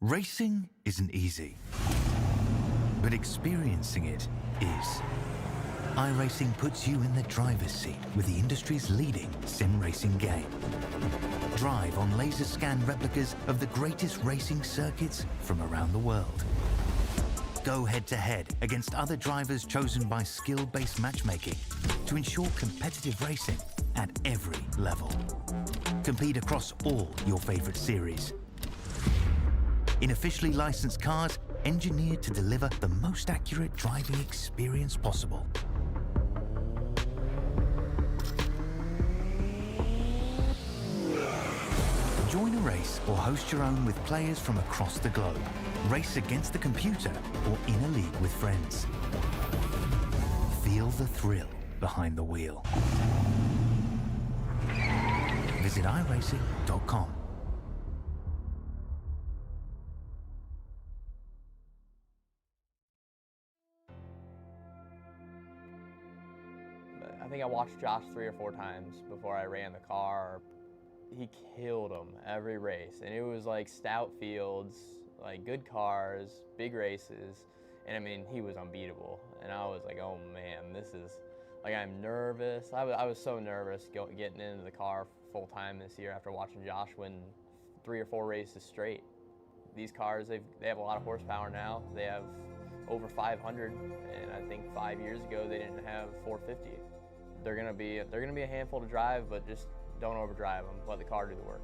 Racing isn't easy, but experiencing it is. iRacing puts you in the driver's seat with the industry's leading sim racing game. Drive on laser scan replicas of the greatest racing circuits from around the world. Go head-to-head against other drivers chosen by skill-based matchmaking to ensure competitive racing at every level. Compete across all your favorite series. In officially licensed cars, engineered to deliver the most accurate driving experience possible. Join a race or host your own with players from across the globe. Race against the computer or in a league with friends. Feel the thrill behind the wheel. Visit iRacing.com. I think I watched Josh 3 or 4 times before I ran the car. He killed them every race, and it was like stout fields, like good cars, big races, and I mean, he was unbeatable. And I was like, oh man, this is, like, I'm nervous. I was so nervous getting into the car full time this year after watching Josh win 3 or 4 races straight. These cars, they have a lot of horsepower now. They have over 500, and I think 5 years ago they didn't have 450. They're gonna be a handful to drive, but just don't overdrive them. Let the car do the work.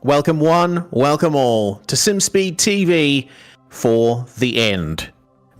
Welcome one, welcome all to SimSpeed TV for the end.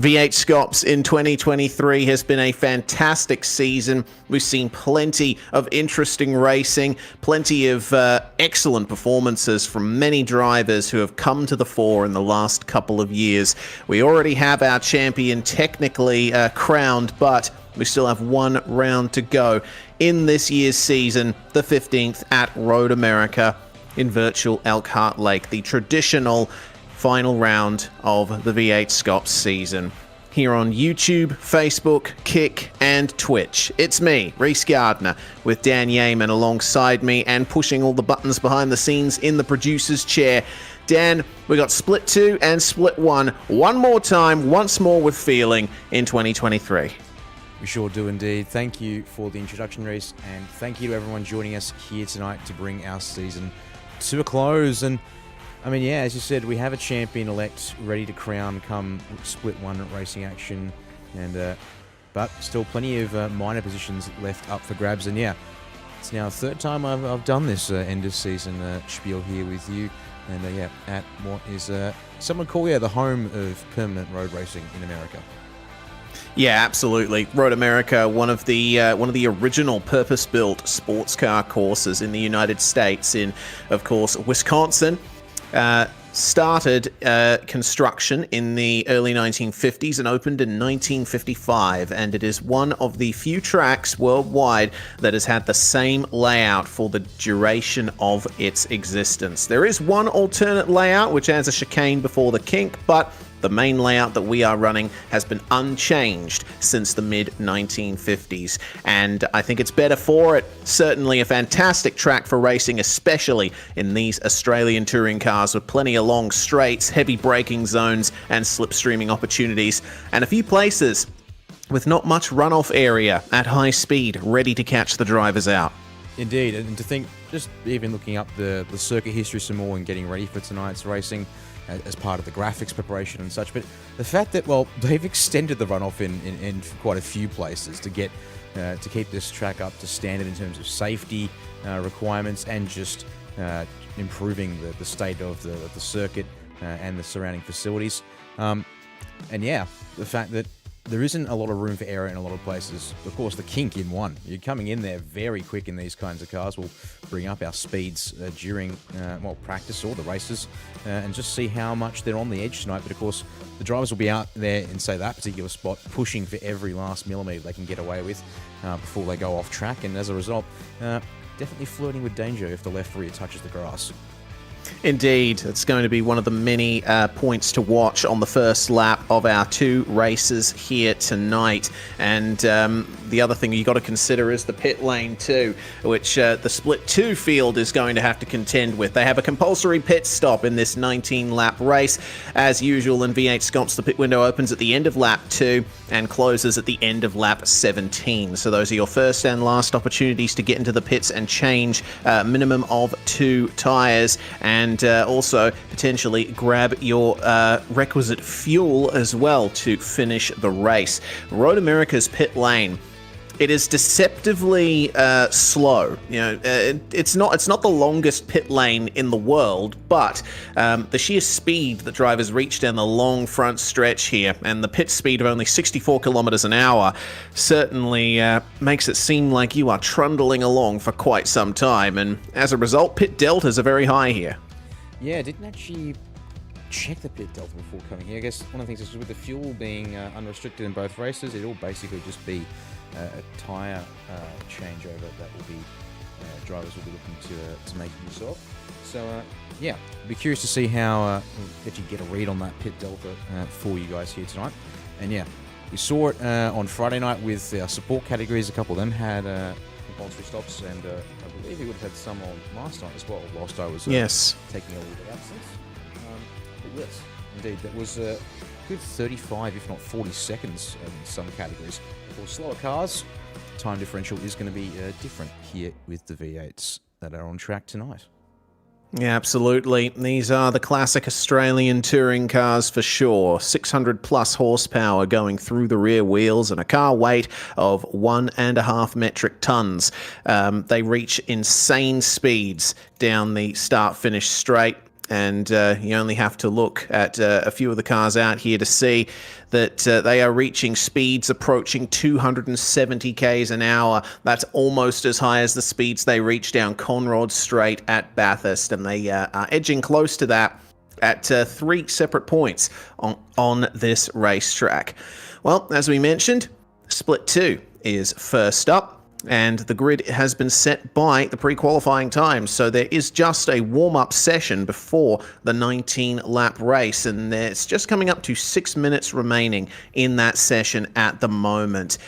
V8SCOPS in 2023 has been a fantastic season. We've seen plenty of interesting racing, plenty of excellent performances from many drivers who have come to the fore in the last couple of years. We already have our champion technically crowned, but we still have one round to go in this year's season, the 15th at Road America in virtual Elkhart Lake, the traditional final round of the V8SCOPS season. Here on YouTube, Facebook, Kick, and Twitch. It's me, Reese Gardner, with Dan Yeaman alongside me and pushing all the buttons behind the scenes in the producer's chair. Dan, we got Split 2 and Split 1 one more time, once more with feeling in 2023. We sure do indeed. Thank you for the introduction, Reese, and thank you to everyone joining us here tonight to bring our season to a close. And I mean, yeah, as you said, we have a champion-elect ready to crown come Split 1 racing action, and but still plenty of minor positions left up for grabs. And yeah, it's now the 3rd time I've done this end of season spiel here with you. And yeah, at what is some would call the home of permanent road racing in America. Yeah, absolutely. Road America, one of the original purpose-built sports car courses in the United States, in, of course, Wisconsin. Started construction in the early 1950s and opened in 1955, and it is one of the few tracks worldwide that has had the same layout for the duration of its existence. There is one alternate layout which adds a chicane before the kink, but the main layout that we are running has been unchanged since the mid-1950s, and I think it's better for it. Certainly a fantastic track for racing, especially in these Australian touring cars, with plenty of long straights, heavy braking zones, and slipstreaming opportunities, and a few places with not much runoff area at high speed, ready to catch the drivers out. Indeed, and to think, just even looking up the circuit history some more and getting ready for tonight's racing, as part of the graphics preparation and such, but the fact that, well, they've extended the runoff in quite a few places to get to keep this track up to standard in terms of safety requirements and just improving the state of the circuit and the surrounding facilities. And yeah, the fact that there isn't a lot of room for error in a lot of places. Of course, the kink in one. You're coming in there very quick in these kinds of cars. We'll bring up our speeds during, practice or the races and just see how much they're on the edge tonight. But of course, the drivers will be out there in, say, that particular spot, pushing for every last millimetre they can get away with before they go off track. And as a result, definitely flirting with danger if the left rear touches the grass. Indeed, it's going to be one of the many points to watch on the first lap of our two races here tonight. And the other thing you got to consider is the pit lane too, which the split 2 field is going to have to contend with. They have a compulsory pit stop in this 19-lap race. As usual in V8SCOPS, the pit window opens at the end of lap 2 and closes at the end of lap 17. So those are your first and last opportunities to get into the pits and change minimum of 2 tyres, and also potentially grab your requisite fuel as well to finish the race. Road America's pit lane, it is deceptively slow. You know, it's not the longest pit lane in the world, but the sheer speed that drivers reach down the long front stretch here, and the pit speed of only 64 kilometers an hour, certainly makes it seem like you are trundling along for quite some time. And as a result, pit deltas are very high here. Yeah, I didn't actually check the pit delta before coming here. I guess one of the things is with the fuel being unrestricted in both races, it'll basically just be a tyre changeover that will be drivers will be looking to make use of. So yeah, I'd be curious to see how if you get a read on that pit delta for you guys here tonight. And yeah, we saw it on Friday night with our support categories. A couple of them had compulsory stops, and I believe he would have had some on last night as well, whilst I was taking a little bit of absence. But yes, indeed, that was a good 35, if not 40 seconds in some categories. For slower cars, time differential is going to be different here with the V8s that are on track tonight. Yeah, absolutely. These are the classic Australian touring cars for sure. 600 plus horsepower going through the rear wheels and a car weight of 1.5 metric tons. They reach insane speeds down the start-finish straight. And you only have to look at a few of the cars out here to see that they are reaching speeds approaching 270 k's an hour. That's almost as high as the speeds they reach down Conrod Straight at Bathurst, and they are edging close to that at 3 separate points on this racetrack. Well, as we mentioned, Split 2 is first up, and the grid has been set by the pre-qualifying time, so there is just a warm-up session before the 19-lap race, and it's just coming up to 6 minutes remaining in that session at the moment.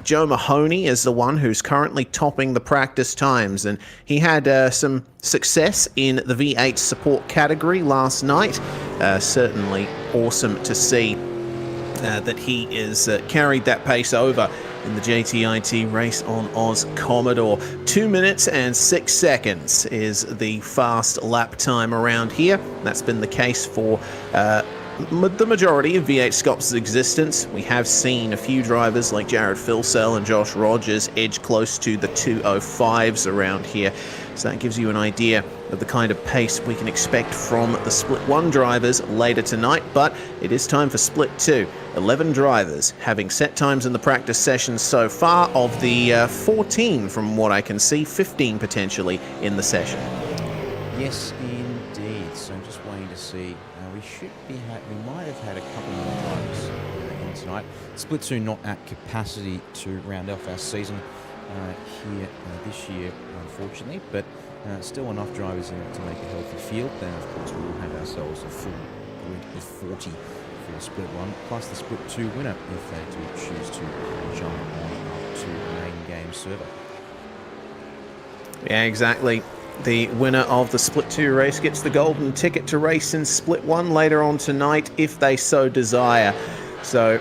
Joe Mahoney is the one who's currently topping the practice times, and he had some success in the V8 support category last night. Certainly awesome to see that he is carried that pace over in the JTIT race on Oz Commodore. 2 minutes and 6 seconds is the fast lap time around here. That's been the case for the majority of V8SCOPS' existence. We have seen a few drivers like Jared Filsell and Josh Rogers edge close to the 205s around here. So that gives you an idea of the kind of pace we can expect from the Split 1 drivers later tonight. But it is time for Split 2. 11 drivers having set times in the practice sessions so far. Of the 14, from what I can see, 15 potentially in the session. Yes, indeed. So I'm just waiting to see. We might have had a couple more drivers in tonight. Split 2 not at capacity to round off our season here this year, unfortunately, but still enough drivers in to make a healthy field. Then, of course, we will have ourselves a full grid of 40 for Split 1, plus the Split 2 winner if they do choose to jump on up to main game server. Yeah, exactly. The winner of the Split 2 race gets the golden ticket to race in Split 1 later on tonight if they so desire. So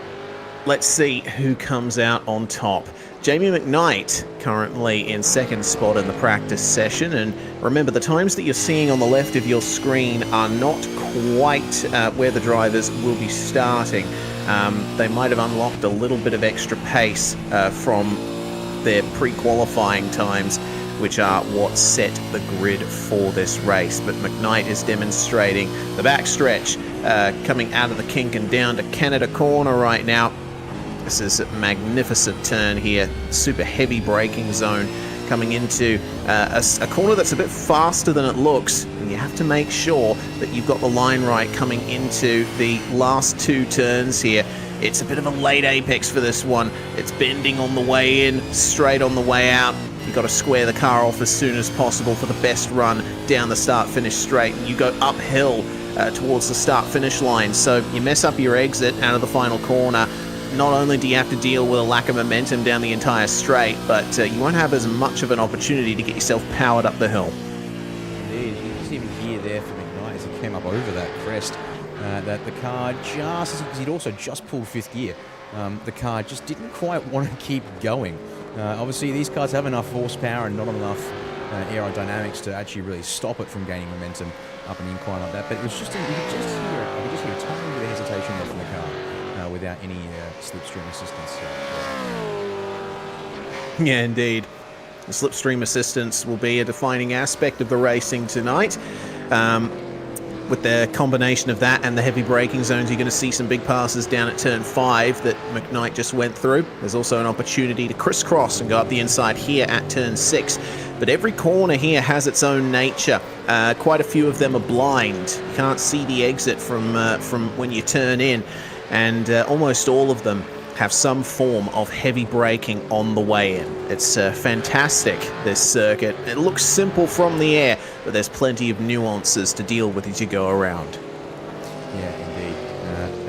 let's see who comes out on top. Jamie McKnight currently in second spot in the practice session, and remember the times that you're seeing on the left of your screen are not quite where the drivers will be starting. They might have unlocked a little bit of extra pace from their pre-qualifying times, which are what set the grid for this race. But McKnight is demonstrating the backstretch coming out of the kink and down to Canada Corner right now. This is a magnificent turn here, super heavy braking zone coming into a corner that's a bit faster than it looks, and you have to make sure that you've got the line right coming into the last two turns here. It's a bit of a late apex for this one. It's bending on the way in, straight on the way out. You've got to square the car off as soon as possible for the best run down the start-finish straight. You go uphill towards the start-finish line, so you mess up your exit out of the final corner. Not only do you have to deal with a lack of momentum down the entire straight, but you won't have as much of an opportunity to get yourself powered up the hill. Indeed, you can just even hear there from McKnight as he came up over that crest that the car just, because he'd also just pulled fifth gear, the car just didn't quite want to keep going. Obviously, these cars have enough horsepower and not enough aerodynamics to actually really stop it from gaining momentum up an incline like that. But it was just, you could just hear a tiny bit of hesitation there from the car without any slipstream assistance. Yeah, indeed. The slipstream assistance will be a defining aspect of the racing tonight. With the combination of that and the heavy braking zones, you're going to see some big passes down at turn 5 that McKnight just went through. There's also an opportunity to crisscross and go up the inside here at turn 6. But every corner here has its own nature. Quite a few of them are blind. You can't see the exit from when you turn in. And almost all of them have some form of heavy braking on the way in. It's fantastic, this circuit. It looks simple from the air, but there's plenty of nuances to deal with as you go around. Yeah, indeed.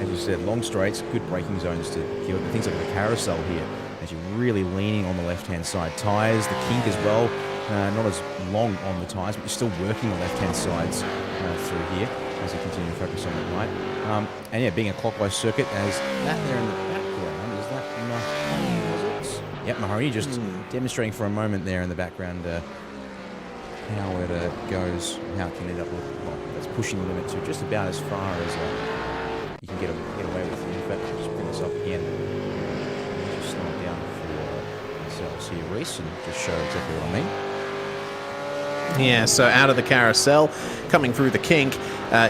As you said, long straights, good braking zones to kill it. Things like the carousel here, as you're really leaning on the left-hand side. Tyres, the kink as well, not as long on the tyres, but you're still working the left-hand sides through here as you continue to focus on the right. And yeah, being a clockwise circuit, as that there in the background, is that Mahoney, was it? Yep, Mahoney just demonstrating for a moment there in the background how it goes, how it can end up looking like. That's pushing the limit to just about as far as you can get away with. In fact, I'll just bring this up again. Just slow it down for ourselves here, Reese, and just show exactly what I mean. Yeah, so out of the carousel, coming through the kink,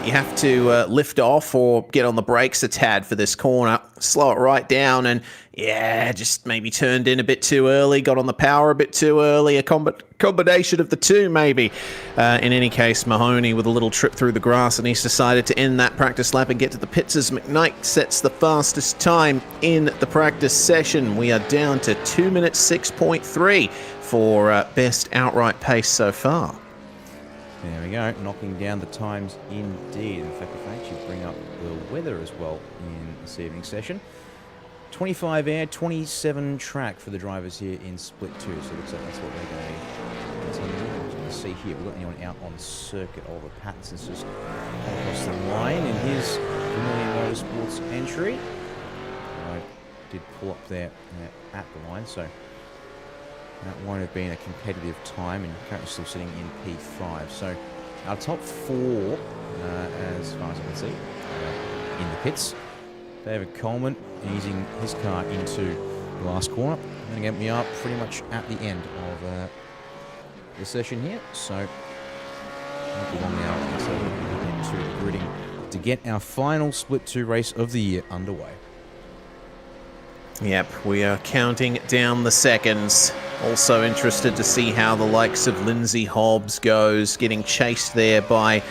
you have to lift off or get on the brakes a tad for this corner, slow it right down, and yeah, just maybe turned in a bit too early, got on the power a bit too early, a combination of the two maybe. In any case, Mahoney with a little trip through the grass, and he's decided to end that practice lap and get to the pits as McKnight sets the fastest time in the practice session. We are down to 2 minutes 6.3 for best outright pace so far. There we go, knocking down the times indeed. In fact, if I actually bring up the weather as well in this evening's session, 25 air, 27 track for the drivers here in Split 2. So it looks like that's what they're going to see here. We've got anyone out on circuit. Oliver Pattinson's just across the line in his Vermilion Motorsports entry. I did pull up there at the line, so that won't have been a competitive time, and currently still sitting in P5. So our top 4, as far as I can see, in the pits. David Coleman easing his car into the last corner. And again, we are pretty much at the end the session here. So not be long now until we get into the gridding to get our final Split 2 race of the year underway. Yep, we are counting down the seconds. Also interested to see how the likes of Lindsay Hobbs goes, getting chased there by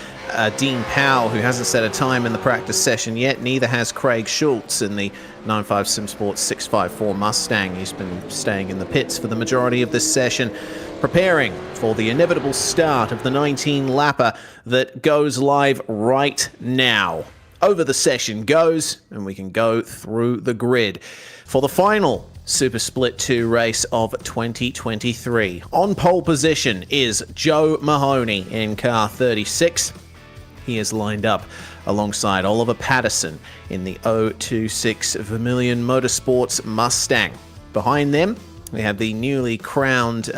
Dean Powell, who hasn't set a time in the practice session yet. Neither has Craig Schultz in the 95 SimSports 654 Mustang. He's been staying in the pits for the majority of this session, preparing for the inevitable start of the 19-lapper that goes live right now. Over the session goes, and we can go through the grid for the final Super Split 2 race of 2023. On pole position is Joe Mahoney in car 36. He is lined up alongside Oliver Patterson in the 026 Vermilion Motorsports Mustang. Behind them, we have the newly crowned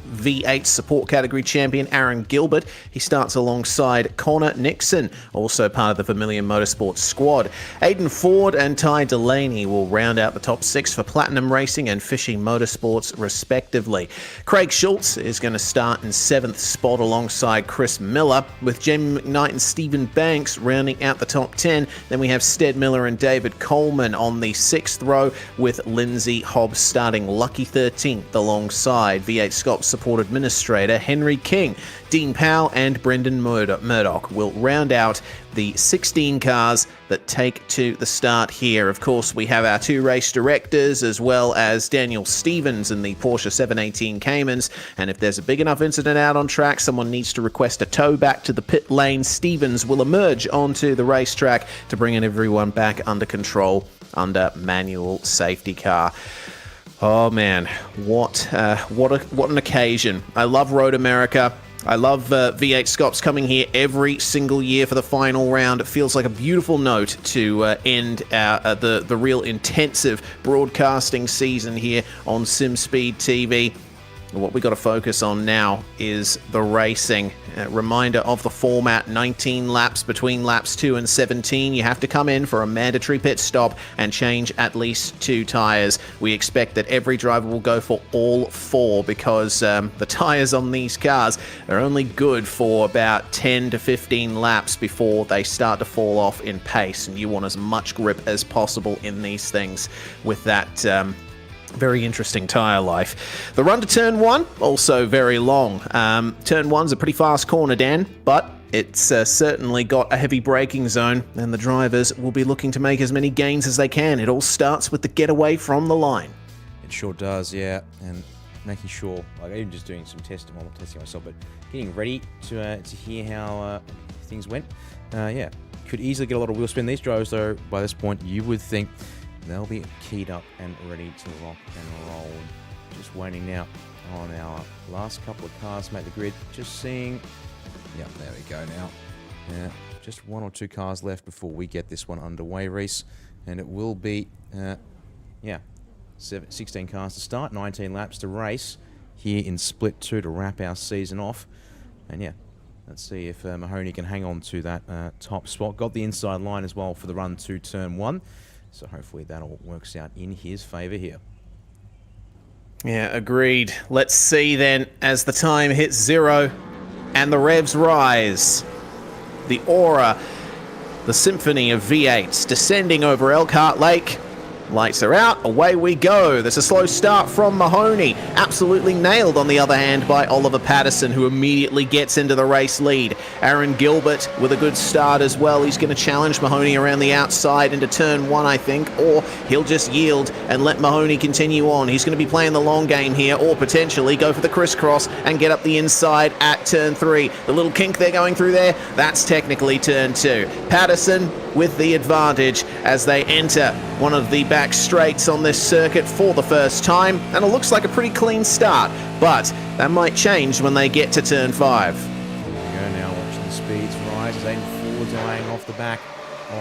V8 support category champion Aaron Gilbert. He starts alongside Connor Nixon, also part of the Vermilion Motorsports squad. Aidan Ford and Ty Delaney will round out the top 6 for Platinum Racing and Fishing Motorsports, respectively. Craig Schultz is going to start in 7th spot alongside Chris Miller, with Jamie McKnight and Stephen Banks rounding out the top 10. Then we have Stead Miller and David Coleman on the 6th row, with Lindsay Hobbs starting lucky 13th alongside V8SCOPS support administrator Henry King. Dean Powell and Brendan Murdoch will round out the 16 cars that take to the start here. Of course, we have our 2 race directors, as well as Daniel Stevens in the Porsche 718 Caymans. And if there's a big enough incident out on track, someone needs to request a tow back to the pit lane, Stevens will emerge onto the racetrack to bring everyone back under control under manual safety car. Oh man, what an occasion. I love Road America. I love V8SCOPS coming here every single year for the final round. It feels like a beautiful note to end the real intensive broadcasting season here on SimSpeed TV. What we got to focus on now is the racing. Reminder of the format: 19 laps between laps 2 and 17. You have to come in for a mandatory pit stop and change at least 2 tires. We expect that every driver will go for all 4 because the tires on these cars are only good for about 10 to 15 laps before they start to fall off in pace, and you want as much grip as possible in these things with that very interesting tyre life. The run to turn 1, also very long. Turn 1's a pretty fast corner, Dan, but it's certainly got a heavy braking zone, and the drivers will be looking to make as many gains as they can. It all starts with the getaway from the line. It sure does, yeah, and making sure, like even just doing some testing, well, not testing myself, but getting ready to hear how things went. Yeah, could easily get a lot of wheel spin. These drivers, though, by this point, you would think they'll be keyed up and ready to rock and roll. Just waiting now on our last couple of cars to make the grid. Just seeing, yep, there we go now. Yeah, just 1 or 2 cars left before we get this one underway, Reese. And it will be, 16 cars to start, 19 laps to race here in Split 2 to wrap our season off. And yeah, let's see if Mahoney can hang on to that top spot. Got the inside line as well for the run to turn 1. So hopefully that all works out in his favour here. Yeah, agreed. Let's see then as the time hits 0 and the revs rise. The aura, the symphony of V8s descending over Elkhart Lake. Lights are out, away we go. There's a slow start from Mahoney. Absolutely nailed, on the other hand, by Oliver Patterson, who immediately gets into the race lead. Aaron Gilbert with a good start as well. He's going to challenge Mahoney around the outside into turn 1, I think, or he'll just yield and let Mahoney continue on. He's going to be playing the long game here, or potentially go for the crisscross and get up the inside at turn 3. The little kink they're going through there, that's technically turn 2. Patterson with the advantage as they enter one of the back straights on this circuit for the first time, and it looks like a pretty clean start, but that might change when they get to turn 5. Here we go now, watching the speeds rise as Aiden Ford's eyeing off the back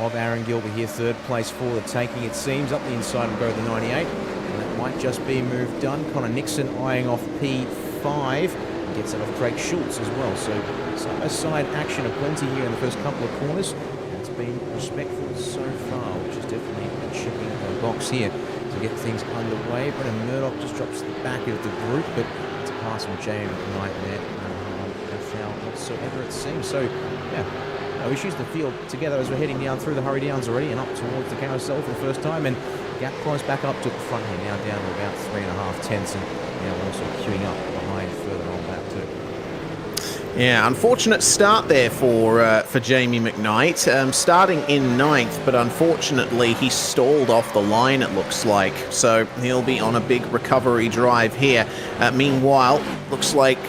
of Aaron Gilbert here, 3rd place for the taking, it seems. Up the inside and go to the 98, and that might just be a move done. Connor Nixon eyeing off P5, gets it off Craig Schultz as well, so side-by-side action aplenty here in the first couple of corners. It's been respectful so far, which is definitely a chipping box here to get things underway. Brendan Murdoch just drops to the back of the group, but it's pass from Jamie McKnight there. No foul whatsoever, it seems. So, yeah, no issues. The field together as we're heading down through the hurry downs already and up towards the carousel for the first time. And gap close back up to the front here, now down to about 3.5 tenths. And now also queuing up behind further on back too. Yeah, unfortunate start there for Jamie McKnight. Starting in 9th, but unfortunately he stalled off the line, it looks like. So he'll be on a big recovery drive here. Meanwhile, looks like...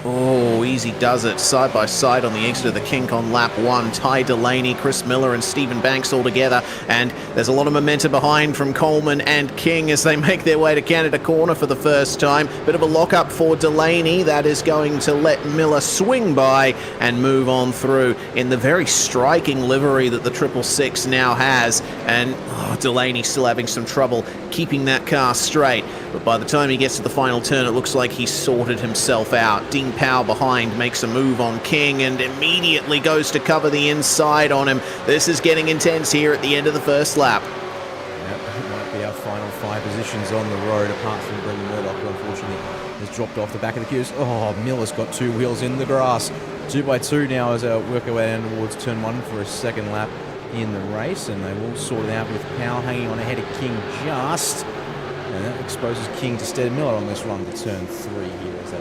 Oh, easy does it. Side by side on the exit of the kink on lap 1. Ty Delaney, Chris Miller and Stephen Banks all together. And there's a lot of momentum behind from Coleman and King as they make their way to Canada Corner for the first time. Bit of a lock-up for Delaney. That is going to let Miller swing by and move on through in the very striking livery that the 666 now has. And Delaney still having some trouble keeping that car straight. But by the time he gets to the final turn, it looks like he's sorted himself out. Dean Powell behind makes a move on King and immediately goes to cover the inside on him. This is getting intense here at the end of the first lap. Yep, it might be our final 5 positions on the road, apart from Brendan Murdoch, who unfortunately has dropped off the back of the queues. Oh, Miller's got 2 wheels in the grass. 2 by 2 now as I work our way down towards turn 1 for a second lap in the race, and they will sort it out with Powell hanging on ahead of King just. And that exposes King to Stead Miller on this run to turn 3 here as they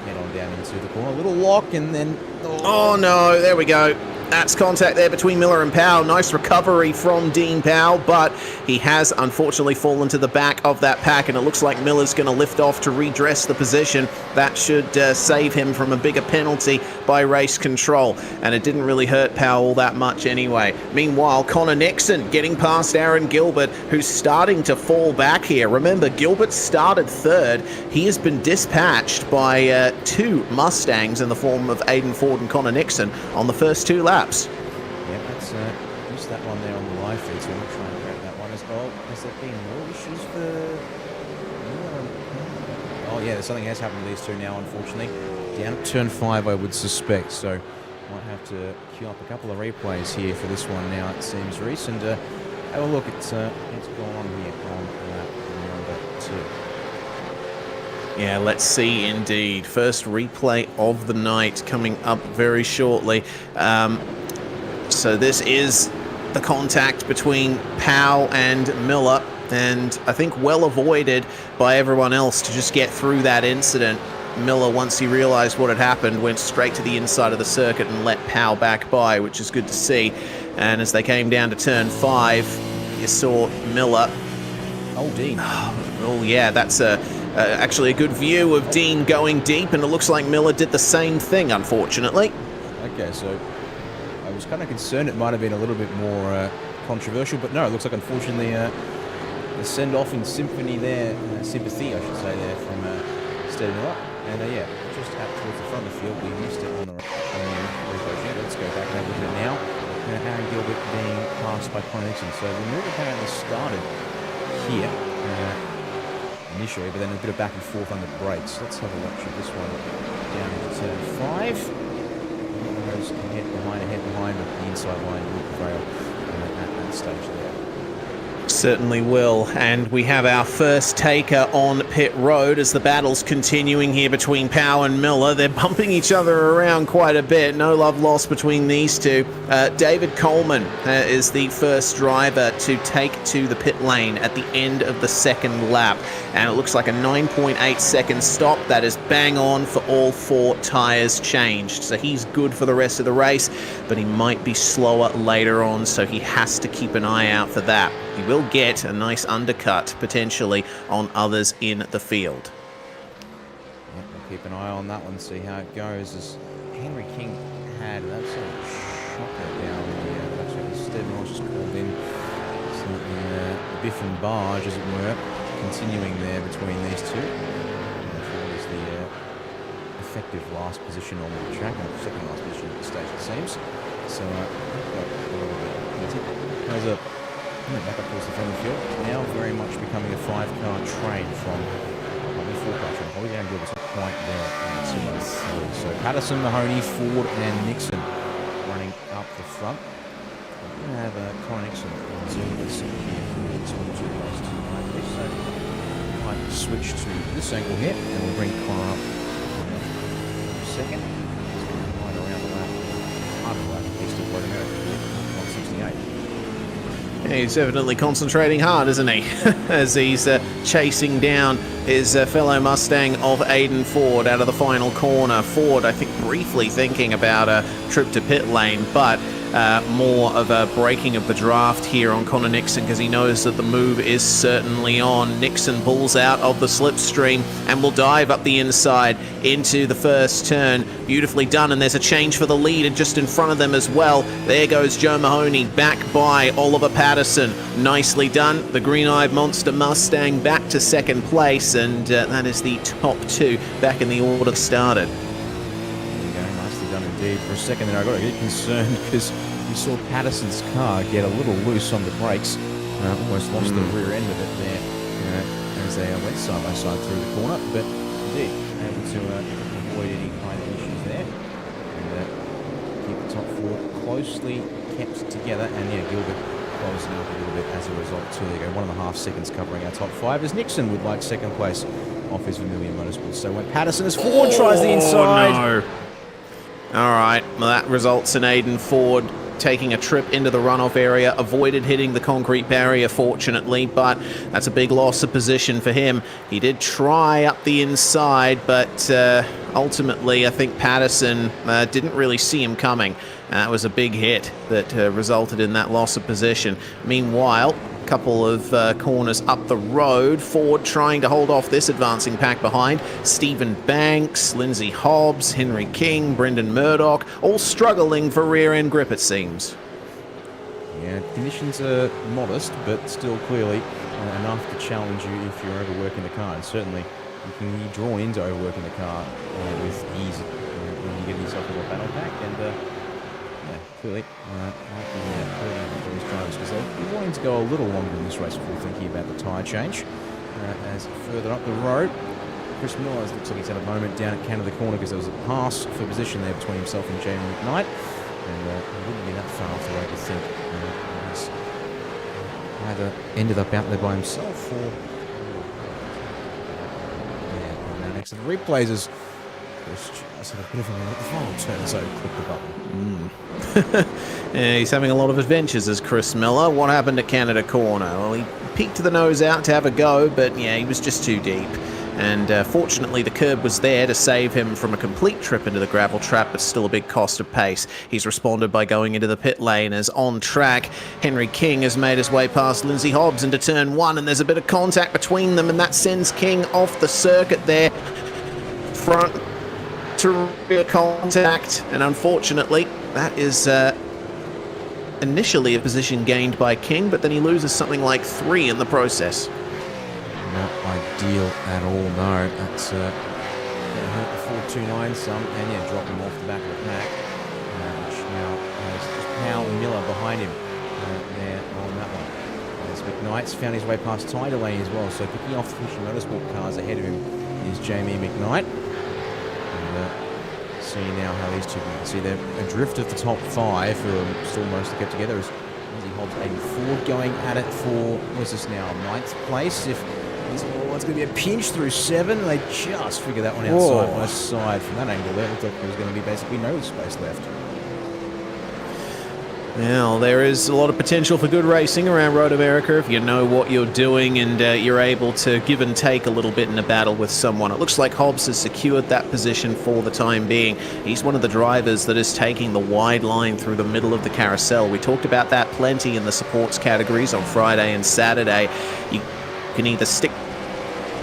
head on down into the corner. A little lock and then... Oh no, there we go. That's contact there between Miller and Powell. Nice recovery from Dean Powell, but he has unfortunately fallen to the back of that pack, and it looks like Miller's going to lift off to redress the position. That should save him from a bigger penalty by race control, and it didn't really hurt Powell that much anyway. Meanwhile, Connor Nixon getting past Aaron Gilbert, who's starting to fall back here. Remember, Gilbert started 3rd. He has been dispatched by 2 Mustangs in the form of Aiden Ford and Connor Nixon on the first 2 laps. Yeah, that's just that one there on the live feed, so we'll try and grab that one as well. Has there been more issues for... Oh yeah, something has happened to these 2 now, unfortunately. Down at turn 5, I would suspect, so might have to queue up a couple of replays here for this one now, it seems, Reese. And have a look, it's going on here on lap number 2. Yeah, let's see indeed. First replay of the night coming up very shortly. So this is the contact between Powell and Miller, and I think well avoided by everyone else to just get through that incident. Miller, once he realized what had happened, went straight to the inside of the circuit and let Powell back by, which is good to see. And as they came down to turn 5, you saw Miller. Oh, Dean. Oh yeah, that's actually a good view of Dean going deep, and it looks like Miller did the same thing, unfortunately. Okay, so I was kind of concerned it might have been a little bit more controversial, but no, it looks like unfortunately the send-off in sympathy there, sympathy I should say there, from Stead Miller. And yeah, just out towards the front of the field, we missed it on the replay. Let's go back and have a look at it now. Aaron Gilbert being passed by Connor Nixon. So the move apparently started here initially, but then a bit of back and forth on the brakes. Let's have a watch of this one down into turn 5. Goes ahead behind, but the inside line will prevail at that stage there. Certainly will, and we have our first taker on pit road as the battle's continuing here between Powell and Miller. They're bumping each other around quite a bit. No love lost between these 2. David Coleman is the first driver to take to the pit lane at the end of the 2nd lap, and it looks like a 9.8 second stop. That is bang on for all 4 tyres changed, so he's good for the rest of the race, but he might be slower later on, so he has to keep an eye out for that. He will get a nice undercut, potentially, on others in the field. Yep, we'll keep an eye on that one, see how it goes. As Henry King had an absolute shocker down here. Actually, Stephen Ross just called in. So the biff and barge, as it were, continuing there between these 2. And Ford is the effective last position on the track, and second last position at the stage, it seems. So, got a little bit easy. There's a back up towards the front of the field. Now very much becoming a 5-car train from probably 4-car train. Probably going to give us a point there. So Patterson, Mahoney, Ford and Nixon running up the front. We're going to have Connor Nixon on Zoom this here. So might switch to this angle here, and we'll bring Connor up second. He's going to ride around the lap. Half the lap, he's still quite American. 168. He's evidently concentrating hard, isn't he? As he's chasing down his fellow Mustang of Aiden Ford out of the final corner. Ford, I think, briefly thinking about a trip to pit lane, but more of a breaking of the draft here on Connor Nixon because he knows that the move is certainly on. Nixon pulls out of the slipstream and will dive up the inside into the first turn. Beautifully done, and there's a change for the lead just in front of them as well. There goes Joe Mahoney back by Oliver Patterson. Nicely done. The green-eyed monster Mustang back to second place, and that is the top two back in the order started. Nicely done indeed. For a second there, I got a bit concerned because we saw Patterson's car get a little loose on the brakes. Almost lost the rear end of it there as they went side by side through the corner. But indeed, able to avoid any kind of issues there and keep the top four closely kept together. And yeah, Gilbert closing up a little bit as a result too. There you go, 1.5 seconds covering our top five as Nixon would like second place off his Vermilion Motorsports. So when Patterson as Ford tries the inside. No. All right, well, that results in Aiden Ford taking a trip into the runoff area, avoided hitting the concrete barrier, fortunately, but that's a big loss of position for him. He did try up the inside, but ultimately, I think Patterson didn't really see him coming. That was a big hit that resulted in that loss of position. Meanwhile, a couple of corners up the road, Ford trying to hold off this advancing pack behind. Stephen Banks, Lindsay Hobbs, Henry King, Brendan Murdoch, all struggling for rear-end grip, it seems. Yeah, conditions are modest, but still clearly enough to challenge you if you're overworking the car. And certainly, you can be drawn into overworking the car with ease when you get yourself into a battle pack. And clearly, these drivers because they're wanting to go a little longer in this race before thinking about the tyre change. As further up the road, Chris Miller looks like he's had a moment down at Canada corner because there was a pass for position there between himself and Jamie McKnight, and he wouldn't be that far off the road to think he's either ended up out there by himself or now next to the replays is just had a bit of the final turn, so click the button. Yeah, he's having a lot of adventures as Chris Miller. What happened to Canada corner? Well, he peeked the nose out to have a go, but yeah, he was just too deep. And fortunately, the curb was there to save him from a complete trip into the gravel trap, but still a big cost of pace. He's responded by going into the pit lane as on track. Henry King has made his way past Lindsay Hobbs into turn one, and there's a bit of contact between them, and that sends King off the circuit there. Front to rear contact, and unfortunately, that is initially a position gained by King, but then he loses something like 3 in the process. Not ideal at all, no. That's going to hurt the 429 some, and yeah, drop him off the back of the pack, which now has just Powell Miller behind him there on that one. As McKnight's found his way past Ty Delaney as well, so picking off the Fusion Motorsport cars ahead of him is Jamie McKnight. And seeing now how these two can see they're adrift of the top 5 who are still mostly kept together as Lindsay Hobbs 84 going at it for, what is this now, 9th place. If it's going to be a pinch through 7, they just figure that one out side by side. From that angle there, it looked like there was going to be basically no space left. Well, there is a lot of potential for good racing around Road America if you know what you're doing and you're able to give and take a little bit in a battle with someone. It looks like Hobbs has secured that position for the time being. He's one of the drivers that is taking the wide line through the middle of the carousel. We talked about that plenty in the supports categories on Friday and Saturday. You can either stick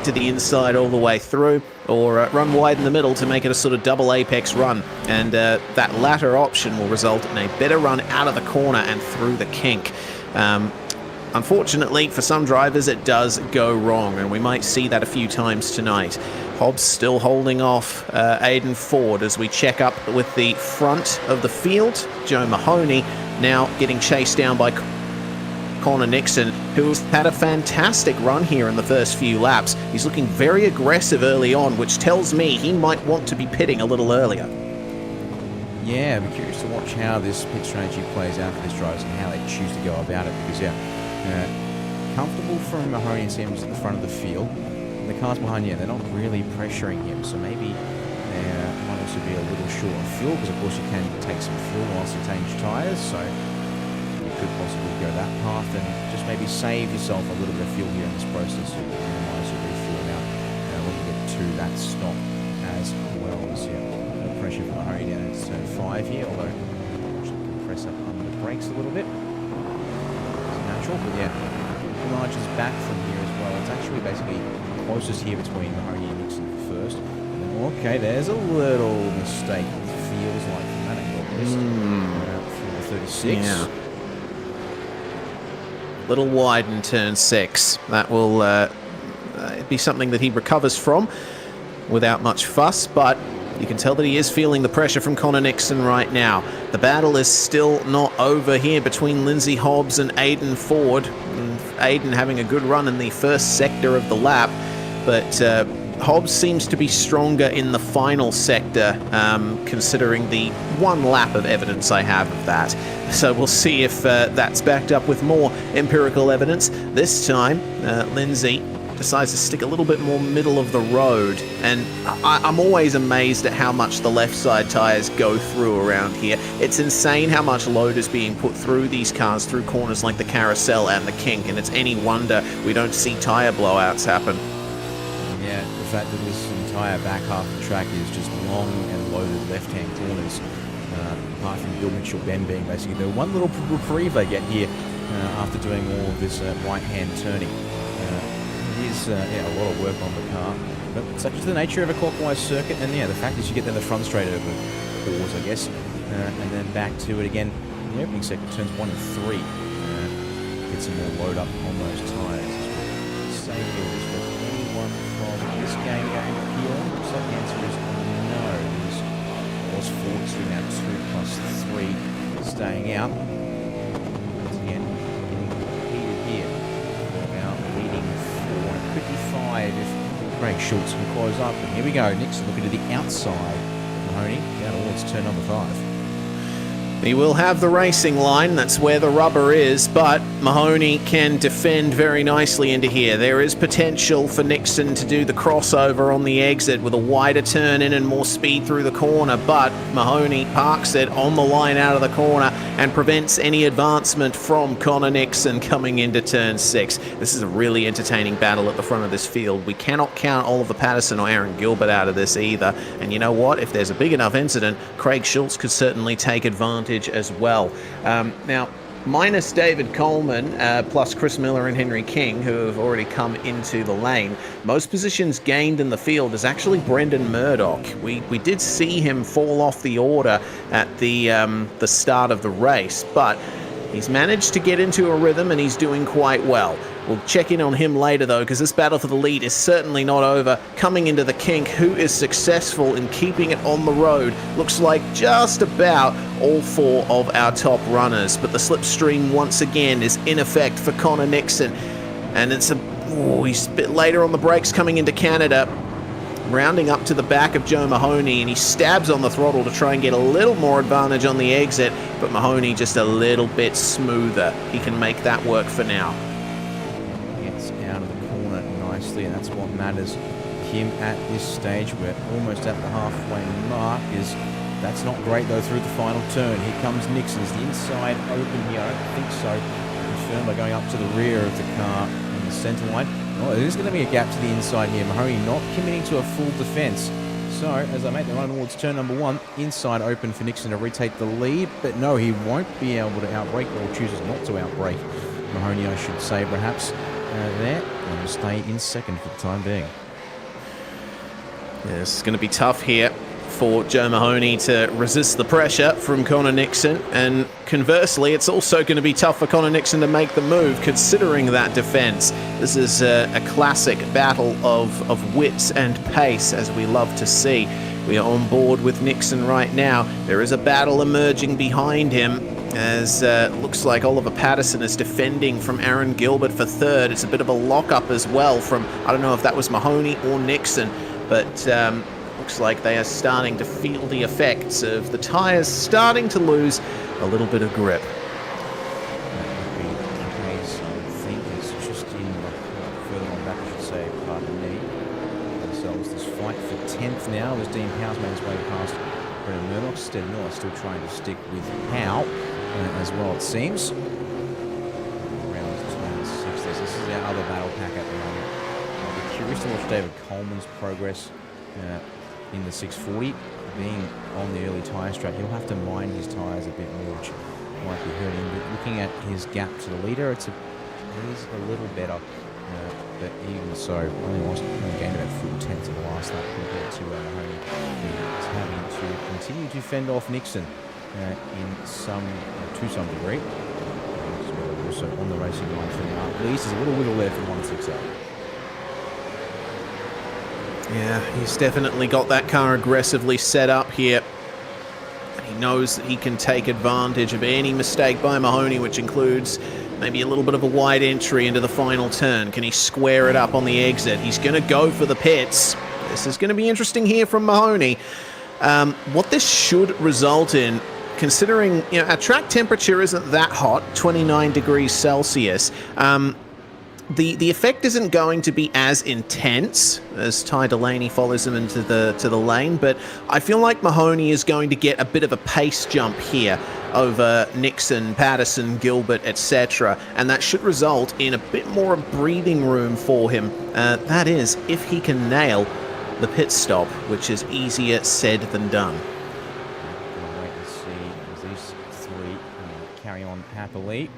to the inside all the way through or run wide in the middle to make it a sort of double apex run, and that latter option will result in a better run out of the corner and through the kink. Unfortunately for some drivers it does go wrong, and we might see that a few times tonight. Hobbs still holding off Aiden Ford as we check up with the front of the field. Joe Mahoney now getting chased down by Connor Nixon, who's had a fantastic run here in the first few laps. He's looking very aggressive early on, which tells me he might want to be pitting a little earlier. Yeah, I'm curious to watch how this pit strategy plays out for these drivers and how they choose to go about it, because comfortable from Mahoney and Sims at the front of the field. the cars behind you, they're not really pressuring him, so maybe there might also be a little short of fuel, because of course you can take some fuel whilst you change tyres, so you could possibly go that path and just maybe save yourself a little bit of fuel here in this process, so you can minimize your refueling out when you get to that stop as well. So yeah, no pressure from Mahoney down into turn 5 here, although I should compress up under the brakes a little bit. It's natural, but yeah, the margins back from here as well. It's actually basically closest here between Mahoney and Nixon first. And then, okay, there's a little mistake, it feels like, from that angle. For the 36. Yeah. Little wide in turn 6. That will be something that he recovers from without much fuss, but you can tell that he is feeling the pressure from Connor Nixon right now. The battle is still not over here between Lindsay Hobbs and Aiden Ford. And Aiden having a good run in the first sector of the lap, but Hobbs seems to be stronger in the final sector, considering the one lap of evidence I have of that. So we'll see if that's backed up with more empirical evidence. This time, Lindsay decides to stick a little bit more middle of the road, and I'm always amazed at how much the left side tyres go through around here. It's insane how much load is being put through these cars through corners like the Carousel and the Kink, and it's any wonder we don't see tyre blowouts happen. Yeah, the fact that this entire back half of the track is just long and loaded left-hand corners, apart from Bill Mitchell Bend being basically the one little reprieve they get here after doing all of this right-hand turning. It is a lot of work on the car, but such is the nature of a clockwise circuit, and yeah, the fact is you get then the front straight over pause, I guess, and then back to it again in the opening sector, turns 1 and 3. Get some more load up on those tyres. Say here is for anyone from this game going up here. Looks like the answer is no. This was 4-2, now 2 plus 3 staying out. Once again, getting heated here. Now leading 4. It could be 5 if Craig Schultz can close up. But here we go. Nixon looking to the outside. Mahoney down towards turn number 5. He will have the racing line, that's where the rubber is, but Mahoney can defend very nicely into here. There is potential for Nixon to do the crossover on the exit with a wider turn in and more speed through the corner, but Mahoney parks it on the line out of the corner and prevents any advancement from Connor Nixon coming into turn 6. This is a really entertaining battle at the front of this field. We cannot count Oliver Patterson or Aaron Gilbert out of this either, and you know what? If there's a big enough incident, Craig Schultz could certainly take advantage as well. Now, minus David Coleman, plus Chris Miller and Henry King, who have already come into the lane, most positions gained in the field is actually Brendan Murdoch. We did see him fall off the order at the start of the race, but he's managed to get into a rhythm and he's doing quite well. We'll check in on him later though, because this battle for the lead is certainly not over. Coming into the Kink, who is successful in keeping it on the road. Looks like just about all 4 of our top runners, but the slipstream once again is in effect for Connor Nixon. And it's he's a bit later on the brakes coming into Canada, rounding up to the back of Joe Mahoney, and he stabs on the throttle to try and get a little more advantage on the exit, but Mahoney just a little bit smoother. He can make that work for now. Gets out of the corner nicely, and that's what matters. Him at this stage, we're almost at the halfway mark. That's not great though through the final turn. Here comes Nixon. Is the inside open here? I don't think so. Confirmed by going up to the rear of the car on the centre line. Well, there is going to be a gap to the inside here. Mahoney not committing to a full defence. So, as I make the run towards turn number 1, inside open for Nixon to retake the lead. But no, he won't be able to outbrake, or chooses not to outbrake Mahoney, I should say, perhaps, there. And will stay in second for the time being. Yeah, it's going to be tough here for Joe Mahoney to resist the pressure from Connor Nixon, and conversely it's also going to be tough for Connor Nixon to make the move considering that defense. This is a classic battle of wits and pace, as we love to see. We are on board with Nixon right now. There is a battle emerging behind him, as looks like Oliver Patterson is defending from Aaron Gilbert for third. It's a bit of a lock-up as well from, I don't know if that was Mahoney or Nixon, but looks like they are starting to feel the effects of the tyres starting to lose a little bit of grip. That would be the case, I think. It's just in further on back, I should say, pardon me. now as Dean Powell's made his way past Brendan Murdoch. Stead Miller still trying to stick with Powell as well, it seems. Around turn 6. This is our other battle pack at the moment. I'll be curious to watch David Coleman's progress in the 640. Being on the early tyre strap, he'll have to mind his tyres a bit more, which might be hurting. But looking at his gap to the leader, he's a little better. But even so, only gained about 4 tenths in the last lap compared to Mahoney. He's having to continue to fend off Nixon to some degree. Also on the racing line for now. At least there's a little wiggle there for 168. Yeah, he's definitely got that car aggressively set up here. And he knows that he can take advantage of any mistake by Mahoney, which includes maybe a little bit of a wide entry into the final turn. Can he square it up on the exit? He's going to go for the pits. This is going to be interesting here from Mahoney. What this should result in, considering our track temperature isn't that hot, 29 degrees Celsius, the effect isn't going to be as intense as Ty Delaney follows him into the lane, but I feel like Mahoney is going to get a bit of a pace jump here over Nixon, Patterson, Gilbert, etc., and that should result in a bit more breathing room for him. That is, if he can nail the pit stop, which is easier said than done. Gonna wait and see as these three carry on happily.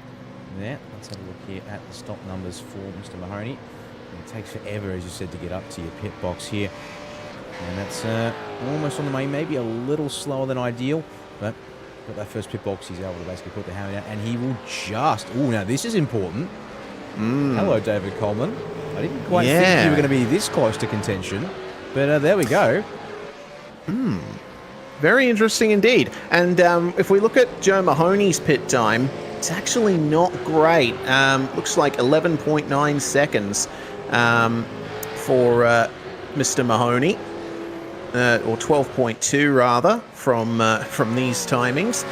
There, let's have a look here at the stop numbers for Mr. Mahoney. It takes forever, as you said, to get up to your pit box here. And that's almost on the main, maybe a little slower than ideal, but got that first pit box, he's able to basically put the hammer down, and he will just... Oh, now this is important. Hello, David Coleman. I didn't quite think you were going to be this close to contention, but there we go. Very interesting indeed. And if we look at Joe Mahoney's pit time, it's actually not great. Looks like 11.9 seconds for Mr. Mahoney, or 12.2 rather, from these timings.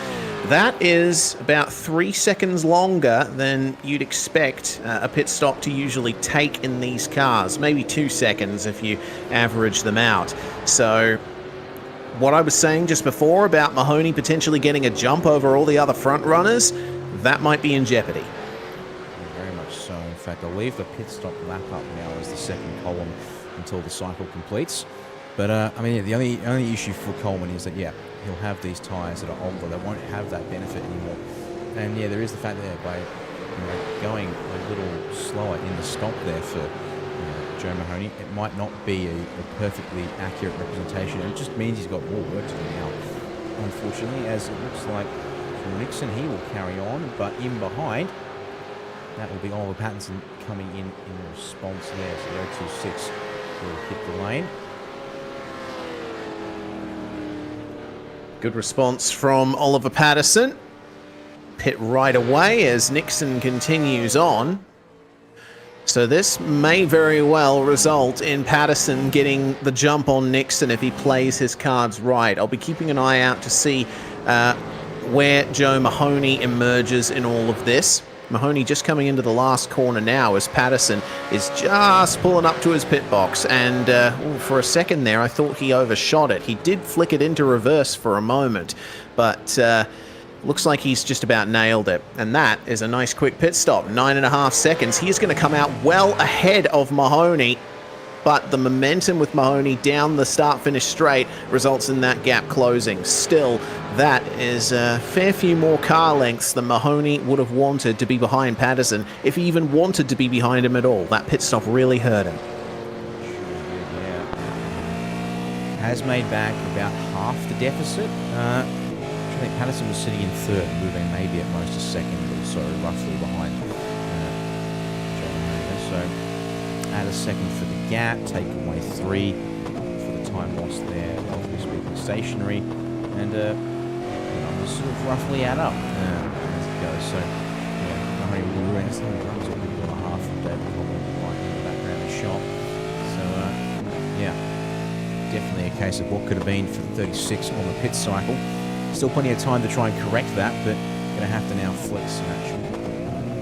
That is about 3 seconds longer than you'd expect a pit stop to usually take in these cars. Maybe 2 seconds if you average them out. So what I was saying just before about Mahoney potentially getting a jump over all the other front runners, that might be in jeopardy. Very much so. In fact, I'll leave the pit stop lap up now as the second column until the cycle completes. But, I mean, the only issue for Coleman is that, he'll have these tyres that are older. They won't have that benefit anymore. And, there is the fact that by going a little slower in the stop there for Joe Mahoney, it might not be a perfectly accurate representation. It just means he's got more work to do now, unfortunately, as it looks like for Nixon, he will carry on, but in behind, that will be Oliver Pattinson coming in response there. So the 026 will hit the lane. Good response from Oliver Patterson. Pit right away as Nixon continues on. So this may very well result in Patterson getting the jump on Nixon if he plays his cards right. I'll be keeping an eye out to see where Joe Mahoney emerges in all of this. Mahoney just coming into the last corner now as Patterson is just pulling up to his pit box, and for a second there I thought he overshot it. He did flick it into reverse for a moment, but looks like he's just about nailed it. And that is a nice quick pit stop, 9.5 seconds. He is going to come out well ahead of Mahoney, but the momentum with Mahoney down the start-finish straight results in that gap closing. Still, that is a fair few more car lengths than Mahoney would have wanted to be behind Patterson, if he even wanted to be behind him at all. That pit stop really hurt him. Has made back about half the deficit. I think Patterson was sitting in third, moving maybe at most a second or so, roughly behind Joe Mahoney. So add a second for the gap, take away 3 for the time lost there, obviously speaking stationary, and numbers sort of roughly add up as it goes. So Mahoney will runs a bit on half from David Coleman right in the background of the shot. So definitely a case of what could have been for the 36 on the pit cycle. Still plenty of time to try and correct that, but going to have to now flex some actual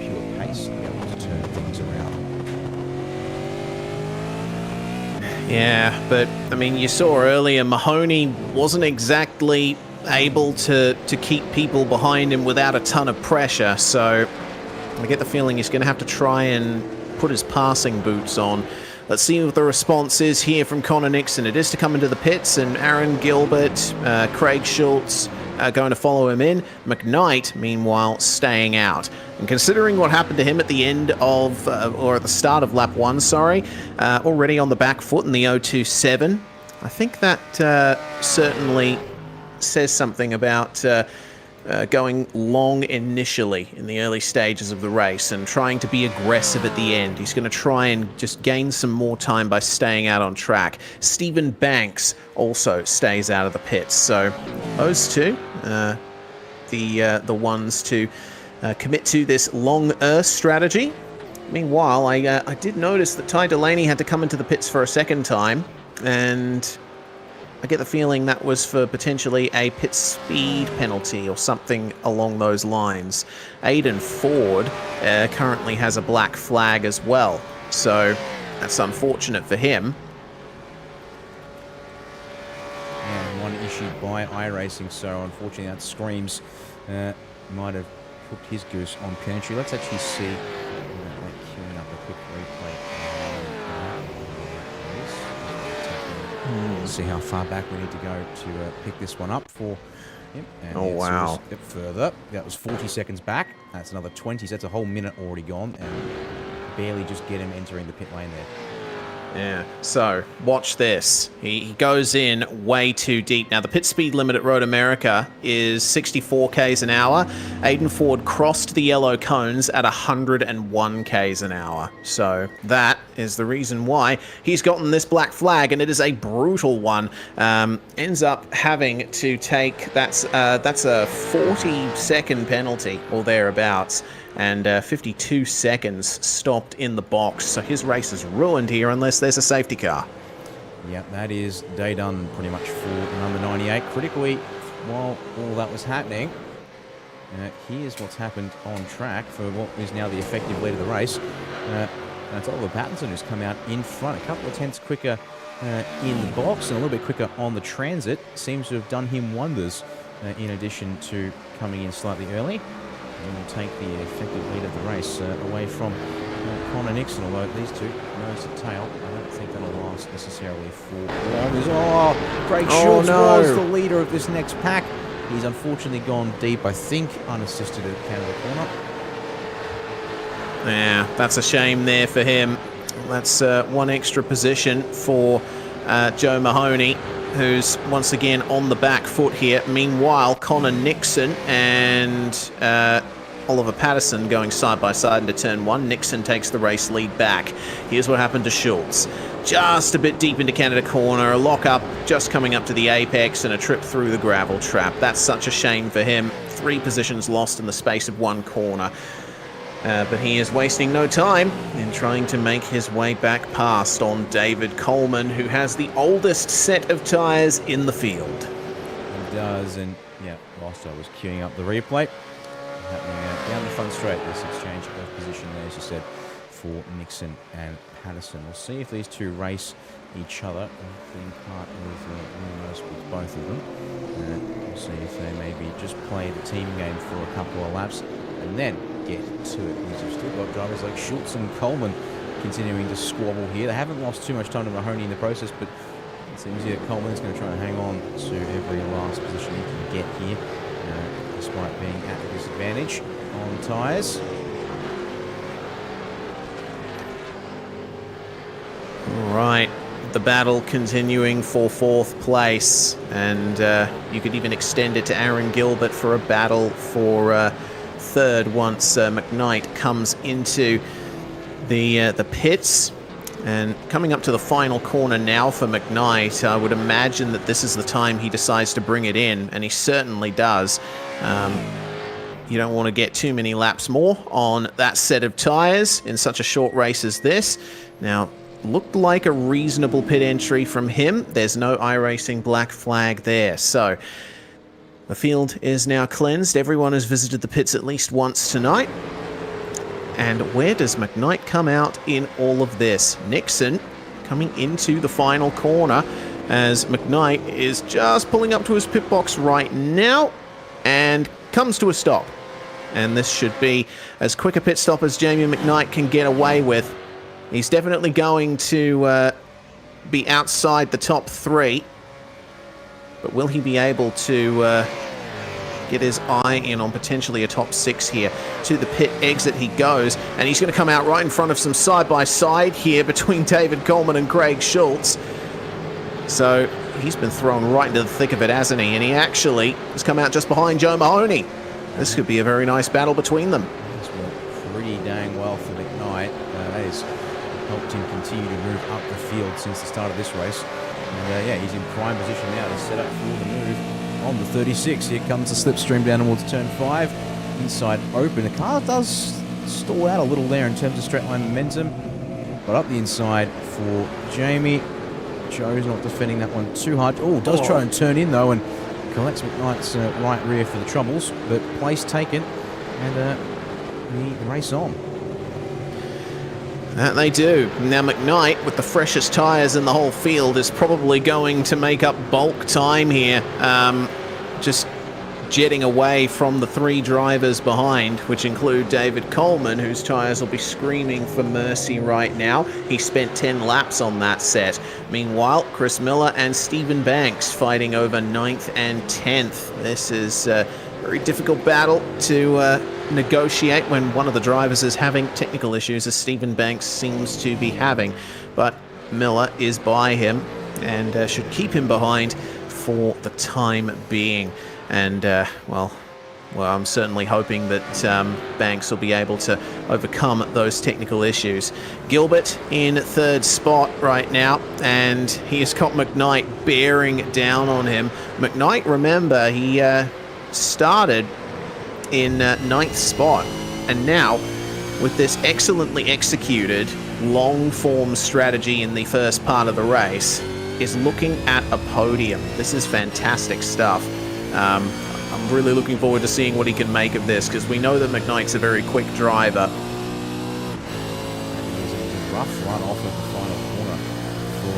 pure pace to be able to turn things around. Yeah, but I mean, you saw earlier Mahoney wasn't exactly able to keep people behind him without a ton of pressure, so I get the feeling he's going to have to try and put his passing boots on. Let's see what the response is here from Connor Nixon. It is to come into the pits, and Aaron Gilbert, Craig Schultz going to follow him in. McKnight, meanwhile, staying out. And considering what happened to him at the end of, or at the start of lap 1, already on the back foot in the 0.27, I think that certainly says something about going long initially in the early stages of the race and trying to be aggressive at the end. He's going to try and just gain some more time by staying out on track. Stephen Banks also stays out of the pits. So those two, the ones to commit to this long Earth strategy. Meanwhile, I did notice that Ty Delaney had to come into the pits for a second time, and I get the feeling that was for potentially a pit speed penalty or something along those lines. Aiden Ford currently has a black flag as well, so that's unfortunate for him. And one issued by iRacing, so unfortunately that screams might have hooked his goose on penalty. Let's actually see. Queuing up a quick replay. See how far back we need to go to pick this one up for him. And oh, wow. So a bit further. That was 40 seconds back. That's another 20, so that's a whole minute already gone. And barely just get him entering the pit lane there. Yeah, so watch this. He goes in way too deep. Now, the pit speed limit at Road America is 64 k's an hour. Aiden Ford crossed the yellow cones at 101 k's an hour. So that is the reason why he's gotten this black flag, and it is a brutal one. Ends up having to take, that's a 40-second penalty or thereabouts, and 52 seconds stopped in the box. So his race is ruined here unless there's a safety car. Yeah, that is day done pretty much for number 98. Critically, while all that was happening, here's what's happened on track for what is now the effective lead of the race. That's Oliver Pattinson, who's come out in front, a couple of tenths quicker in the box and a little bit quicker on the transit. Seems to have done him wonders in addition to coming in slightly early. And will take the effective lead of the race away from Connor Nixon, although these two nose to tail. I don't think that'll last necessarily for long. Oh, Craig Schultz was the leader of this next pack. He's unfortunately gone deep, I think, unassisted at Canada corner. Yeah, that's a shame there for him. That's one extra position for Joe Mahoney, who's once again on the back foot here. Meanwhile, Connor Nixon and Oliver Patterson going side by side into turn 1. Nixon takes the race lead back. Here's what happened to Schultz. Just a bit deep into Canada corner, a lock up just coming up to the apex, and a trip through the gravel trap. That's such a shame for him. 3 positions lost in the space of 1 corner. But he is wasting no time in trying to make his way back past on David Coleman, who has the oldest set of tyres in the field. He does, and yeah, whilst I was queuing up the replay, happening down the front straight, this exchange of position there, as you said, for Nixon and Patterson. We'll see if these two race each other. Being part of with both of them. We'll see if they maybe just play the team game for a couple of laps and then get to it. Because you've still got drivers like Schultz and Coleman continuing to squabble here. They haven't lost too much time to Mahoney in the process, but it seems that Coleman is going to try and hang on to every last position he can get here, despite being at a disadvantage on tyres. All right, the battle continuing for 4th place, and you could even extend it to Aaron Gilbert for a battle for 3rd once McKnight comes into the pits. And coming up to the final corner now for McKnight, I would imagine that this is the time he decides to bring it in, and he certainly does. You don't want to get too many laps more on that set of tyres in such a short race as this. Now, looked like a reasonable pit entry from him. There's no iRacing black flag there. So the field is now cleansed. Everyone has visited the pits at least once tonight. And where does McKnight come out in all of this? Nixon coming into the final corner as McKnight is just pulling up to his pit box right now and comes to a stop. And this should be as quick a pit stop as Jamie McKnight can get away with. He's definitely going to be outside the top 3. But will he be able to get his eye in on potentially a top 6 here? To the pit exit he goes, and he's going to come out right in front of some side-by-side here between David Coleman and Craig Schultz. So he's been thrown right into the thick of it, hasn't he? And he actually has come out just behind Joe Mahoney. This could be a very nice battle between them. It's worked pretty dang well for McKnight. That has helped him continue to move up the field since the start of this race. And yeah, he's in prime position now to set up for the move on the 36. Here comes the slipstream down towards turn 5. Inside open. The car does stall out a little there in terms of straight line momentum. But up the inside for Jamie. Joe's not defending that one too hard. Oh, does try and turn in though and collects McKnight's right rear for the troubles. But place taken and we race on. That they do. Now McKnight, with the freshest tyres in the whole field, is probably going to make up bulk time here. Just jetting away from the 3 drivers behind, which include David Coleman, whose tyres will be screaming for mercy right now. He spent 10 laps on that set. Meanwhile, Chris Miller and Stephen Banks fighting over 9th and 10th. This is a very difficult battle to negotiate when one of the drivers is having technical issues, as Stephen Banks seems to be having. But Miller is by him and should keep him behind for the time being. And, well, I'm certainly hoping that Banks will be able to overcome those technical issues. Gilbert in 3rd spot right now, and he has got McKnight bearing down on him. McKnight, remember, he started in 9th spot, and now, with this excellently executed long-form strategy in the first part of the race, is looking at a podium. This is fantastic stuff. I'm really looking forward to seeing what he can make of this, because we know that McKnight's a very quick driver. There's a rough run off of the final corner for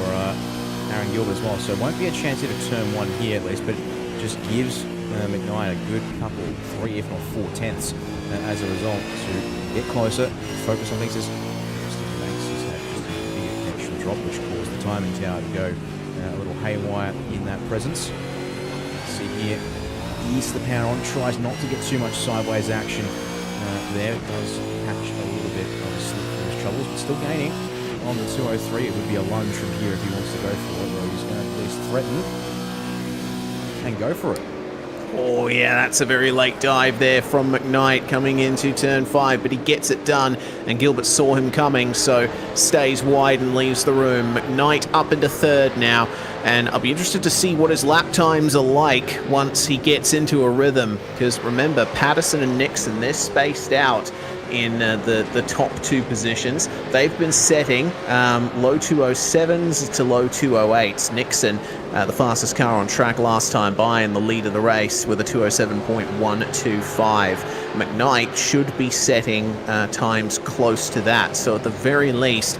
Aaron Gilbert as well, so it won't be a chance here to turn 1 here at least, but it just gives McKnight a good couple, 3 if not 4 tenths as a result to get closer, focus on things. Stephen Banks has had just a big connection drop, which caused the timing tower to go a little haywire in that presence. See here, ease the power on, tries not to get too much sideways action there. It does catch a little bit of a slip from his troubles, but still gaining on the 203. It would be a lunge from here if he wants to go for it, or he's going to at least threaten and go for it. Oh yeah, that's a very late dive there from McKnight coming into turn 5, but he gets it done, and Gilbert saw him coming, so stays wide and leaves the room. McKnight up into 3rd now, and I'll be interested to see what his lap times are like once he gets into a rhythm, because remember, Patterson and Nixon, they're spaced out in the top 2 positions. They've been setting low 207s to low 208s. Nixon, the fastest car on track last time by, in the lead of the race with a 207.125. McKnight should be setting times close to that. So at the very least,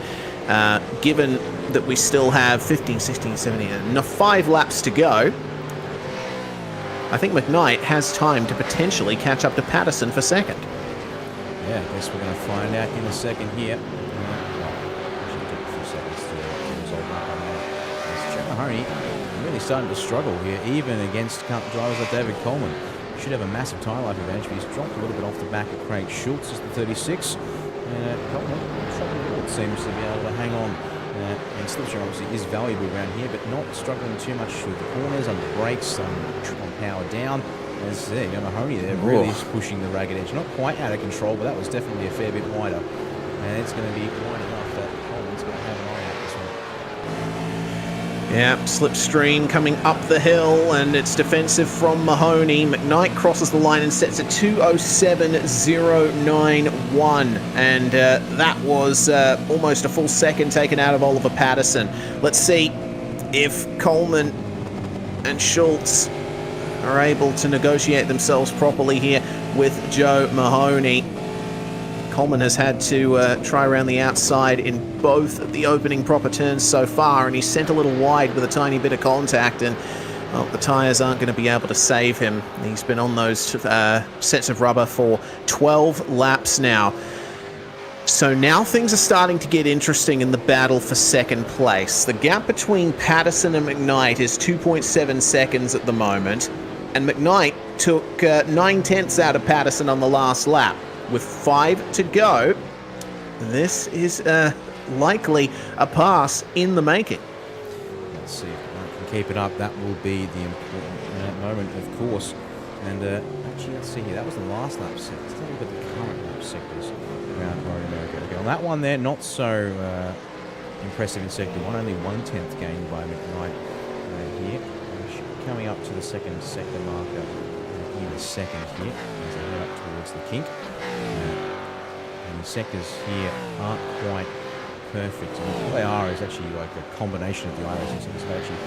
given that we still have 15, 16, 17, enough 5 laps to go, I think McKnight has time to potentially catch up to Patterson for 2nd. Yeah, I guess we're going to find out in a second here. Joe Mahoney really starting to struggle here, even against drivers like David Coleman. Should have a massive tyre life advantage, but he's dropped a little bit off the back of Craig Schultz as the 36. Coleman seems to be able to hang on. And slipstream obviously is valuable around here, but not struggling too much with the corners, under brakes, on power down. As there you go, Mahoney there really is pushing the ragged edge. Not quite out of control, but that was definitely a fair bit wider. And it's going to be wide enough that Coleman's going to have an eye out this one. Yeah, slipstream coming up the hill, and it's defensive from Mahoney. McKnight crosses the line and sets a 207.091, and that was almost a full second taken out of Oliver Patterson. Let's see if Coleman and Schultz are able to negotiate themselves properly here with Joe Mahoney. Coleman has had to try around the outside in both of the opening proper turns so far, and he's sent a little wide with a tiny bit of contact, and well, the tyres aren't going to be able to save him. He's been on those sets of rubber for 12 laps now. So now things are starting to get interesting in the battle for second place. The gap between Patterson and McKnight is 2.7 seconds at the moment, and McKnight took 9/10 out of Patterson on the last lap. With 5 to go, this is likely a pass in the making. Let's see if I can keep it up. That will be the important moment, of course. And actually, let's see here. That was the last lap set. Let's take a look at the current lap sectors around Road America. Okay, on that one there, not so impressive in sector one. Only 1/10 gained by McKnight here. Coming up to the second sector marker in a second here as they head up towards the kink. And the sectors here aren't quite perfect. And what they are is actually like a combination of the iRacing sectors. So actually,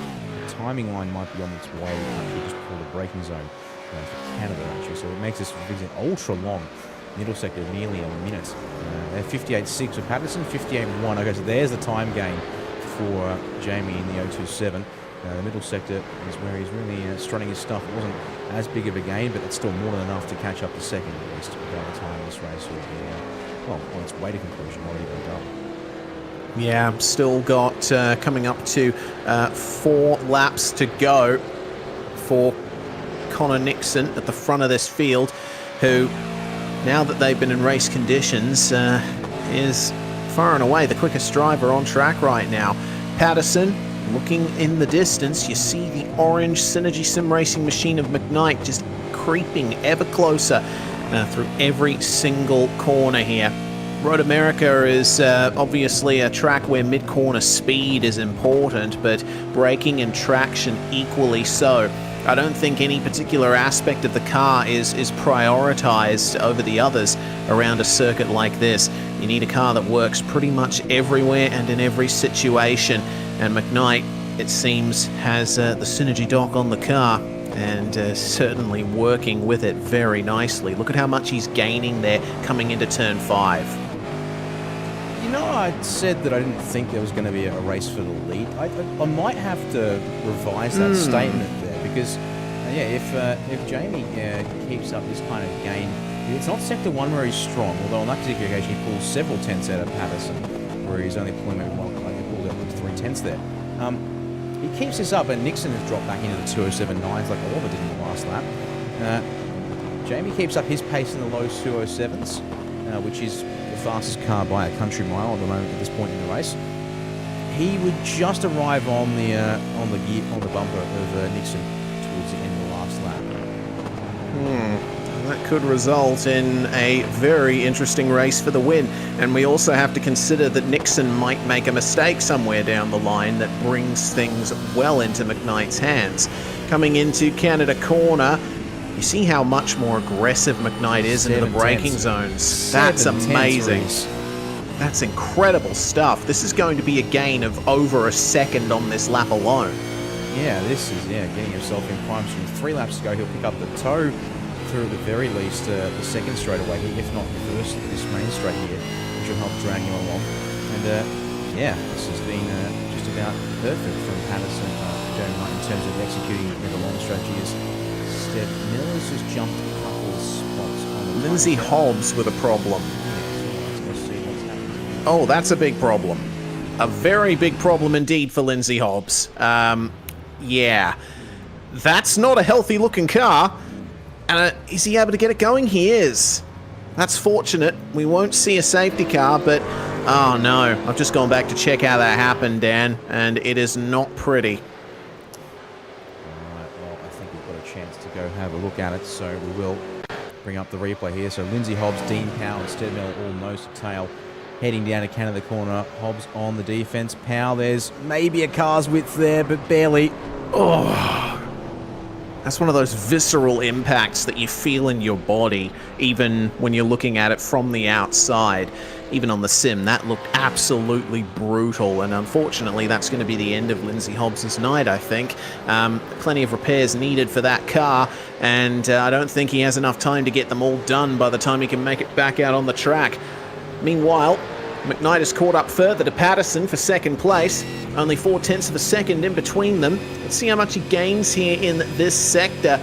the timing line might be on its way to just before the braking zone for Canada, actually. So it makes this ultra long middle sector nearly a minute. 58.6 for Patterson, 58.1. Okay, so there's the time gain for Jamie in the 027. The middle sector is where he's really strutting his stuff. It wasn't as big of a gain, but it's still more than enough to catch up to second, at least, by the time this race will be, well, on its way to conclusion, not even done. Yeah, still got coming up to 4 laps to go for Connor Nixon at the front of this field, who, now that they've been in race conditions, is far and away the quickest driver on track right now. Patterson, looking in the distance, you see the orange Synergy Sim Racing machine of McKnight just creeping ever closer through every single corner here. Road America is obviously a track where mid-corner speed is important, but braking and traction equally so. I don't think any particular aspect of the car is prioritized over the others around a circuit like this. You need a car that works pretty much everywhere and in every situation, and McKnight, it seems, has the Synergy dock on the car, and certainly working with it very nicely. Look at how much he's gaining there coming into turn 5. You know, I said that I didn't think there was going to be a race for the lead. I might have to revise that statement there, because if Jamie keeps up this kind of gain, it's not sector 1 where he's strong, although on that particular occasion he pulls several tenths out of Patterson, where he's only pulling maybe he pulled out 3 tenths there. He keeps this up, and Nixon has dropped back into the 207.9s like Oliver did in the last lap. Jamie keeps up his pace in the low 207s, which is the fastest car by a country mile at the moment at this point in the race. He would just arrive on the bumper of Nixon towards the end of the last lap. That could result in a very interesting race for the win. And we also have to consider that Nixon might make a mistake somewhere down the line that brings things well into McKnight's hands. Coming into Canada corner, you see how much more aggressive McKnight is into the braking zones. That's amazing. That's incredible stuff. This is going to be a gain of over a second on this lap alone. Yeah, this is getting himself in prime. From 3 laps to go, he'll pick up the toe through at the very least the second straight away, if not the first of this main straight here, which will help drag him along. And this has been just about perfect from Patterson in terms of executing the long strategy. Instead, Miller's just jumped a couple of spots on the Lindsay Hobbs with a problem. Oh, that's a big problem. A very big problem indeed for Lindsay Hobbs. Yeah. That's not a healthy looking car. And is he able to get it going? He is. That's fortunate. We won't see a safety car, but oh no. I've just gone back to check how that happened, Dan, and it is not pretty. Alright, well, I think we've got a chance to go have a look at it, so we will bring up the replay here. So Lindsay Hobbs, Dean Powell, and Stedmel all nose to tail, heading down to Canada corner. Hobbs on the defense. Powell, there's maybe a car's width there, but barely. Oh. That's one of those visceral impacts that you feel in your body, even when you're looking at it from the outside. Even on the sim, that looked absolutely brutal, and unfortunately that's going to be the end of Lindsay Hobbs' night, I think. Plenty of repairs needed for that car, and I don't think he has enough time to get them all done by the time he can make it back out on the track. Meanwhile, McKnight has caught up further to Patterson for second place. Only 0.4 of a second in between them. Let's see how much he gains here in this sector.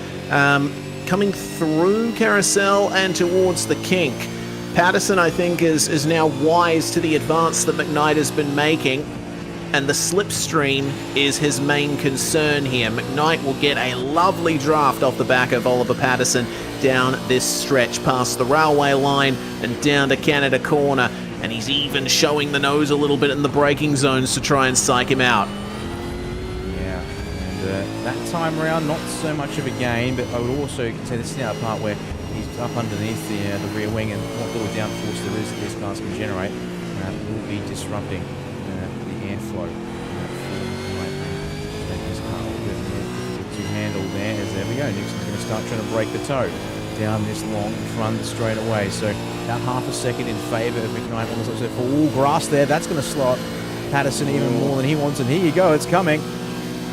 Coming through Carousel and towards the kink. Patterson, I think, is now wise to the advance that McKnight has been making, and the slipstream is his main concern here. McKnight will get a lovely draft off the back of Oliver Patterson down this stretch past the railway line and down to Canada Corner, and he's even showing the nose a little bit in the braking zones to try and psych him out. Yeah, and that time around, not so much of a gain, but I would also say this is now a part where he's up underneath the rear wing, and what little downforce there is that these cars can generate will be disrupting the airflow. His car to handle there. As there we go, Nixon's going to start trying to break the toe down this long front straight away. So about half a second in favour of McKnight on this. All grass there. That's going to slow up Patterson even more than he wants. And here you go, it's coming.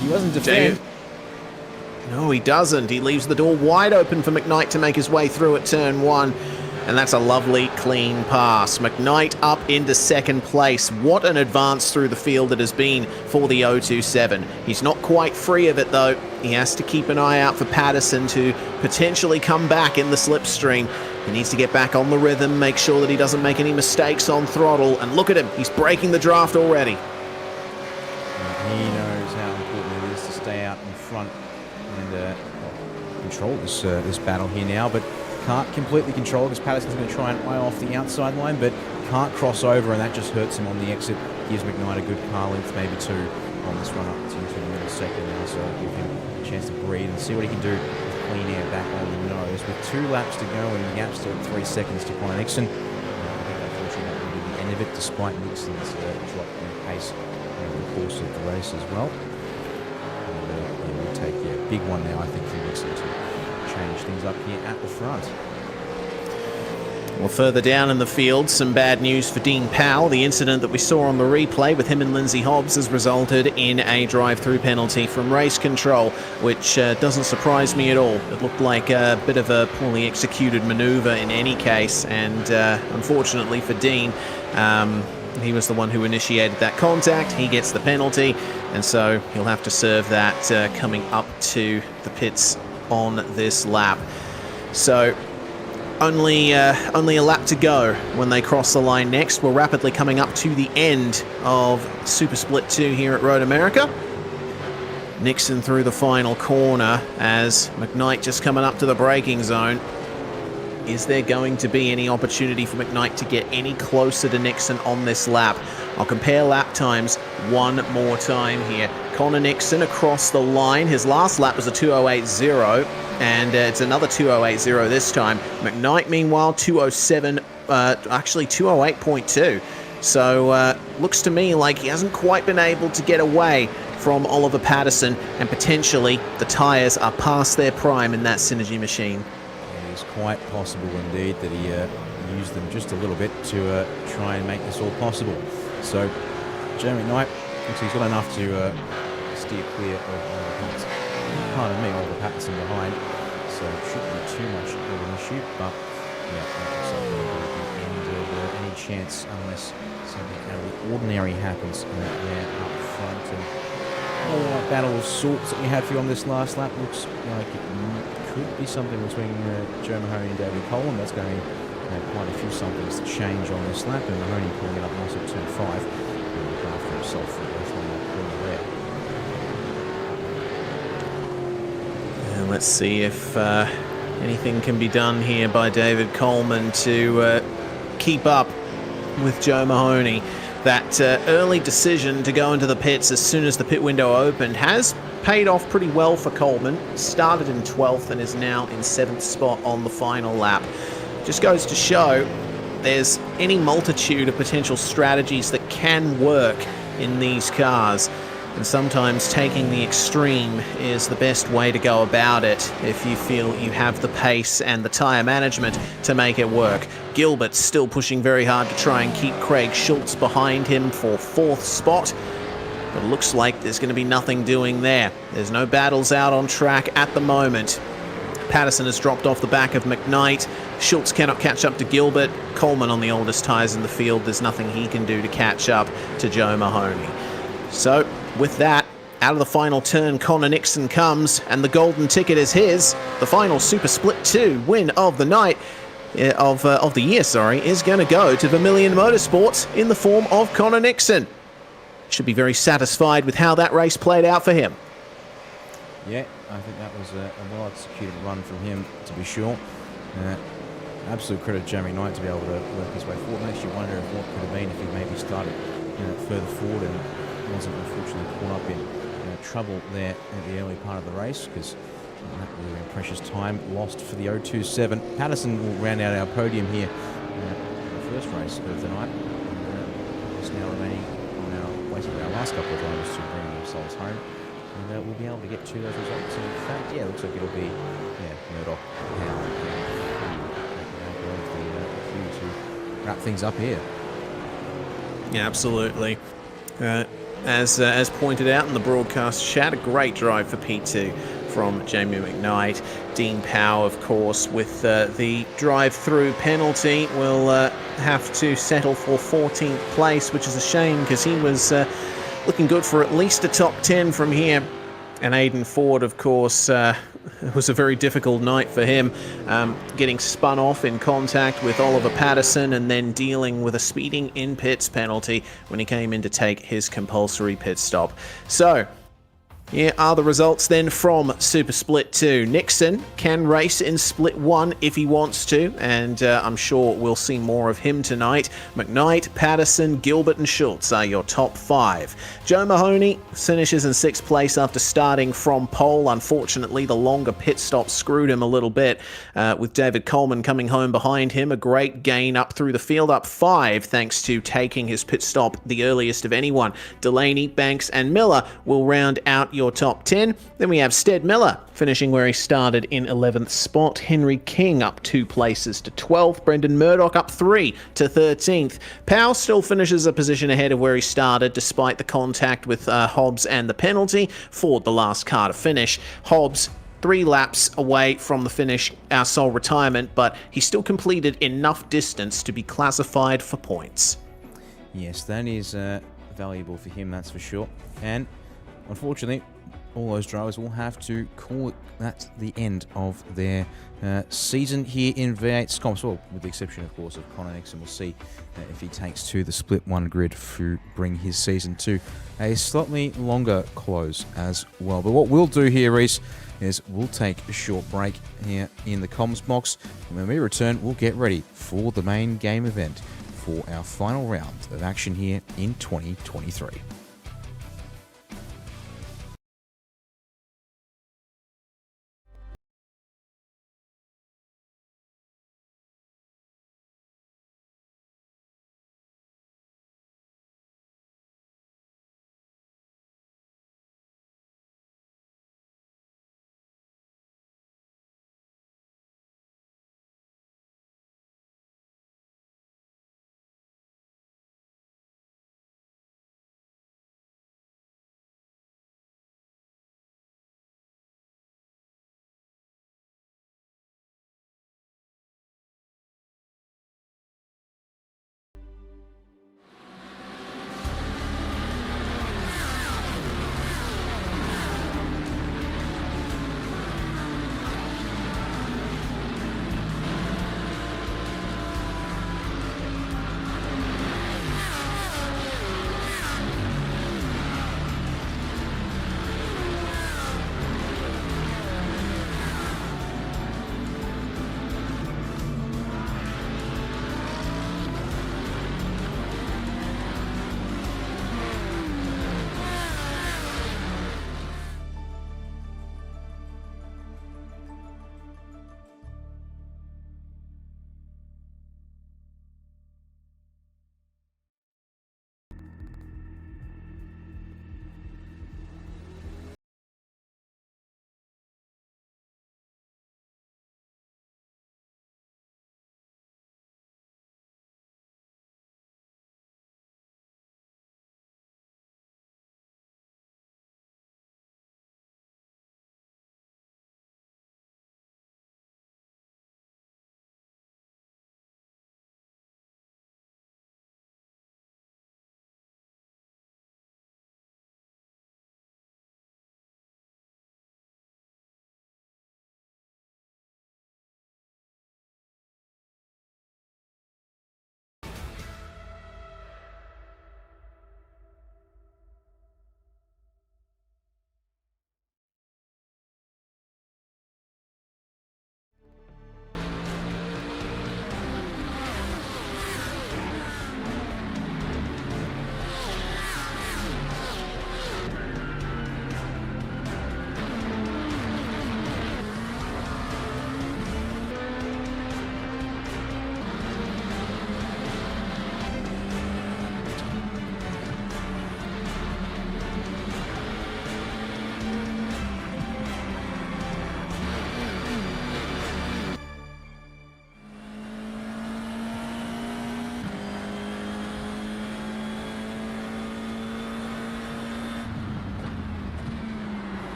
He wasn't defending. No, he doesn't. He leaves the door wide open for McKnight to make his way through at turn 1. And that's a lovely, clean pass. McKnight up into second place. What an advance through the field it has been for the 027. He's not quite free of it, though. He has to keep an eye out for Patterson to potentially come back in the slipstream. He needs to get back on the rhythm, make sure that he doesn't make any mistakes on throttle. And look at him. He's breaking the draft already. He knows how important it is to stay out in front and control this battle here now, but can't completely control because Patterson's going to try and eye off the outside line, but can't cross over, and that just hurts him on the exit. Gives McKnight a good car length, maybe 2 on this run up into the middle sector now, so give him a chance to breathe and see what he can do with clean air back on the nose. With 2 laps to go and Yap still at 3 seconds to Connor Nixon. I think unfortunately that will be the end of it, despite Nixon's drop in pace over the course of the race as well. And it will take a big one now, I think, for Nixon to change things up here at the front. Well, further down in the field, some bad news for Dean Powell. The incident that we saw on the replay with him and Lindsay Hobbs has resulted in a drive-through penalty from race control, which doesn't surprise me at all. It looked like a bit of a poorly executed maneuver in any case, and unfortunately for Dean, he was the one who initiated that contact. He gets the penalty, and so he'll have to serve that coming up to the pits on this lap. So only a lap to go when they cross the line next. We're rapidly coming up to the end of Super Split 2 here at Road America. Nixon through the final corner as McKnight just coming up to the braking zone. Is there going to be any opportunity for McKnight to get any closer to Nixon on this lap? I'll compare lap times one more time here. Connor Nixon across the line. His last lap was a 2:08.0, and it's another 2:08.0 this time. McKnight, meanwhile, 2:07, actually 2:08.2. So looks to me like he hasn't quite been able to get away from Oliver Patterson, and potentially the tyres are past their prime in that Synergy machine. It is quite possible indeed that he used them just a little bit to try and make this all possible. So Jeremy Knight looks like he's got enough to steer clear of Oliver Patterson behind, so it shouldn't be too much of an issue, but yeah, something at the end of any chance unless something out of the ordinary happens there up front. And all battle of sorts that we had for you on this last lap looks like it could be something between Joe Mahoney and David Coleman. That's going to be quite a few somethings to change on this lap, and Mahoney pulling it up nice at turn 5 and look after himself for the rest of that corner there. And let's see if anything can be done here by David Coleman to keep up with Joe Mahoney. That early decision to go into the pits as soon as the pit window opened has paid off pretty well for Coleman. Started in 12th and is now in 7th spot on the final lap. Just goes to show there's any multitude of potential strategies that can work in these cars, and sometimes taking the extreme is the best way to go about it if you feel you have the pace and the tyre management to make it work. Gilbert's still pushing very hard to try and keep Craig Schultz behind him for 4th spot, but it looks like there's going to be nothing doing there. There's no battles out on track at the moment. Patterson has dropped off the back of McKnight. Schultz cannot catch up to Gilbert. Coleman on the oldest tyres in the field. There's nothing he can do to catch up to Joe Mahoney. So, with that, out of the final turn, Connor Nixon comes, and the golden ticket is his. The final Super Split 2 win of the night, of the year, is going to go to Vermilion Motorsports in the form of Connor Nixon. Should be very satisfied with how that race played out for him. Yeah, I think that was a well-executed run from him, to be sure. Absolute credit to Jeremy Knight to be able to work his way forward. Makes you wonder if what could have been if he maybe started further forward and wasn't unfortunately caught up in trouble there at the early part of the race, because that would have been precious time lost for the 027. Patterson will round out our podium here in the first race of the night. It's now remaining on basically our last couple of drivers to bring themselves home. And we'll be able to get to those results. And in fact, yeah, it looks like it'll be Murdoch, Howe, and to wrap things up here. Yeah, absolutely. As pointed out in the broadcast chat, a great drive for P2 from Jamie McKnight. Dean Power, of course, with the drive-through penalty, will have to settle for 14th place, which is a shame because he was looking good for at least a top 10 from here. And Aidan Ford, of course, it was a very difficult night for him, getting spun off in contact with Oliver Patterson and then dealing with a speeding in pits penalty when he came in to take his compulsory pit stop. So, here are the results then from Super Split 2. Nixon can race in Split 1 if he wants to, and I'm sure we'll see more of him tonight. McKnight, Patterson, Gilbert and Schultz are your top 5. Joe Mahoney finishes in 6th place after starting from pole. Unfortunately, the longer pit stop screwed him a little bit, with David Coleman coming home behind him. A great gain up through the field, up 5, thanks to taking his pit stop the earliest of anyone. Delaney, Banks and Miller will round out your top 10. Then we have Stead Miller finishing where he started in 11th spot. Henry King up 2 places to 12th. Brendan Murdoch up 3 to 13th. Powell still finishes a position ahead of where he started despite the contact with Hobbs and the penalty. Ford the last car to finish. Hobbs 3 laps away from the finish, our sole retirement, but he still completed enough distance to be classified for points. Yes, that is valuable for him, that's for sure. And unfortunately, all those drivers will have to call it that's the end of their season here in V8SCOPS. Well, with the exception, of course, of Connor Nixon. We'll see if he takes to the Split 1 grid to bring his season to a slightly longer close as well. But what we'll do here, Reese, is we'll take a short break here in the comms box. And when we return, we'll get ready for the main game event for our final round of action here in 2023.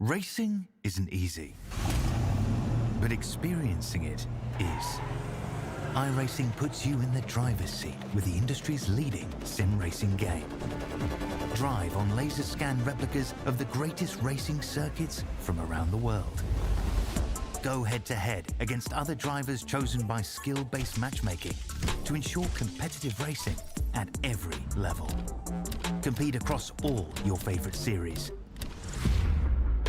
Racing isn't easy, but experiencing it is. iRacing puts you in the driver's seat with the industry's leading sim racing game. Drive on laser scan replicas of the greatest racing circuits from around the world. Go head-to-head against other drivers chosen by skill-based matchmaking to ensure competitive racing at every level. Compete across all your favorite series.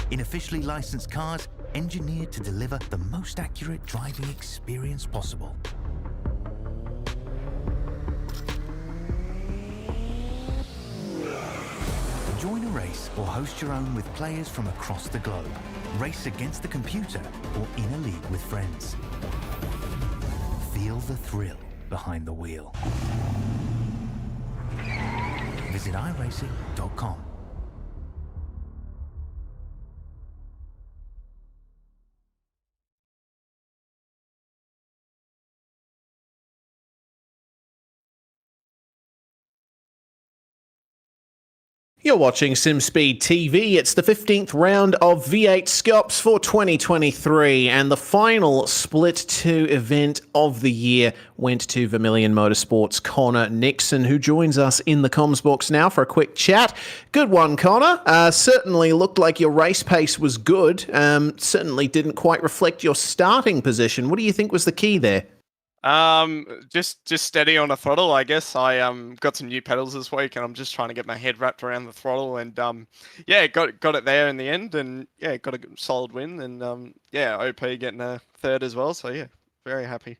In officially licensed cars, engineered to deliver the most accurate driving experience possible. Join a race or host your own with players from across the globe. Race against the computer or in a league with friends. Feel the thrill behind the wheel. Visit iRacing.com. You're watching SimSpeed TV. It's the 15th round of V8SCOPS for 2023, and the final Split 2 event of the year went to Vermilion Motorsports' Connor Nixon, who joins us in the comms box now for a quick chat. Good one, Connor. Certainly looked like your race pace was good. Certainly didn't quite reflect your starting position. What do you think was the key there? Just steady on the throttle, I guess. I got some new pedals this week, and I'm just trying to get my head wrapped around the throttle, and yeah, got it there in the end, and yeah, got a solid win, and yeah, OP getting a third as well. So yeah, very happy.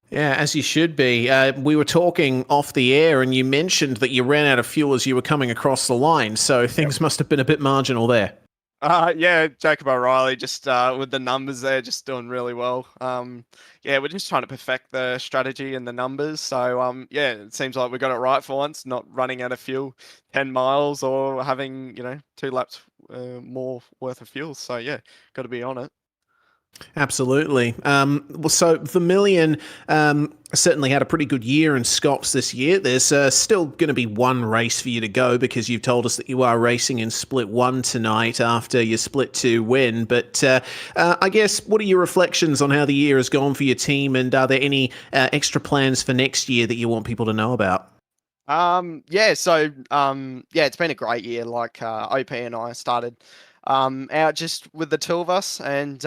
Yeah, as you should be. We were talking off the air, and you mentioned that you ran out of fuel as you were coming across the line, so things must have been a bit marginal there. Yeah, Jacob O'Reilly just with the numbers there, just doing really well. Yeah, we're just trying to perfect the strategy and the numbers. So yeah, it seems like we got it right for once, not running out of fuel 10 miles or having, 2 laps more worth of fuel. So yeah, got to be on it. Absolutely. So Vermilion certainly had a pretty good year in Scops this year. There's still going to be one race for you to go because you've told us that you are racing in Split 1 tonight after your Split 2 win. But I guess, what are your reflections on how the year has gone for your team, and are there any extra plans for next year that you want people to know about? Yeah, so yeah, it's been a great year. Like OP and I started out just with the two of us, and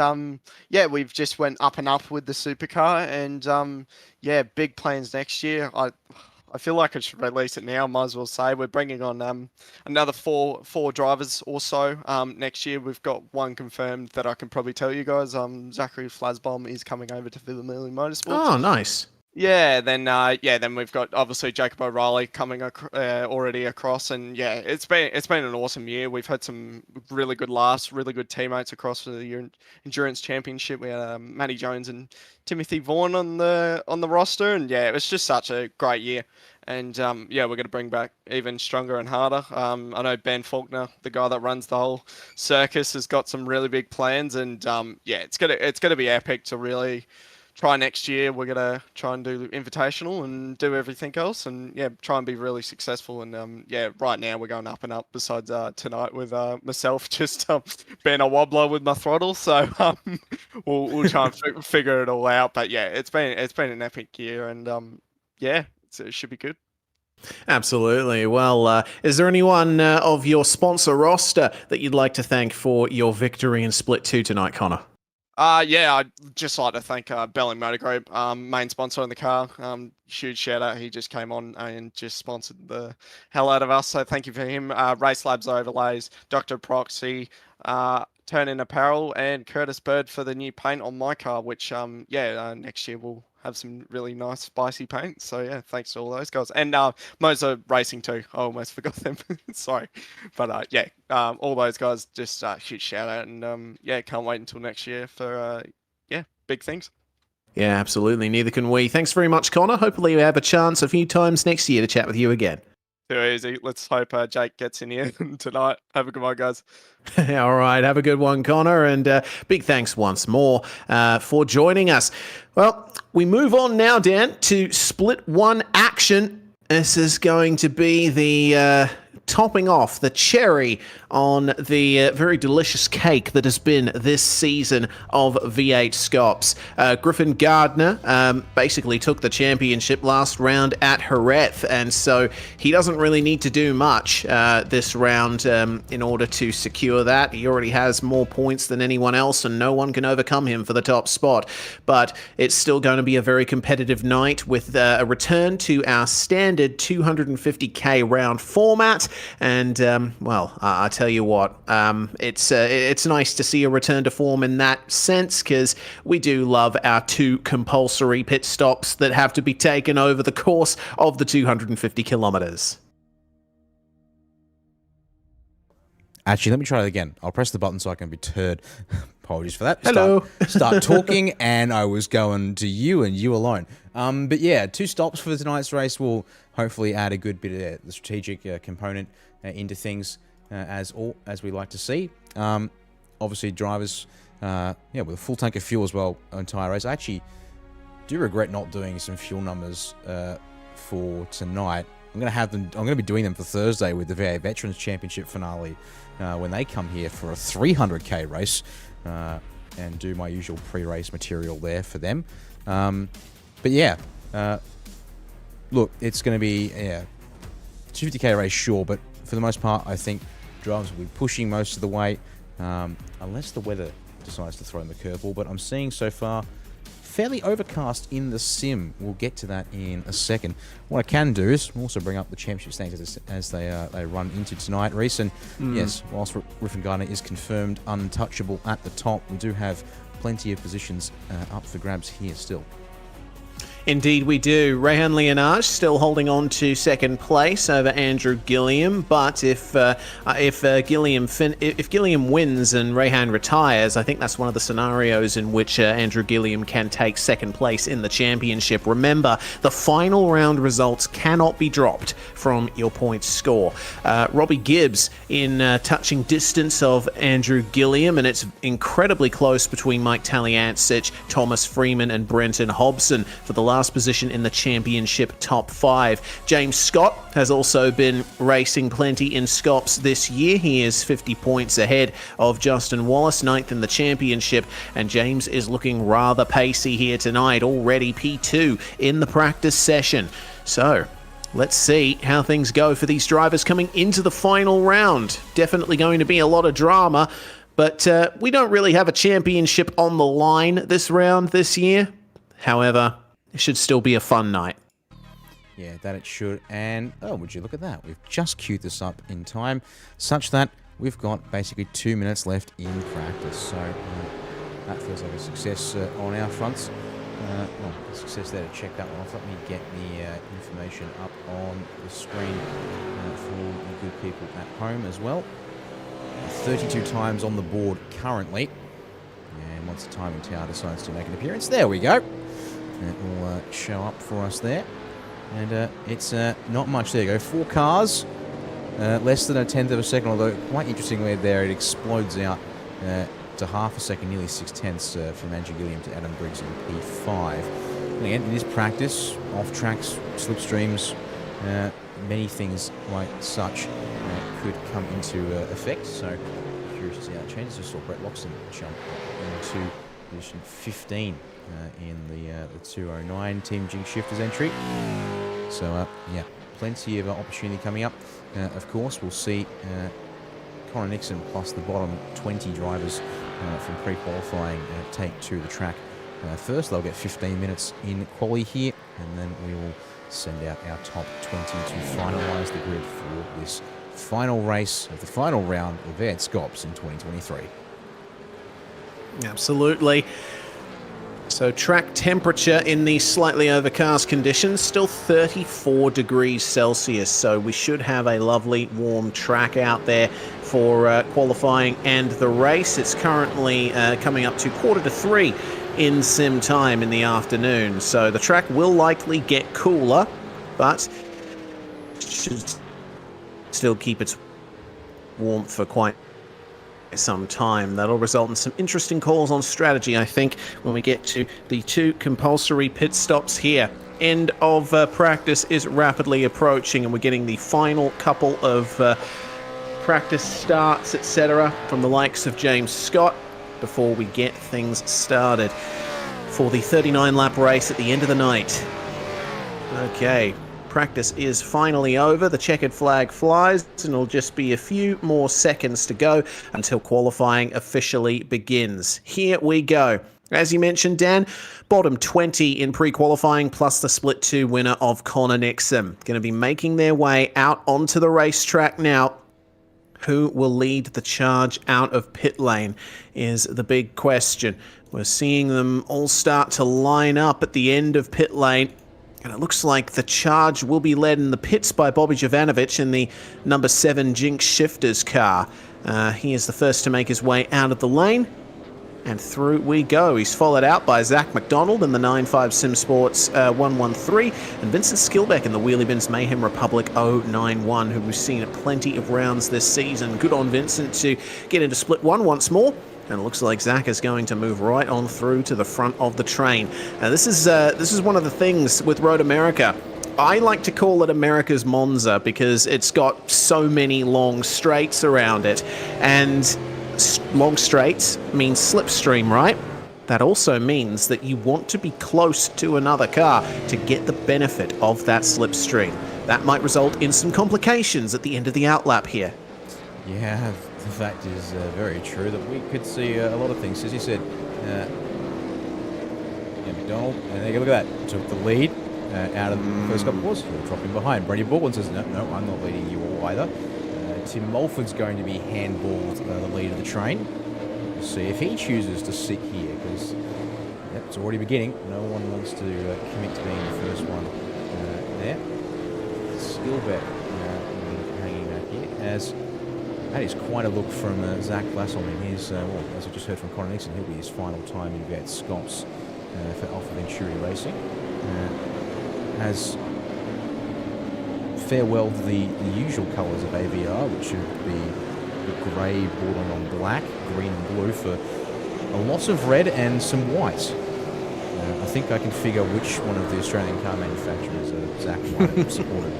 yeah, we've just went up and up with the supercar, and yeah, big plans next year. I feel like I should release it now. Might as well say we're bringing on another four drivers or so next year. We've got one confirmed that I can probably tell you guys. Zachary Flasbom is coming over to Vermilion Motorsports. Oh, nice. Yeah, then we've got obviously Jacob O'Reilly coming already across, and yeah, it's been an awesome year. We've had some really good laughs, really good teammates across the endurance championship. We had Matty Jones and Timothy Vaughan on the roster, and yeah, it was just such a great year. And yeah, we're going to bring back even stronger and harder. I know Ben Faulkner, the guy that runs the whole circus, has got some really big plans, and yeah, it's gonna be epic to really try next year. We're going to try and do Invitational and do everything else, and yeah, try and be really successful. And yeah, right now we're going up and up, besides tonight with myself just being a wobbler with my throttle. So we'll try and figure it all out. But yeah, it's been an epic year, and yeah, it should be good. Absolutely. Well, is there anyone of your sponsor roster that you'd like to thank for your victory in Split 2 tonight, Connor? Yeah, I'd just like to thank Belling Motor Group, main sponsor in the car. Huge shout out. He just came on and just sponsored the hell out of us. So thank you for him. Race Labs Overlays, Dr. Proxy, Turn In Apparel, and Curtis Bird for the new paint on my car, which, yeah, next year we'll have some really nice spicy paint. So yeah, thanks to all those guys. And Mozo Racing too. I almost forgot them. Sorry. But yeah, all those guys, just huge shout out, and yeah, can't wait until next year for yeah, big things. Yeah, absolutely. Neither can we. Thanks very much, Connor. Hopefully we have a chance a few times next year to chat with you again. Too easy. Let's hope Jake gets in here tonight. Have a good one, guys. All right. Have a good one, Connor. And big thanks once more for joining us. Well, we move on now, Dan, to Split 1 action. This is going to be the topping off the cherry on the very delicious cake that has been this season of V8 SCOPS. Griffin Gardner basically took the championship last round at Jerez, and so he doesn't really need to do much this round in order to secure that. He already has more points than anyone else, and no one can overcome him for the top spot. But it's still going to be a very competitive night with a return to our standard 250k round format. And well, I tell you what, it's nice to see a return to form in that sense, because we do love our 2 compulsory pit stops that have to be taken over the course of the 250 kilometers. Actually, let me try it again. I'll press the button so I can be heard. Apologies for that. Hello. Start talking, and I was going to you and you alone. But yeah, 2 stops for tonight's race will hopefully add a good bit of the strategic component into things, as we like to see. Obviously, drivers, with a full tank of fuel as well entire race. I actually do regret not doing some fuel numbers for tonight. I'm going to be doing them for Thursday with the V8 Veterans Championship finale when they come here for a 300k race, and do my usual pre-race material there for them. But yeah, look, it's going to be 250k race, sure, but for the most part, I think drivers will be pushing most of the way, unless the weather decides to throw in the curveball. But I'm seeing so far fairly overcast in the sim. We'll get to that in a second. What I can do is also bring up the championship standings as they run into tonight, Reece. And yes, whilst Griffin Gardner is confirmed untouchable at the top, we do have plenty of positions up for grabs here still. Indeed we do. Rehan Leonage still holding on to second place over Andrew Gilliam, but if Gilliam wins and Rehan retires, I think that's one of the scenarios in which Andrew Gilliam can take second place in the championship. Remember, the final round results cannot be dropped from your points score. Robbie Gibbs in touching distance of Andrew Gilliam, and it's incredibly close between Mike Taliancic, Thomas Freeman and Brenton Hobson for the last position in the championship top 5. James Scott has also been racing plenty in SCOPS this year. He is 50 points ahead of Justin Wallace, 9th in the championship, and James is looking rather pacey here tonight, already P2 in the practice session. So let's see how things go for these drivers coming into the final round. Definitely going to be a lot of drama, but we don't really have a championship on the line this round this year. However, it should still be a fun night. Yeah, that it should. And, oh, would you look at that? We've just queued this up in time, such that we've got basically 2 minutes left in practice. So that feels like a success on our fronts. Well, success there to check that one off. Let me get the information up on the screen for the good people at home as well. 32 times on the board currently. And once the timing tower decides to make an appearance, there we go. It will show up for us there. And it's not much. There you go. 4 cars. Less than a tenth of a second, although quite interestingly there, it explodes out to half a second, nearly 6/10 from Andrew Gilliam to Adam Briggs in P5. And again, it is practice, off tracks, slipstreams, many things like such could come into effect. So curious to see how it changes. Just saw Brett Loxton jump into position 15 in the 209 Team Jing Shifters entry. So yeah, plenty of opportunity coming up. Of course, we'll see Connor Nixon plus the bottom 20 drivers from pre-qualifying take to the track. First, they'll get 15 minutes in quali here, and then we will send out our top 20 to finalise the grid for this final race of the final round of V8 SCOPS in 2023. Absolutely. So track temperature in these slightly overcast conditions, still 34 degrees Celsius. So we should have a lovely warm track out there for qualifying and the race. It's currently coming up to 2:45 in sim time in the afternoon. So the track will likely get cooler, but should still keep its warmth for quite some time. That'll result in some interesting calls on strategy, I think, when we get to the 2 compulsory pit stops here. end of practice is rapidly approaching, and we're getting the final couple of practice starts, etc., from the likes of James Scott before we get things started for the 39-lap race at the end of the night. Okay, practice is finally over. The checkered flag flies, and it'll just be a few more seconds to go until qualifying officially begins. Here we go. As you mentioned, Dan, bottom 20 in pre-qualifying, plus the split 2 winner of Connor Nixon. Going to be making their way out onto the racetrack now. Who will lead the charge out of pit lane is the big question. We're seeing them all start to line up at the end of pit lane. And it looks like the charge will be led in the pits by Bobby Jovanovic in the number 7 Jinx Shifters car. He is the first to make his way out of the lane. And through we go. He's followed out by Zach McDonald in the 9.5 Sim Sports 113 and Vincent Skilbeck in the Wheelie Bins Mayhem Republic 091, who we've seen at plenty of rounds this season. Good on Vincent to get into split 1 once more. And it looks like Zach is going to move right on through to the front of the train. Now, this is one of the things with Road America. I like to call it America's Monza because it's got so many long straights around it. And long straights means slipstream, right? That also means that you want to be close to another car to get the benefit of that slipstream. That might result in some complications at the end of the outlap here. Yeah, the fact is very true that we could see a lot of things. As you said, McDonald, and there you go, look at that, took the lead out of the first couple of courses, dropping behind. Brady Baldwin says, no, I'm not leading you all either. Tim Mulford's going to be handballed the lead of the train. We'll see if he chooses to sit here, because it's already beginning. No one wants to commit to being the first one there. Skilbeck hanging back here. As that is quite a look from Zach Glass. I mean, here's, as I just heard from Connor Nixon, he'll be his final time in V8SCOPS for Alpha Venturi Racing. Has farewelled the usual colours of AVR, which would be the grey bordering on black, green and blue, for a lot of red and some white. I think I can figure which one of the Australian car manufacturers Zach might have supported.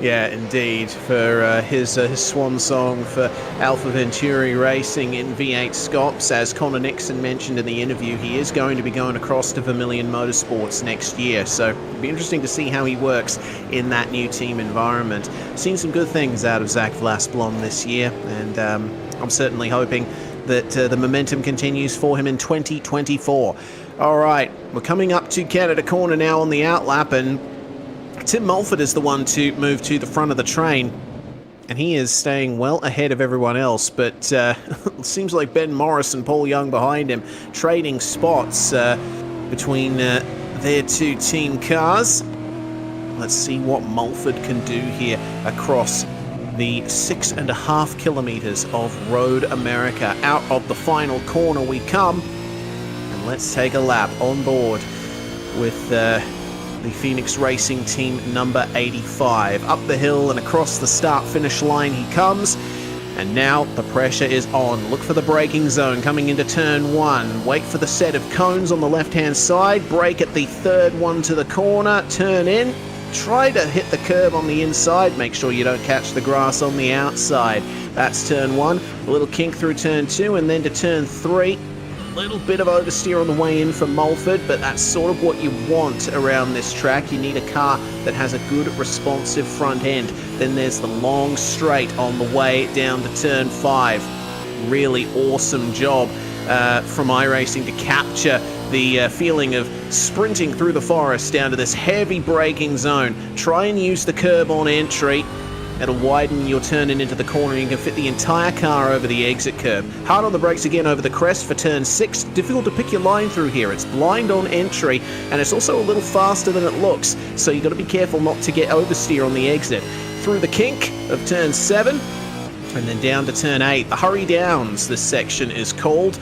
Yeah, indeed, for his swan song for Alpha Venturi Racing in V8SCOPS. As Connor Nixon mentioned in the interview, he is going to be going across to Vermilion Motorsports next year, so it'll be interesting to see how he works in that new team environment. Seen some good things out of Zach Vlasblom this year, and I'm certainly hoping that the momentum continues for him in 2024. All right, we're coming up to Canada Corner now on the outlap, and Tim Mulford is the one to move to the front of the train, and he is staying well ahead of everyone else, but it seems like Ben Morris and Paul Young behind him trading spots between their two team cars. Let's see what Mulford can do here across the 6.5 kilometers of Road America. Out of the final corner we come, and let's take a lap on board with the Phoenix Racing Team number 85. Up the hill and across the start-finish line he comes, and now the pressure is on. Look for the braking zone coming into turn 1. Wait for the set of cones on the left-hand side. Brake at the third one to the corner. Turn in. Try to hit the curb on the inside. Make sure you don't catch the grass on the outside. That's turn 1. A little kink through turn 2, and then to turn 3. Little bit of oversteer on the way in for Mulford, but that's sort of what you want around this track. You need a car that has a good responsive front end. Then there's the long straight on the way down to turn 5. Really awesome job from iRacing to capture the feeling of sprinting through the forest down to this heavy braking zone. Try and use the curb on entry. It'll widen your turn in into the corner, and you can fit the entire car over the exit curb. Hard on the brakes again over the crest for turn 6. Difficult to pick your line through here. It's blind on entry, and it's also a little faster than it looks, so you've got to be careful not to get oversteer on the exit. Through the kink of turn 7, and then down to turn 8. The Hurry Downs, this section is called.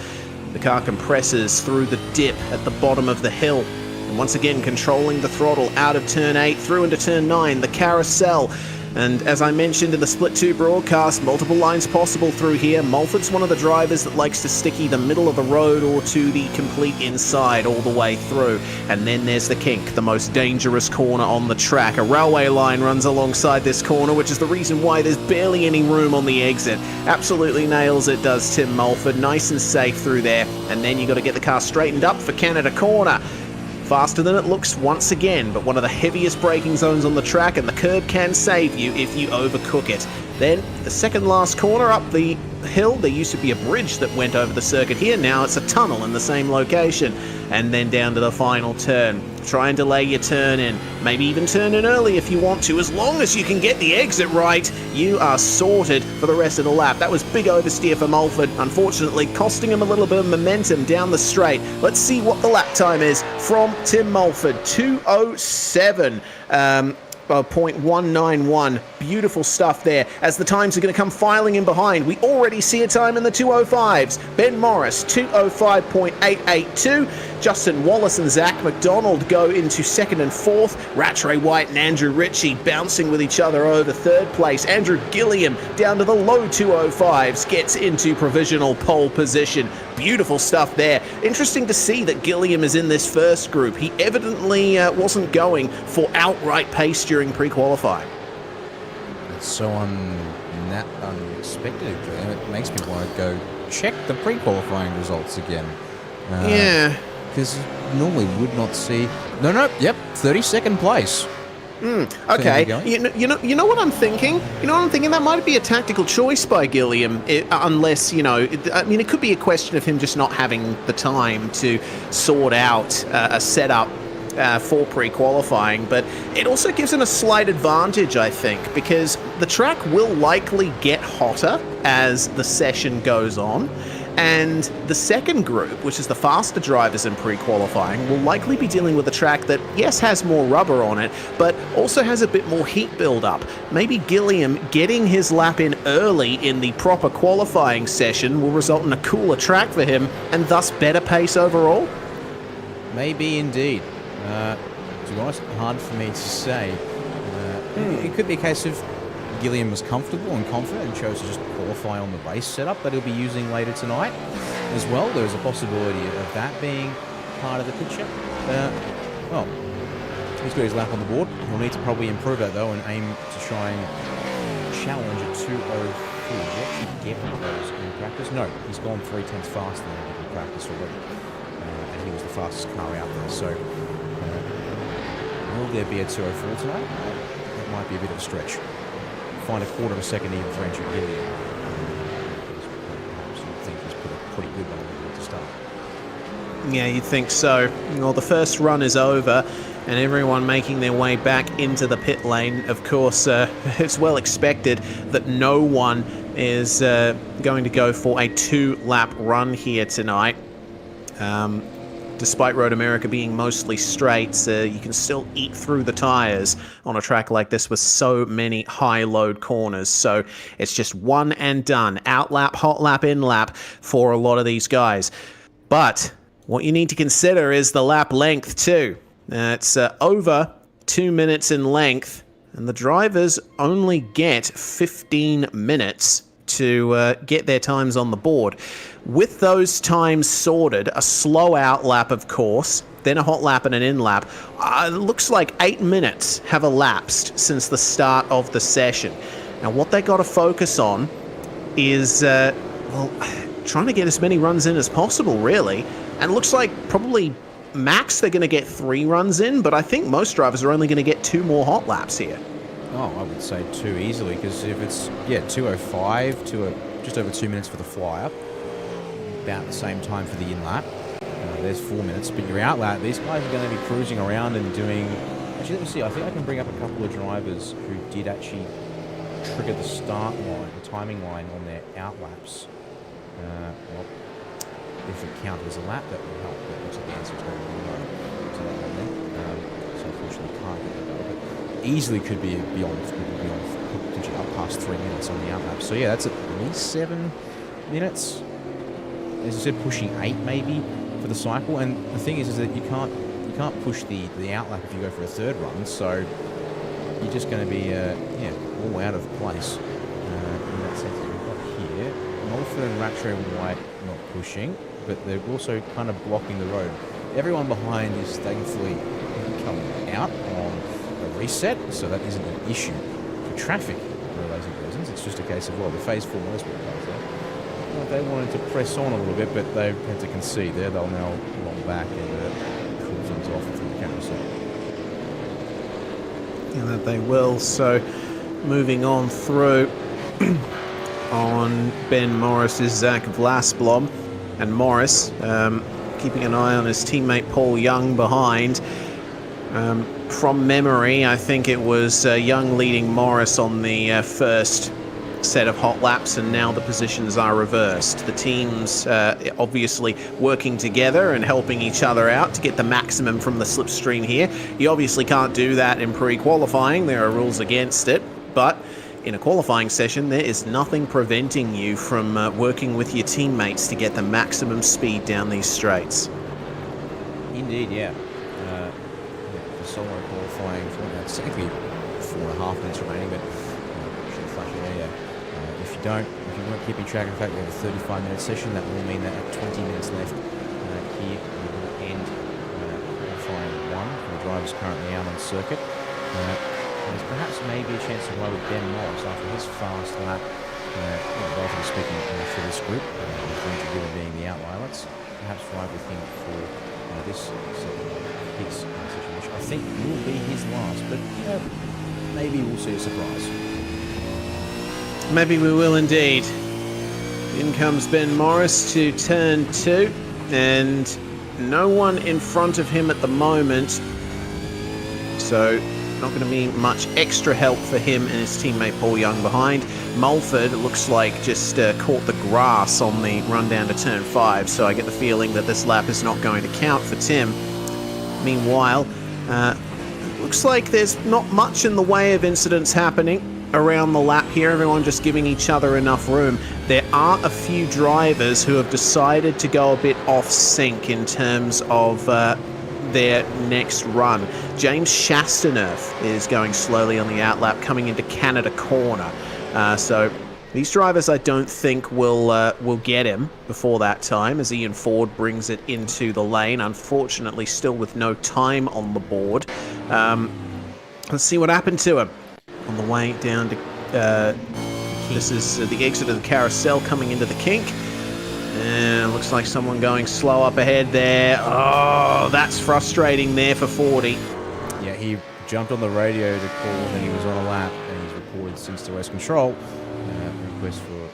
The car compresses through the dip at the bottom of the hill. And once again, controlling the throttle out of turn 8, through into turn 9. The carousel. And as I mentioned in the Split 2 broadcast, multiple lines possible through here. Mulford's one of the drivers that likes to stick either middle of the road or to the complete inside all the way through. And then there's the kink, the most dangerous corner on the track. A railway line runs alongside this corner, which is the reason why there's barely any room on the exit. Absolutely nails it, does Tim Mulford. Nice and safe through there. And then you got to get the car straightened up for Canada Corner. Faster than it looks once again, but one of the heaviest braking zones on the track, and the curb can save you if you overcook it. Then the second last corner up the hill, there used to be a bridge that went over the circuit here, now it's a tunnel in the same location. And then down to the final turn. Try and delay your turn in, maybe even turn in early if you want to. As long as you can get the exit right, you are sorted for the rest of the lap. That was big oversteer for Mulford, unfortunately costing him a little bit of momentum down the straight. Let's see what the lap time is from Tim Mulford. 2:07. 0.191. Beautiful stuff there as the times are going to come filing in behind. We already see a time in the 2:05s. Ben Morris 2:05.882. Justin Wallace and Zach McDonald go into second and fourth. Rattray White and Andrew Ritchie bouncing with each other over third place. Andrew Gilliam down to the low 2:05s gets into provisional pole position. Beautiful stuff there. Interesting to see that Gilliam is in this first group. He evidently wasn't going for outright pace during pre-qualifying. It's so unexpected. It makes me want to go check the pre-qualifying results again. Yeah. Because normally would not see... No, yep, 32nd place. Okay, you know what I'm thinking? You know what I'm thinking? That might be a tactical choice by Gilliam, unless, it could be a question of him just not having the time to sort out a setup for pre-qualifying, but it also gives him a slight advantage, I think, because the track will likely get hotter as the session goes on. And the second group, which is the faster drivers in pre-qualifying, will likely be dealing with a track that, yes, has more rubber on it, but also has a bit more heat build-up. Maybe Gilliam getting his lap in early in the proper qualifying session will result in a cooler track for him, and thus better pace overall? Maybe indeed. To be honest, hard for me to say. It could be a case of Gilliam was comfortable and confident and chose to just qualify on the race setup that he'll be using later tonight as well. There's a possibility of that being part of the picture. Well, he's got his lap on the board. He'll need to probably improve that though and aim to try and challenge a 2:04. Did he actually get one of those in practice? No, he's gone 3/10 faster than he did in practice already. And he was the fastest car out there. So will there be a 2:04 tonight? That might be a bit of a stretch. Find a quarter of a second even for Andrew Gilliam. I think he's put a pretty good one on the board to start. Yeah, you'd think so. Well, the first run is over, and everyone making their way back into the pit lane. Of course, it's well expected that no one is going to go for a 2-lap run here tonight. Despite Road America being mostly straights, you can still eat through the tires on a track like this with so many high-load corners. So it's just one and done. Out lap, hot lap, in lap for a lot of these guys. But what you need to consider is the lap length too. It's over 2 minutes in length, and the drivers only get 15 minutes to get their times on the board. With those times sorted, a slow out lap, of course, then a hot lap and an in lap, it looks like 8 minutes have elapsed since the start of the session. Now, what they got to focus on is, trying to get as many runs in as possible, really. And it looks like probably max they're going to get 3 runs in, but I think most drivers are only going to get 2 more hot laps here. Oh, I would say 2 easily, because if it's, 2:05 to just over 2 minutes for the fly-up, about the same time for the in-lap. There's 4 minutes, but your out-lap, these guys are going to be cruising around and doing... Actually, let me see, I think I can bring up a couple of drivers who did actually trigger the start line, the timing line on their out-laps. Well, if it counted as a lap, that would help, but it looks like the answer is going to be no to that one there. So unfortunately can't get that over, but easily could be beyond potentially up past 3 minutes on the out-lap. So yeah, that's at least 7 minutes. As I said, pushing 8 maybe for the cycle. And the thing is that you can't push the out lap if you go for a third run. So you're just going to be all out of place in that sense. We've got here Mulford and Ratcho White not pushing, but they're also kind of blocking the road. Everyone behind is thankfully coming out on a reset, so that isn't an issue for traffic related reasons. It's just a case of, well, the Phase 4 motorsport cars there. Well, they wanted to press on a little bit, but they had to concede there. They'll now roll back and cool things off from the carousel. Yeah, that they will. So moving on through on Ben Morris's Zach Vlasblom, and Morris keeping an eye on his teammate Paul Young behind. From memory, I think it was Young leading Morris on the first set of hot laps, and now the positions are reversed. The teams obviously working together and helping each other out to get the maximum from the slipstream here. You obviously can't do that in pre-qualifying. There are rules against it, but in a qualifying session, there is nothing preventing you from working with your teammates to get the maximum speed down these straights. Indeed, yeah. The solo qualifying for that's technically 4.5 minutes remaining, but should flash it there. If you weren't keeping track, in fact, we have a 35-minute session. That will mean that at 20 minutes left here, we will end qualifying 1. The driver's currently out on circuit. There's perhaps maybe a chance to ride with Ben Morris after his fast lap. Relatively speaking, for this group, with Ranger Given being the outlier. Let's perhaps ride with him for this second his situation, which I think will be his last, but maybe we'll see a surprise. Maybe we will indeed. In comes Ben Morris to turn 2, and no one in front of him at the moment, so not going to be much extra help for him and his teammate Paul Young behind. Mulford looks like just caught the grass on the run down to turn 5, so I get the feeling that this lap is not going to count for Tim. Meanwhile, looks like there's not much in the way of incidents happening around the lap here. Everyone just giving each other enough room. There are a few drivers who have decided to go a bit off sync in terms of their next run. James Chastaneuf is going slowly on the outlap, coming into Canada corner. So these drivers I don't think will get him before that time, as Ian Ford brings it into the lane, unfortunately still with no time on the board. Let's see what happened to him on the way down to this is the exit of the carousel coming into the kink. And looks like someone going slow up ahead there. Oh, that's frustrating there for 40. Yeah, he jumped on the radio to call and he was on a lap, and he's reported since to West Control. Request for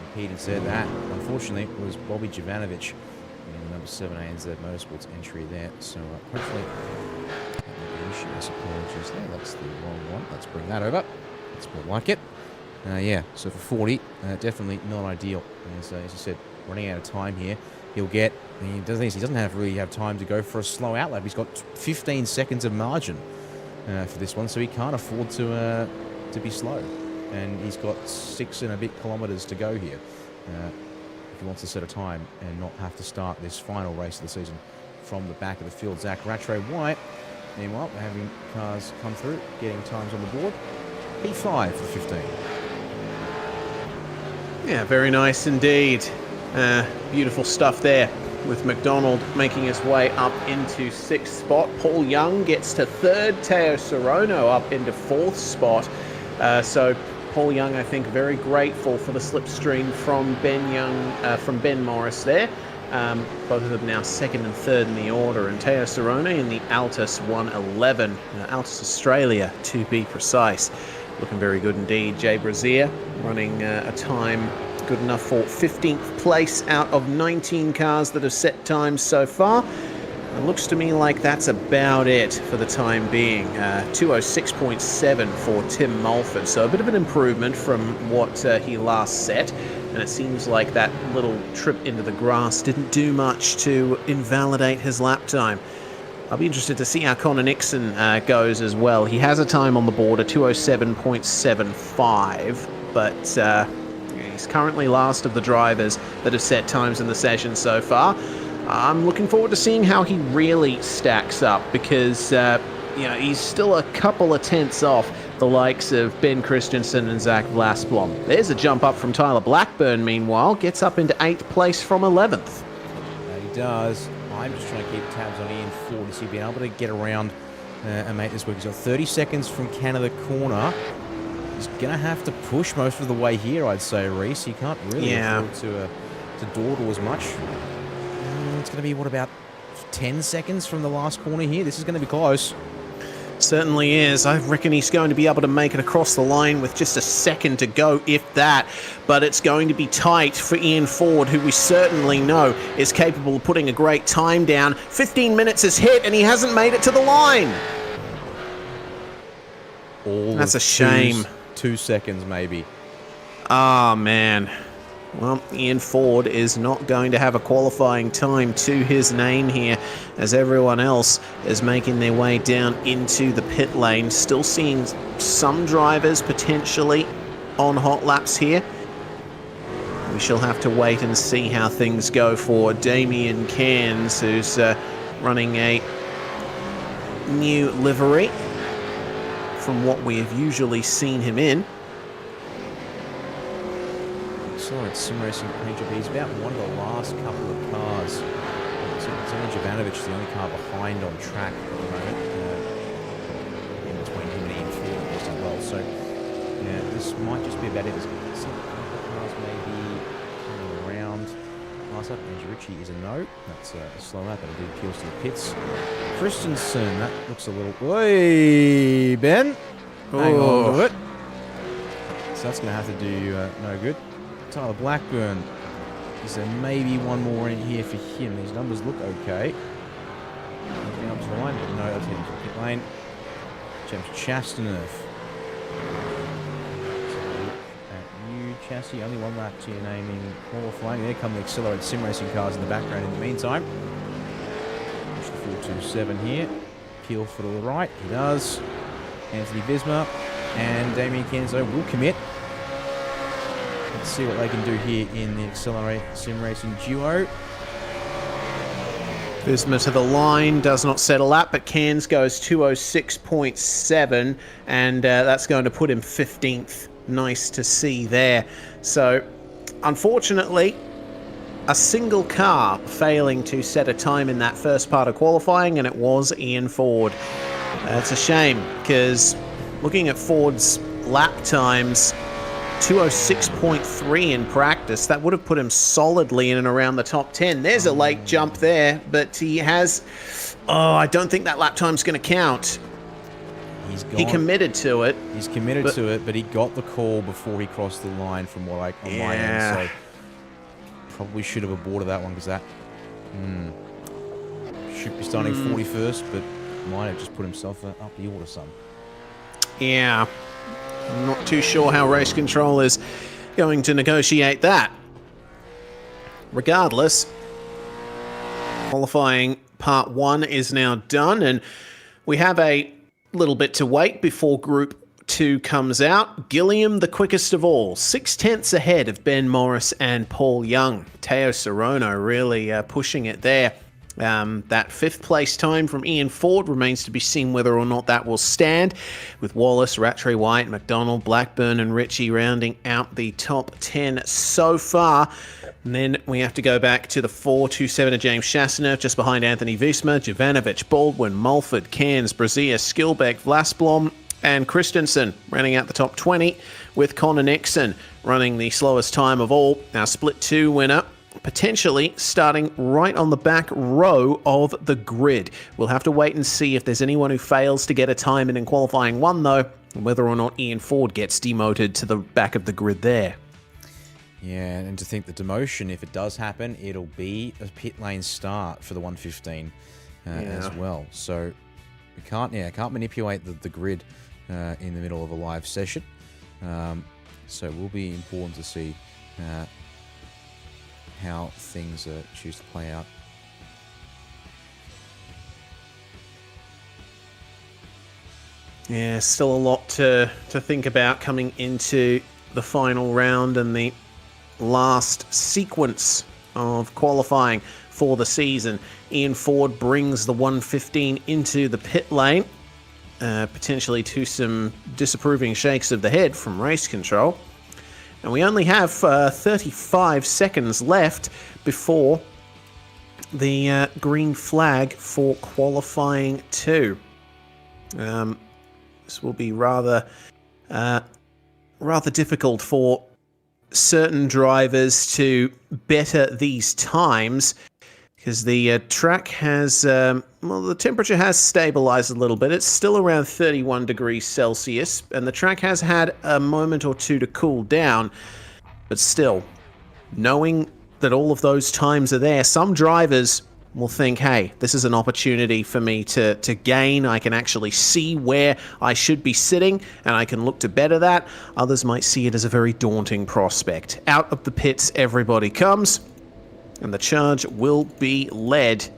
repeat and said that, unfortunately, was Bobby Jovanovic in the number 7 ANZ Motorsports entry there. So hopefully that will be an issue. I suppose there. That's the wrong one. Let's bring that over. That's more like it. Yeah, so for 40, definitely not ideal. As I said, running out of time here. He doesn't really have time to go for a slow outlap. He's got 15 seconds of margin for this one, so he can't afford to be slow. And he's got 6 and a bit kilometres to go here if he wants to set a time and not have to start this final race of the season from the back of the field. Zach Rattray White, meanwhile, having cars come through, getting times on the board. P5 for 15. Yeah, very nice indeed. Beautiful stuff there, with McDonald making his way up into 6th spot. Paul Young gets to 3rd. Teo Sorono up into 4th spot. So Paul Young, I think, very grateful for the slipstream from Ben Morris there. Both of them now 2nd and 3rd in the order, and Teo Sorono in the Altus 111, Altus Australia to be precise. Looking very good indeed. Jay Brazier running a time good enough for 15th place out of 19 cars that have set times so far. It looks to me like that's about it for the time being. 206.7 for Tim Mulford, so a bit of an improvement from what he last set, and it seems like that little trip into the grass didn't do much to invalidate his lap time. I'll be interested to see how Connor Nixon goes as well. He has a time on the board of 207.75, but he's currently last of the drivers that have set times in the session so far. I'm looking forward to seeing how he really stacks up, because he's still a couple of tenths off the likes of Ben Christensen and Zach Vlasblom. There's a jump up from Tyler Blackburn, meanwhile, gets up into 8th place from 11th. He does. I'm just trying to keep tabs on Ian Ford to see if he's able to get around and make this work. He's got 30 seconds from Canada corner. He's going to have to push most of the way here, I'd say, Reese. He can't really afford to dawdle as much. It's going to be, what, about 10 seconds from the last corner here? This is going to be close. Certainly is. I reckon he's going to be able to make it across the line with just a second to go, if that. But it's going to be tight for Ian Ford, who we certainly know is capable of putting a great time down. 15 minutes is hit, and he hasn't made it to the line. That's a shame. 2 seconds, maybe. Ah, man. Well, Ian Ford is not going to have a qualifying time to his name here, as everyone else is making their way down into the pit lane. Still seeing some drivers potentially on hot laps here. We shall have to wait and see how things go for Damien Cairns, who's running a new livery from what we have usually seen him in. Excellent simracing paint job. He's about one of the last couple of cars. So Jovanovic is the only car behind on track at the moment. In between him and Ian Ford as well. So yeah, this might just be about it. There's some cars maybe coming around. Last up, Andrew Ritchie is a no. That's a slow lap. That'll do Peels to the pits. Christensen, that looks a little... Oi, Ben! Hang on to it. So that's going to have to do no good. Tyler Blackburn, is there maybe one more in here for him? These numbers look okay. Looking up to the line, but no, that's heading to the pit lane. James Chastaneuf. At you, Chassis, only one lap to your name in qualifying. There come the accelerated sim racing cars in the background in the meantime. Push the 427 here. Peel for the right, he does. Anthony Bismarck and Damien Kenzo will commit. Let's see what they can do here in the Accelerate Sim Racing duo. Visma to the line, does not set a lap, but Cairns goes 206.7, and that's going to put him 15th. Nice to see there. So, unfortunately, a single car failing to set a time in that first part of qualifying, and it was Ian Ford. That's a shame, because looking at Ford's lap times, 206.3 in practice. That would have put him solidly in and around the top 10. There's a late jump there, but he has... Oh, I don't think that lap time's going to count. He committed to it. He's committed to it, but he got the call before he crossed the line from what on my end. So probably should have aborted that one, because that should be starting 41st, but might have just put himself up the order some. Yeah. I'm not too sure how race control is going to negotiate that. Regardless, qualifying part 1 is now done, and we have a little bit to wait before Group 2 comes out. Gilliam, the quickest of all, 6/10 ahead of Ben Morris and Paul Young. Teo Sorono really pushing it there. That 5th place time from Ian Ford remains to be seen whether or not that will stand, with Wallace, Rattray White, McDonald, Blackburn and Ritchie rounding out the top 10 so far. And then we have to go back to the 427 of James Chastaneuf, just behind Anthony Wiesma, Jovanovic, Baldwin, Mulford, Cairns, Brazia, Skilbeck, Vlasblom and Christensen rounding out the top 20, with Connor Nixon running the slowest time of all. Our Split 2 winner, potentially starting right on the back row of the grid. We'll have to wait and see if there's anyone who fails to get a time in qualifying 1, though, and whether or not Ian Ford gets demoted to the back of the grid there. Yeah, and to think the demotion, if it does happen, it'll be a pit lane start for the 115 as well. So we can't manipulate the grid in the middle of a live session. So it will be important to see how things choose to play out. Yeah, still a lot to think about coming into the final round and the last sequence of qualifying for the season. Ian Ford brings the 115 into the pit lane. potentially to some disapproving shakes of the head from race control. And we only have 35 seconds left before the green flag for qualifying 2. This will be rather difficult for certain drivers to better these times, because the track has, the temperature has stabilized a little bit. It's still around 31 degrees Celsius, and the track has had a moment or two to cool down. But still, knowing that all of those times are there, some drivers will think, hey, this is an opportunity for me to gain. I can actually see where I should be sitting, and I can look to better that. Others might see it as a very daunting prospect. Out of the pits, everybody comes, and the charge will be led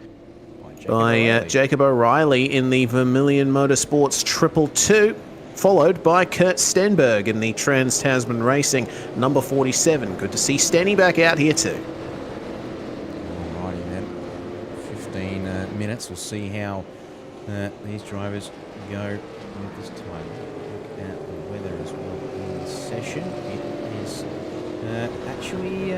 by Jacob O'Reilly in the Vermilion Motorsports 222, followed by Kurt Stenberg in the Trans-Tasman Racing number 47. Good to see Stenny back out here too. Alrighty then, 15 minutes. We'll see how these drivers go at this time. Look at the weather as well in the session. It is actually,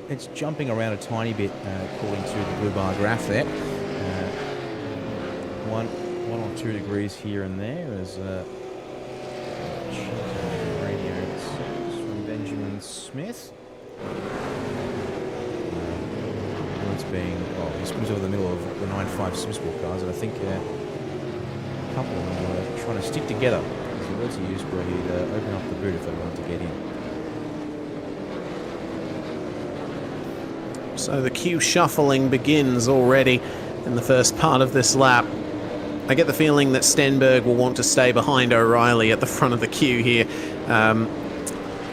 it's jumping around a tiny bit according to the blue bar graph there. 1 or 2 degrees here and there as radio from Benjamin Smith. It's being, he spins over the middle of the 9.5 SimSport cars, and I think a couple of them were trying to stick together. As the words he used where he'd open up the boot if they wanted to get in. So the queue shuffling begins already in the first part of this lap. I get the feeling that Stenberg will want to stay behind O'Reilly at the front of the queue here.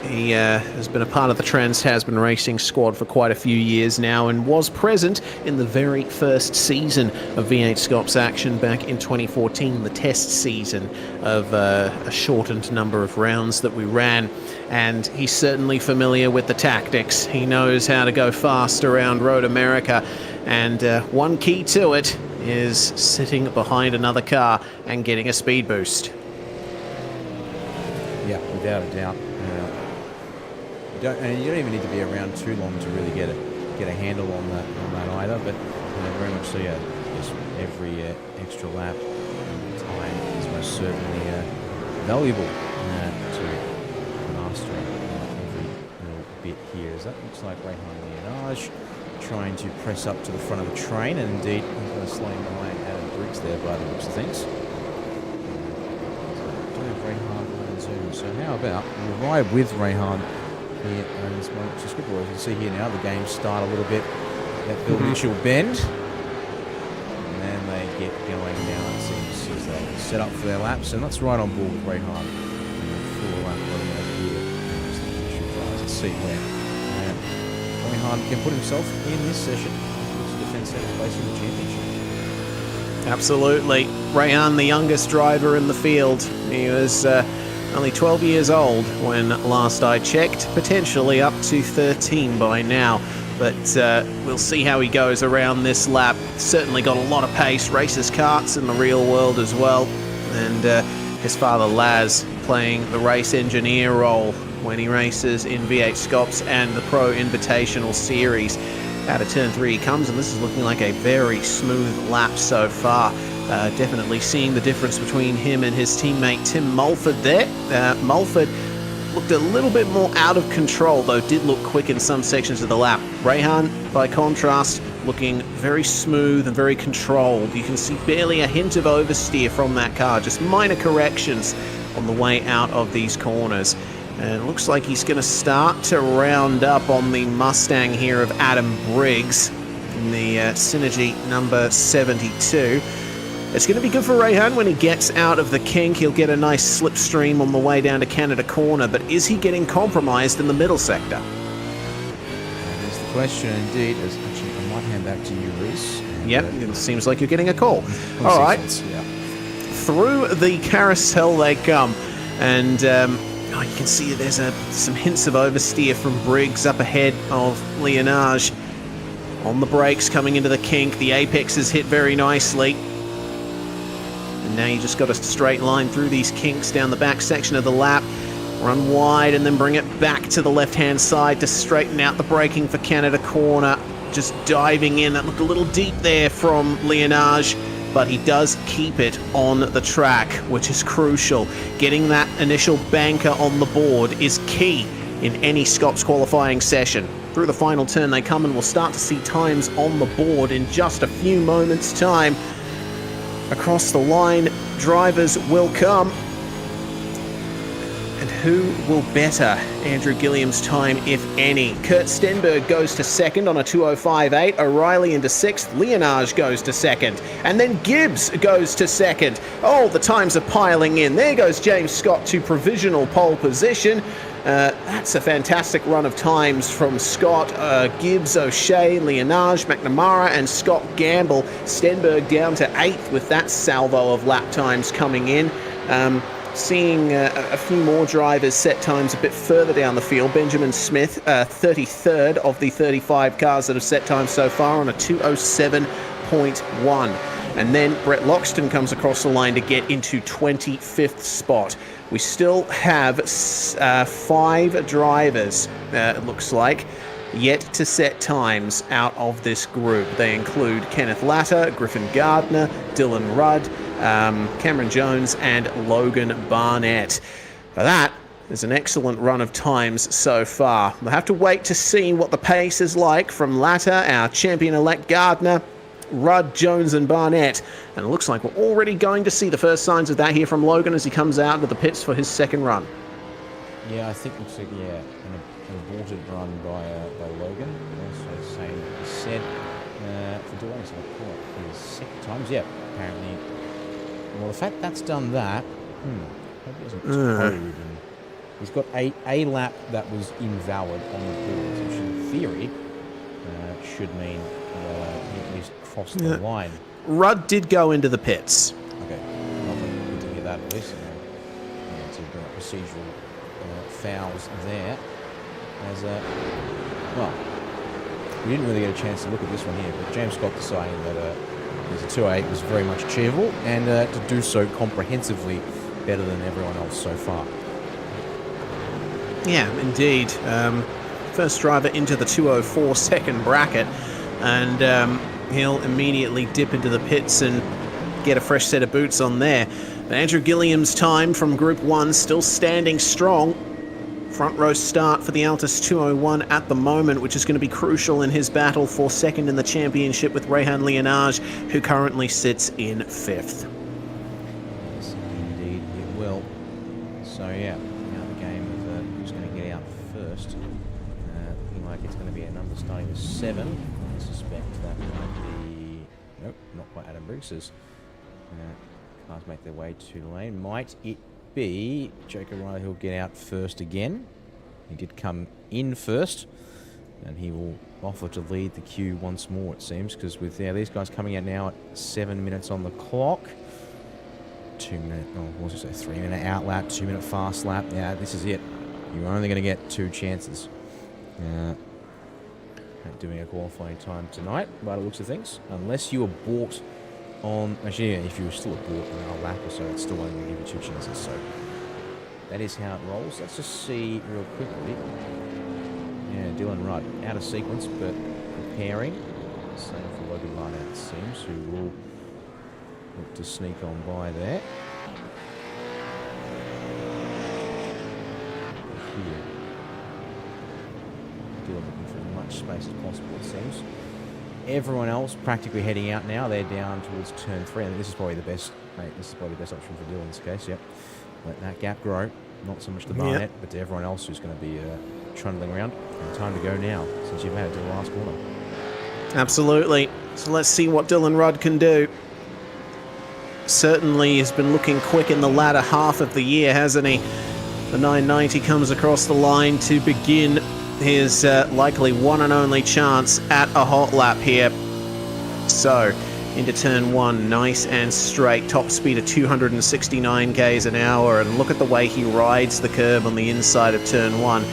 He has been a part of the Trans-Tasman Racing squad for quite a few years now, and was present in the very first season of V8SCOPS action back in 2014, the test season of a shortened number of rounds that we ran. And he's certainly familiar with the tactics. He knows how to go fast around Road America, and one key to it is sitting behind another car and getting a speed boost. Yeah, without a doubt. You don't even need to be around too long to really get a handle on that either. But very much so. Yeah, just every extra lap time is most certainly valuable to mastering every little bit here. As that looks like Rehan Leonage trying to press up to the front of the train, and indeed he's going to slow behind Adam Briggs there by the looks of things. So how about we ride with Rehan here on this moment? As you can see here now, the game start a little bit at the initial bend, and then they get going now. It seems as they set up for their laps, and let's ride on board with Rehan. Full lap running over here. Let's see where Rehan can put himself in this session to defend second place in the championship. Absolutely. Rehan, the youngest driver in the field. He was only 12 years old when last I checked, potentially up to 13 by now. But we'll see how he goes around this lap. Certainly got a lot of pace, races karts in the real world as well. And his father Laz playing the race engineer role when he races in V8SCOPS and the Pro Invitational Series. Out of turn 3 he comes, and this is looking like a very smooth lap so far. Definitely seeing the difference between him and his teammate Tim Mulford there. Mulford looked a little bit more out of control, though did look quick in some sections of the lap. Rehan, by contrast, looking very smooth and very controlled. You can see barely a hint of oversteer from that car, just minor corrections on the way out of these corners. And it looks like he's going to start to round up on the Mustang here of Adam Briggs in the Synergy number 72. It's going to be good for Rehan when he gets out of the kink. He'll get a nice slipstream on the way down to Canada Corner, but is he getting compromised in the middle sector? That is the question indeed. Actually, I might hand back to you, Reese. Yep, it seems like you're getting a call. All right. Yeah. Through the carousel they come, and you can see there's some hints of oversteer from Briggs up ahead of Leonage. On the brakes coming into the kink, the apex is hit very nicely. now you just got a straight line through these kinks down the back section of the lap. Run wide and then bring it back to the left-hand side to straighten out the braking for Canada corner. Just diving in. That looked a little deep there from Lienage, but he does keep it on the track, which is crucial. Getting that initial banker on the board is key in any SCOPS qualifying session. Through the final turn they come, and we'll start to see times on the board in just a few moments' time. Across the line, drivers will come. And who will better Andrew Gilliam's time, if any? Kurt Stenberg goes to second on a 2:05.8. O'Reilly into sixth. Lienage goes to second. And then Gibbs goes to second. Oh, the times are piling in. There goes James Scott to provisional pole position. That's a fantastic run of times from Scott, Gibbs, O'Shea, Lienage, McNamara, and Scott Gamble. Stenberg down to 8th with that salvo of lap times coming in. Seeing a few more drivers set times a bit further down the field. Benjamin Smith, 33rd of the 35 cars that have set times so far on a 2:07.1. And then Brett Loxton comes across the line to get into 25th spot. We still have 5 drivers, it looks like, yet to set times out of this group. They include Kenneth Latter, Griffin Gardner, Dylan Rudd, Cameron Jones, and Logan Barnett. That is an excellent run of times so far. We'll have to wait to see what the pace is like from Latter, our champion-elect Gardner, Rudd, Jones, and Barnett. And it looks like we're already going to see the first signs of that here from Logan as he comes out of the pits for his second run. Yeah, I think it looks like, an aborted run by Logan. Also same as said for Dylan, so I'll call it his second times. Yeah, apparently. Well, the fact that's done that, maybe he isn't towed. And he's got a lap that was invalid on the board, which in theory should mean he at least crossed the line. Rudd did go into the pits. Okay, well, good to hear that at least. To bring up procedural fouls there. As well, we didn't really get a chance to look at this one here, but James Scott deciding that his 208 was very much achievable, and to do so comprehensively better than everyone else so far. Yeah, indeed. First driver into the 204 second bracket, and he'll immediately dip into the pits and get a fresh set of boots on there. But Andrew Gilliam's time from Group 1 still standing strong. Front row start for the Altus 201 at the moment, which is going to be crucial in his battle for second in the championship with Rehan Lienage, who currently sits in 5th. Yes, indeed it will. So yeah, now the game of who's going to get out first. Looking like it's going to be a number starting with 7. I suspect that might be... Nope, not quite Adam Briggs's. Cars make their way to the lane. Might it be Jake O'Reilly who'll get out first again? He did come in first, and he will offer to lead the queue once more, it seems, because with these guys coming out now at 7 minutes on the clock. 2 minute, what was it say, 3 minute out lap, 2 minute fast lap. Yeah, this is it. You're only going to get 2 chances. Not doing a qualifying time tonight by the looks of things, unless you were bought on, actually, yeah, if you were still bought in a lap or so, it's still only going to give you 2 chances. So that is how it rolls. Let's just see real quickly. Yeah, Dylan Rudd out of sequence, but preparing. Same for Logan Barnett, it seems, who will look to sneak on by there. Here, Dylan looking for as much space as possible, it seems. Everyone else practically heading out now. They're down towards turn 3. I think this is probably the best. This is probably the best option for Dylan's case. Yep. Let that gap grow. Not so much to Barnett, but to everyone else who's going to be trundling around. And time to go now, since you've made it to the last corner. Absolutely. So let's see what Dylan Rudd can do. Certainly has been looking quick in the latter half of the year, hasn't he? The 990 comes across the line to begin his likely one and only chance at a hot lap here. So, into turn 1, nice and straight, top speed of 269 k's an hour, and look at the way he rides the curb on the inside of turn 1.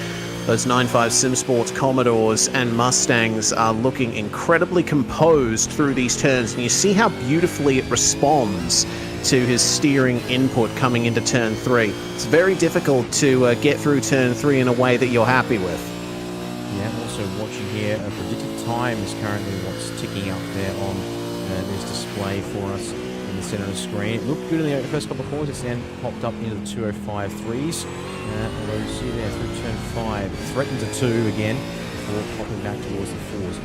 Those 9.5 SimSports Commodores and Mustangs are looking incredibly composed through these turns, and you see how beautifully it responds to his steering input coming into turn 3. It's very difficult to get through turn 3 in a way that you're happy with. Yeah, also watching here, predicted time is currently what's ticking up there on this display for us in the center of the screen. It looked good in the first couple of corners. It's then popped up into the 2:05.3s. Although you see there through turn 5, it threatened a 2 again before popping back towards the 4s.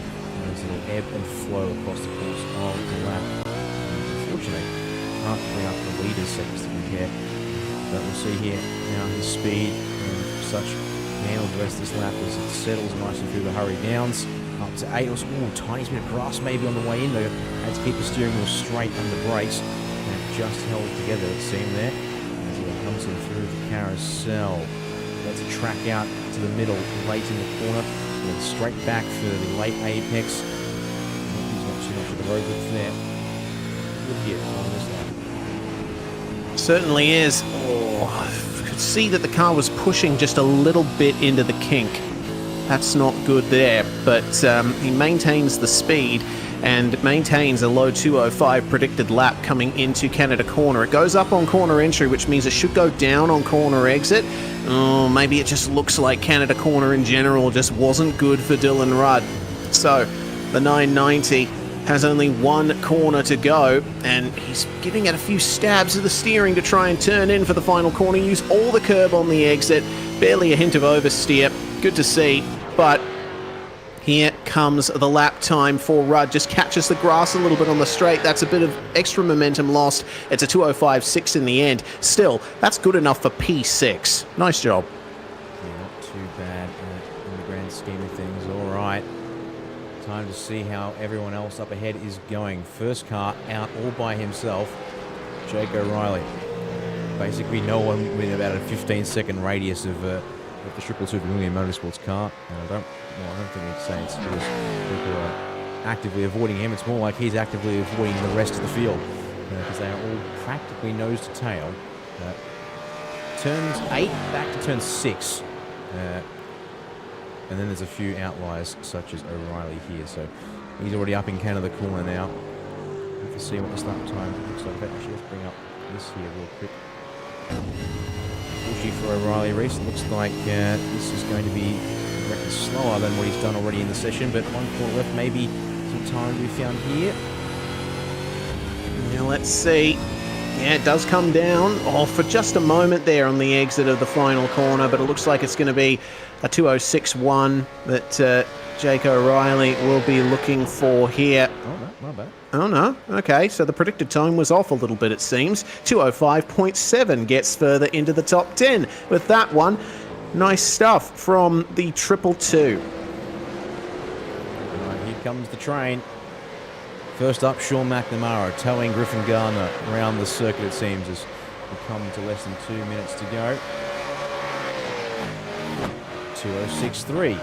There's a little ebb and flow across the course of the lap. Unfortunately, can't bring up the leader's seconds to compare. But we'll see here now his speed and such handles the rest of this lap as it settles nicely through the hurry downs. Up to 8 or so. Ooh, tiny bit of grass maybe on the way in though. Had to keep the steering wheel straight under brakes. And it just held together, it seemed there. As he comes in through the carousel. Lets it track out to the middle, late in the corner. And then straight back for the late apex. He's not too much of the road width there. Good hit on this lap. Certainly is. Oh, I could see that the car was pushing just a little bit into the kink. That's not good there, but he maintains the speed and maintains a low 2:05 predicted lap coming into Canada corner. It goes up on corner entry, which means it should go down on corner exit. Oh, maybe it just looks like Canada corner in general just wasn't good for Dylan Rudd. So the 990 has only one corner to go, and he's giving it a few stabs of the steering to try and turn in for the final corner. Use all the curb on the exit, barely a hint of oversteer. Good to see, but here comes the lap time for Rudd. Just catches the grass a little bit on the straight. That's a bit of extra momentum lost. It's a 2:05.6 in the end. Still, that's good enough for P6. Nice job. Yeah, not too bad in the grand scheme of things. All right. Time to see how everyone else up ahead is going. First car out all by himself, Jake O'Reilly. Basically no one within about a 15-second radius of the 222 Vermilion Motorsports car. And I don't think we'd say it's because people are actively avoiding him. It's more like he's actively avoiding the rest of the field because they are all practically nose to tail. Turns 8 back to turn 6. And then there's a few outliers, such as O'Reilly here. So he's already up in Canada corner now. Let's see what the start time looks like. Actually, let's bring up this here real quick. Pushy for O'Reilly Reese. It looks like this is going to be, I reckon, slower than what he's done already in the session. But one corner left, maybe some time to be found here. Now let's see. Yeah, it does come down for just a moment there on the exit of the final corner, but it looks like it's going to be a 2:06.1 that Jake O'Reilly will be looking for here. Oh, no, my bad. Oh, no. Okay, so the predicted time was off a little bit, it seems. 2:05.7 gets further into the top 10 with that one. Nice stuff from the 222. Right, here comes the train. First up, Sean McNamara towing Griffin Gardner around the circuit, it seems, as we come to less than 2 minutes to go. 2:06.3.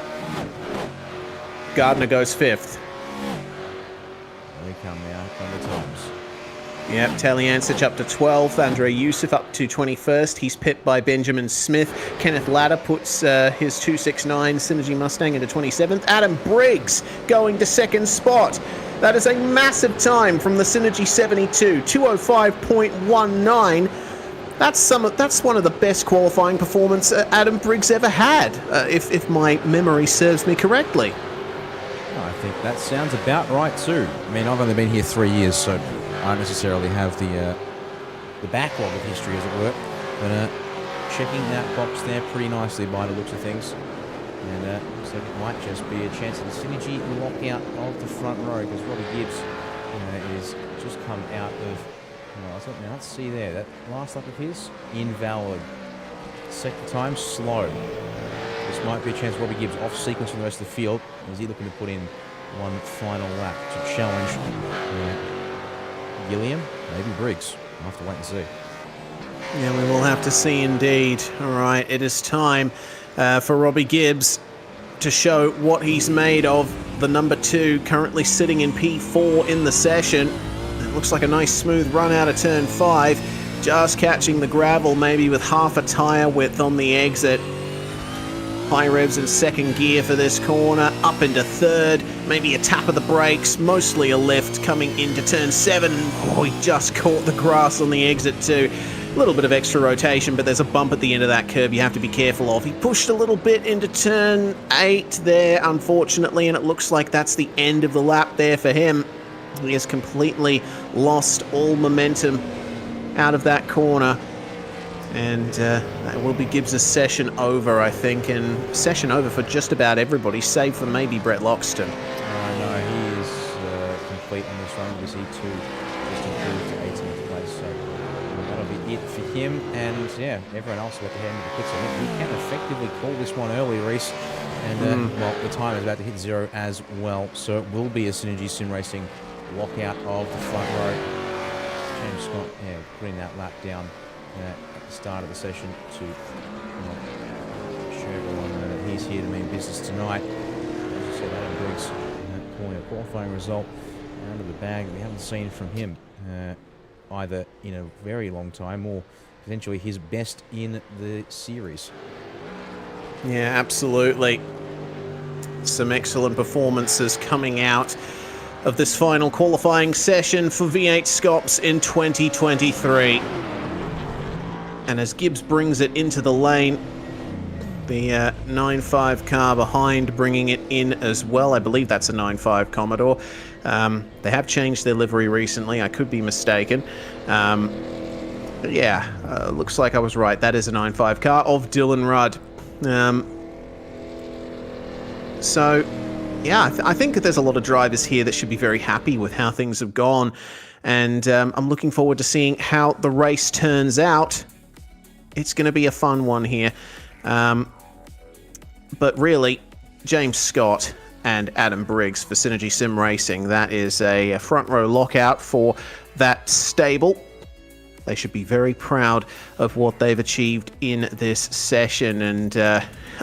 Gardner goes 5th. They come now, come the times. Yep, Taliancic up to 12th, Andre Yusuf up to 21st. He's pipped by Benjamin Smith. Kenneth Latta puts his 269 Synergy Mustang into 27th. Adam Briggs going to 2nd spot. That is a massive time from the Synergy 72, 2:05.19. That's one of the best qualifying performances Adam Briggs ever had, if my memory serves me correctly. I think that sounds about right too. I mean, I've only been here 3 years, so I don't necessarily have the backlog of history, as it were. But checking that box there pretty nicely by the looks of things. And looks like it might just be a chance of the Synergy lockout of the front row, because Robbie Gibbs is just come out of... Now let's see there, that last lap of his, invalid. Second time, slow. This might be a chance Robbie Gibbs off sequence from the rest of the field. Is he looking to put in one final lap to challenge Gilliam? Maybe Briggs. We'll have to wait and see. Yeah, we will have to see indeed. All right, it is time for Robbie Gibbs to show what he's made of. The number 2 currently sitting in P4 in the session. It looks like a nice smooth run out of turn 5. Just catching the gravel maybe with half a tyre width on the exit. High revs in second gear for this corner, up into third, maybe a tap of the brakes, mostly a lift coming into turn 7. Oh, he just caught the grass on the exit too. A little bit of extra rotation, but there's a bump at the end of that curve you have to be careful of. He pushed a little bit into turn 8 there, unfortunately, and it looks like that's the end of the lap there for him. He has completely lost all momentum out of that corner. And that will be Gibbs' session over, I think, and session over for just about everybody, save for maybe Brett Loxton. No, he is complete on this run because he too just improved to 18th place. So that'll be it for him. And yeah, everyone else will have to head into the pits. I think we can effectively call this one early, Reese. And well, the time is about to hit 0 as well. So it will be a Synergy Sim Racing lockout of the front row. James Scott, putting that lap down at the start of the session to show everyone that he's here to mean business tonight. As I said, Adam Briggs pulling a qualifying result out of the bag. We haven't seen from him either in a very long time or potentially his best in the series. Yeah, absolutely. Some excellent performances coming out of this final qualifying session for V8SCOPS in 2023. And as Gibbs brings it into the lane, the 9.5 car behind bringing it in as well. I believe that's a 9.5 Commodore. They have changed their livery recently. I could be mistaken. But yeah, looks like I was right. That is a 9.5 car of Dylan Rudd. So, yeah, I think that there's a lot of drivers here that should be very happy with how things have gone. And I'm looking forward to seeing how the race turns out. It's going to be a fun one here. But really, James Scott and Adam Briggs for Synergy Sim Racing, that is a front row lockout for that stable. They should be very proud of what they've achieved in this session, and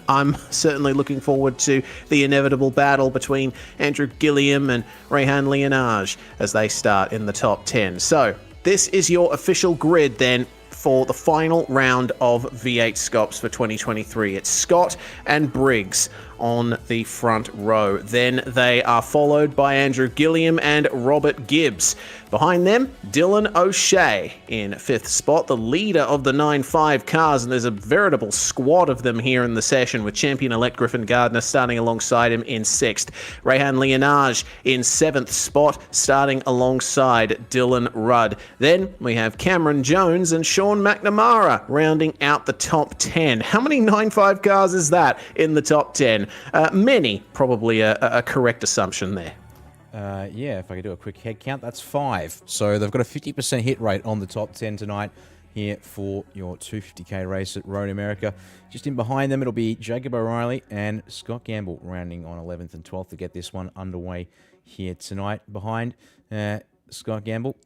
I'm certainly looking forward to the inevitable battle between Andrew Gilliam and Rehan Leonage as they start in the top 10. So this is your official grid then for the final round of V8SCOPS for 2023. It's Scott and Briggs on the front row. Then they are followed by Andrew Gilliam and Robert Gibbs. Behind them, Dylan O'Shea in 5th spot, the leader of the 9.5 cars, and there's a veritable squad of them here in the session, with champion-elect Griffin Gardner starting alongside him in 6th. Rehan Leonage in 7th spot, starting alongside Dylan Rudd. Then we have Cameron Jones and Sean McNamara rounding out the top 10. How many 9.5 cars is that in the top 10? Many, probably a correct assumption there. Yeah, if I could do a quick head count, that's 5. So they've got a 50% hit rate on the top 10 tonight here for your 250k race at Road America. Just in behind them, it'll be Jacob O'Reilly and Scott Gamble rounding on 11th and 12th to get this one underway here tonight. Behind Scott Gamble,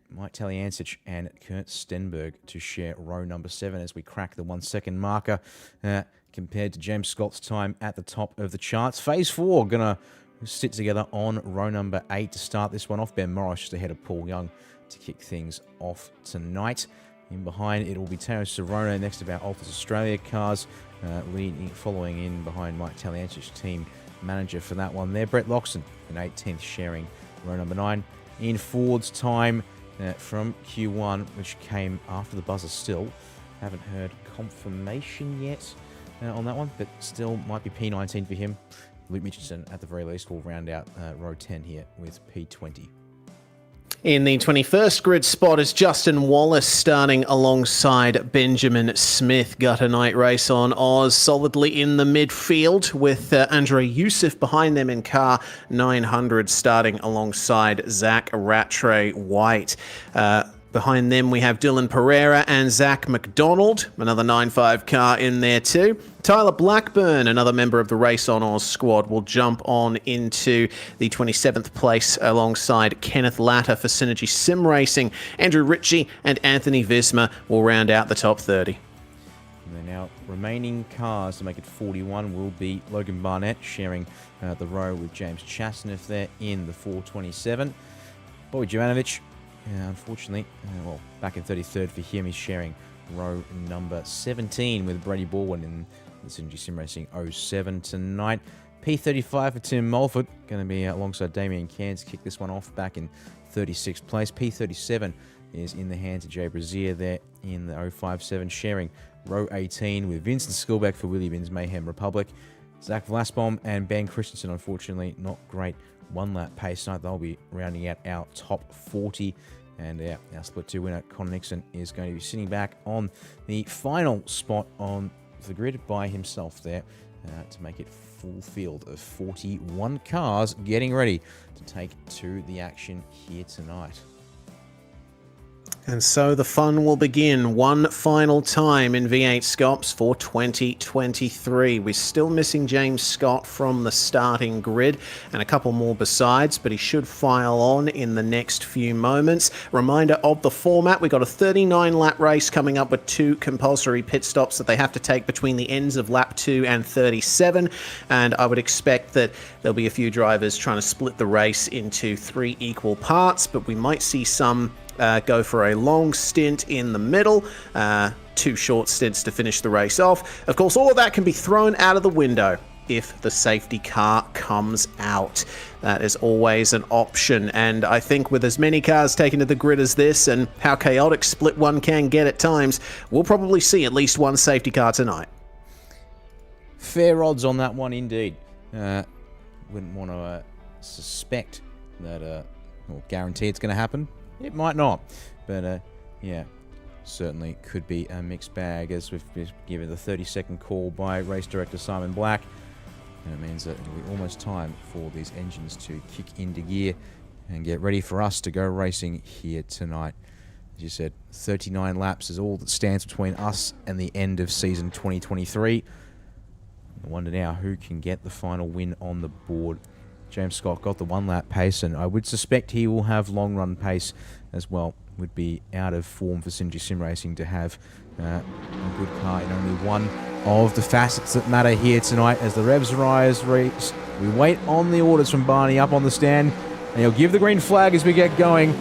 Mike Taliancic and Kurt Stenberg to share row number 7 as we crack the 1 second marker compared to James Scott's time at the top of the charts. Phase 4 gonna sit together on row number 8 to start this one off. Ben Morris just ahead of Paul Young to kick things off tonight. In behind, it will be Teo Sorono next of our Altus Australia cars, following in behind Mike Taliancic, team manager for that one there. Brett Loxton in 18th, sharing row number 9. In Ford's time from Q1, which came after the buzzer still. Haven't heard confirmation yet on that one, but still might be P19 for him. Luke Mitchelson, at the very least, will round out row 10 here with P20. In the 21st grid spot is Justin Wallace starting alongside Benjamin Smith. Gutter night race on Oz, solidly in the midfield with Andre Youssef behind them in car 900, starting alongside Zach Rattray White. Behind them, we have Dylan Pereira and Zach McDonald, another 9.5 car in there too. Tyler Blackburn, another member of the Race on Oz squad, will jump on into the 27th place alongside Kenneth Latter for Synergy Sim Racing. Andrew Ritchie and Anthony Visma will round out the top 30. And now remaining cars to make it 41 will be Logan Barnett sharing the row with James Chasnoff there in the 427. Boy Jovanovic, unfortunately, back in 33rd for him. He's sharing row number 17 with Brady Baldwin in the Synergy Sim Racing 07 tonight. P35 for Tim Mulford, going to be alongside Damien Cairns, kick this one off back in 36th place. P37 is in the hands of Jay Brazier there in the 057, sharing row 18 with Vincent Skilbeck for Willie Binns Mayhem Republic. Zach Vlasbaum and Ben Christensen, unfortunately, not great one-lap pace tonight. They'll be rounding out our top 40. And our Split 2 winner, Connor Nixon, is going to be sitting back on the final spot on the grid by himself there to make it full field of 41 cars getting ready to take to the action here tonight. And so the fun will begin one final time in V8SCOPS for 2023. We're still missing James Scott from the starting grid and a couple more besides, but he should file on in the next few moments. Reminder of the format, we've got a 39-lap race coming up with 2 compulsory pit stops that they have to take between the ends of lap 2 and 37, and I would expect that there'll be a few drivers trying to split the race into 3 equal parts, but we might see some go for a long stint in the middle, 2 short stints to finish the race off. Of course, all of that can be thrown out of the window if the safety car comes out. That is always an option, and I think with as many cars taken to the grid as this and how chaotic Split 1 can get at times, we'll probably see at least 1 safety car tonight. Fair odds on that one indeed. Wouldn't want to suspect that, or guarantee it's going to happen. It might not, but yeah, certainly could be a mixed bag, as we've been given the 30-second call by race director Simon Black. And it means that it'll be almost time for these engines to kick into gear and get ready for us to go racing here tonight. As you said, 39 laps is all that stands between us and the end of season 2023. I wonder now who can get the final win on the board. James Scott got the 1-lap pace, and I would suspect he will have long-run pace as well. Would be out of form for Synergy Sim Racing to have a good car in only one of the facets that matter here tonight. As the revs rise, we wait on the orders from Barney up on the stand, and he'll give the green flag as we get going.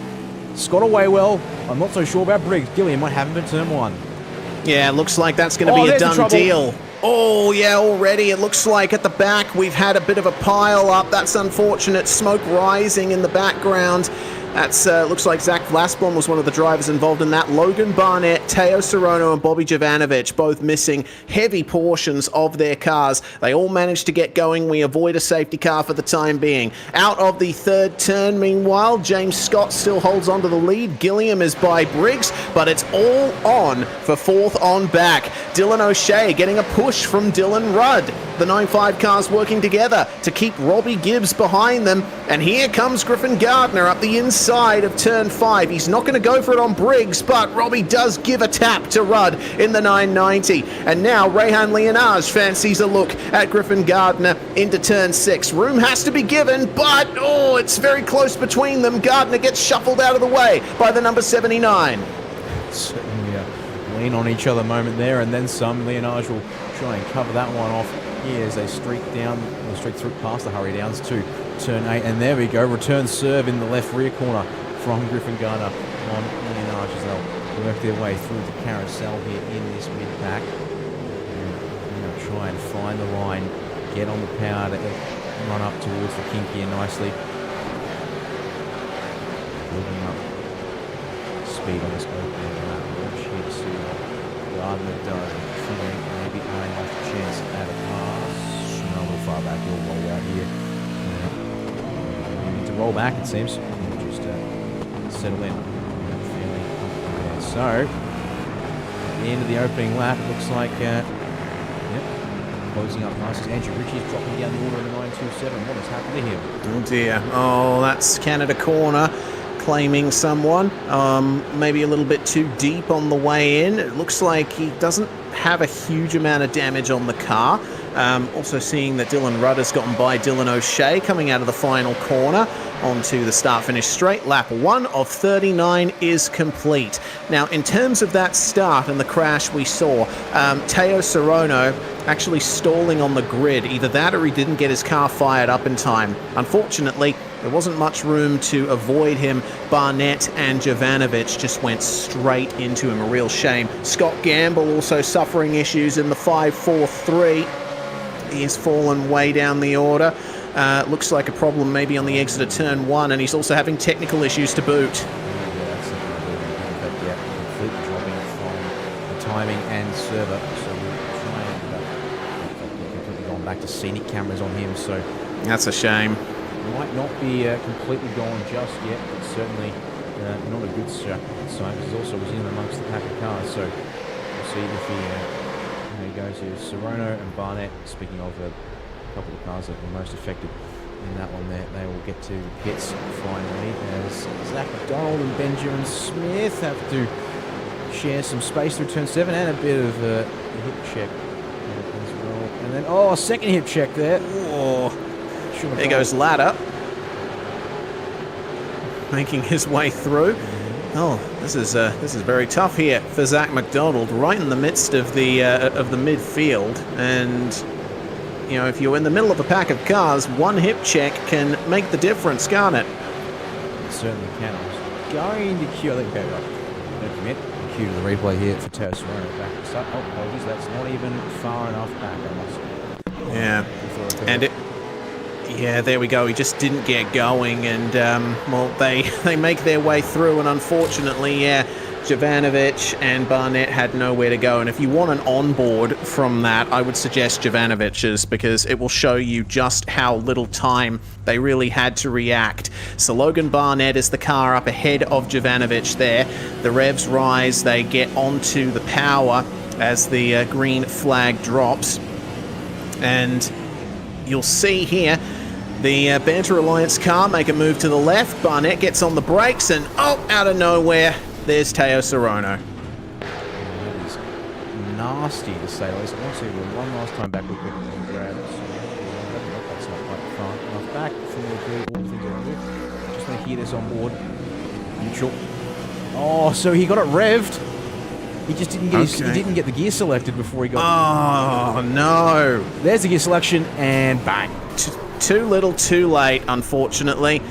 Scott away well. I'm not so sure about Briggs. Gilliam might have him in turn 1. Yeah, looks like that's going to be a done deal. Oh, yeah, already it looks like at the back we've had a bit of a pile up. That's unfortunate. Smoke rising in the background. That's looks like Zach Vlasbaum was one of the drivers involved in that. Logan Barnett, Teo Sorono, and Bobby Jovanovic both missing heavy portions of their cars. They all managed to get going. We avoid a safety car for the time being. Out of the 3rd turn, meanwhile, James Scott still holds on to the lead. Gilliam is by Briggs, but it's all on for 4th on back. Dylan O'Shea getting a push from Dylan Rudd. The 9.5 cars working together to keep Robbie Gibbs behind them. And here comes Griffin Gardner up the inside of turn 5. He's not going to go for it on Briggs, but Robbie does give a tap to Rudd in the 990. And now Rehan Leonage fancies a look at Griffin Gardner into turn 6. Room has to be given, but it's very close between them. Gardner gets shuffled out of the way by the number 79. Certainly lean on each other moment there, and then some. Leonage will try and cover that one off here as they streak through past the hurry downs to turn 8, and there we go. Return serve in the left rear corner from Griffin Gardner on Leonage as they'll work their way through the carousel here in this mid-pack. And try and find the line, get on the power to run up towards the kink here nicely. Building up speed on this opening lap. Watch here to see what Gardner does. Maybe eyeing off the chance at a pass. Not a little far back, he'll roll out here. We need to roll back, it seems. Just settle in. So, at the end of the opening lap, it looks like, closing up passes. Andrew Ritchie's dropping down the order in the 927. What has happened to him? Oh dear. Oh, that's Canada Corner claiming someone. Maybe a little bit too deep on the way in. It looks like he doesn't have a huge amount of damage on the car. Also seeing that Dylan Rudd has gotten by Dylan O'Shea coming out of the final corner onto the start-finish straight. Lap 1 of 39 is complete. Now, in terms of that start and the crash we saw, Teo Sorono actually stalling on the grid. Either that or he didn't get his car fired up in time. Unfortunately, there wasn't much room to avoid him. Barnett and Jovanovic just went straight into him. A real shame. Scott Gamble also suffering issues in the 5-4-3. He has fallen way down the order. Looks like a problem maybe on the exit of turn 1, and he's also having technical issues to boot. Completely dropping from the timing and server. So we'll try and completely gone back to scenic cameras on him. So That's a shame. might not be completely gone just yet, but certainly not a good sign. He's also was in amongst the pack of cars. So we'll see if he goes here. Sorono and Barnett, speaking of a couple of cars that were most affected in that one there, they will get to the pits finally as Zach McDonald and Benjamin Smith have to share some space through turn 7 and a bit of a hip check as well. And then, a second hip check there. Oh, there goes Ladder, making his way through. Oh, this is very tough here for Zach McDonald, right in the midst of the midfield. And you know, if you're in the middle of a pack of cars, one hip check can make the difference, can't it? It certainly can. I was going to cue. I think okay, right. Don't commit. Cue to the replay here for Teo Sorono back to start. Oh, apologies. That's not even far enough back. I must. Yeah, and it. Yeah, there we go. He just didn't get going, and well, they make their way through, and unfortunately, yeah, Jovanovic and Barnett had nowhere to go. And if you want an onboard from that, I would suggest Jovanovic's, because it will show you just how little time they really had to react. So Logan Barnett is the car up ahead of Jovanovic there. The revs rise, they get onto the power as the green flag drops, and you'll see here the Banter Alliance car make a move to the left. Barnett gets on the brakes, and out of nowhere, there's Teo Sorono. That is nasty to say the least. I want to see one last time back. We could grab. That's not quite far enough back from the grid. All the things I want to do. Just want to hear this on board. Neutral. Oh, so he got it revved. He just didn't get he didn't get the gear selected before he got. Oh no! There's the gear selection, and bang. Too little, too late, unfortunately.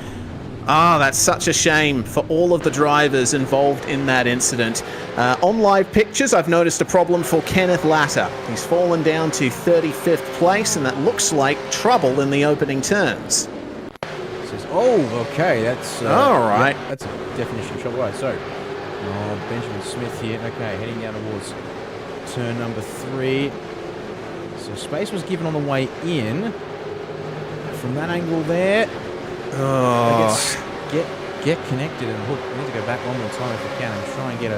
That's such a shame for all of the drivers involved in that incident. On live pictures, I've noticed a problem for Kenneth Latta. He's fallen down to 35th place, and that looks like trouble in the opening turns. Says, okay, that's all right. Yep, that's a definition of trouble. Right, so Benjamin Smith here. Okay, heading down towards turn number 3. So space was given on the way in. From that angle there, get connected and hook. We need to go back one more time if we can and try and get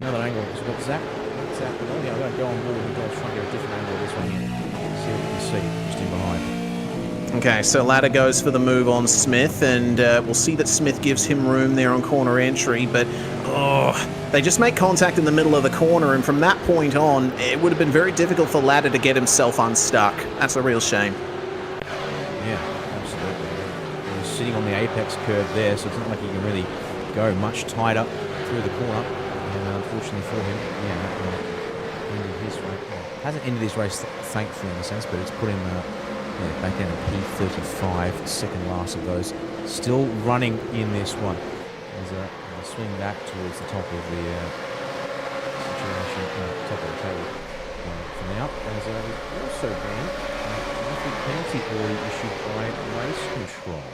another angle. So what Zach, I'm going to go on board and try and get a different angle of this one here. See what we can see just in behind. Okay, so Ladder goes for the move on Smith, and we'll see that Smith gives him room there on corner entry, but they just make contact in the middle of the corner, and from that point on, it would have been very difficult for Ladder to get himself unstuck. That's a real shame. Yeah, absolutely. He's sitting on the apex curve there, so it's not like he can really go much tighter through the corner. And unfortunately for him, that ended his race. Well, hasn't ended his race, thankfully, in a sense, but it's put him back down to P35, second last of those. Still running in this one. As a swing back towards the top of the situation, top of the table for now. As also been penalty already issued by race control.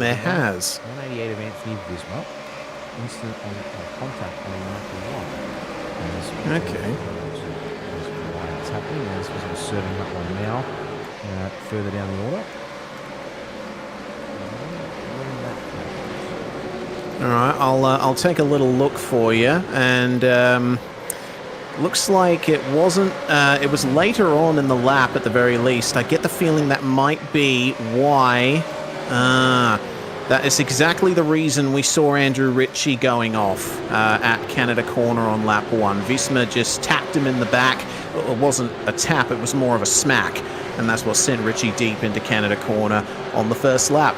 There has. 188 of Anthony Visma. Instant on contact on 91. Okay. Why it's happening. As we're serving that one now. Further down the order. All right, I'll take a little look for you, and looks like it wasn't. It was later on in the lap, at the very least. I get the feeling that might be why. That is exactly the reason we saw Andrew Ritchie going off at Canada Corner on lap 1. Visma just tapped him in the back. It wasn't a tap; it was more of a smack, and that's what sent Ritchie deep into Canada Corner on the first lap.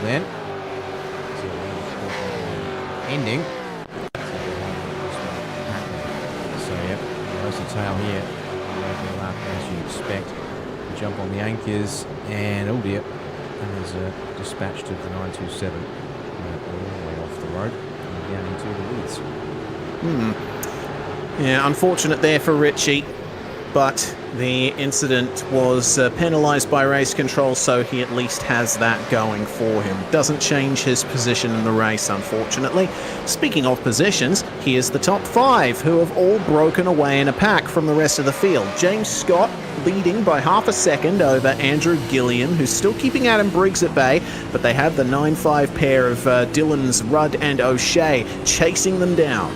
Then ending. Close the tail here. Open lap as you'd expect. Jump on the anchors, and oh dear, that is dispatched of the 927 all the way off the road and down into the weeds. Yeah, unfortunate there for Richie, but the incident was penalised by race control, so he at least has that going for him. Doesn't change his position in the race, unfortunately. Speaking of positions, here's the top 5, who have all broken away in a pack from the rest of the field. James Scott leading by half a second over Andrew Gilliam, who's still keeping Adam Briggs at bay, but they have the 9-5 pair of Dylan's Rudd and O'Shea chasing them down.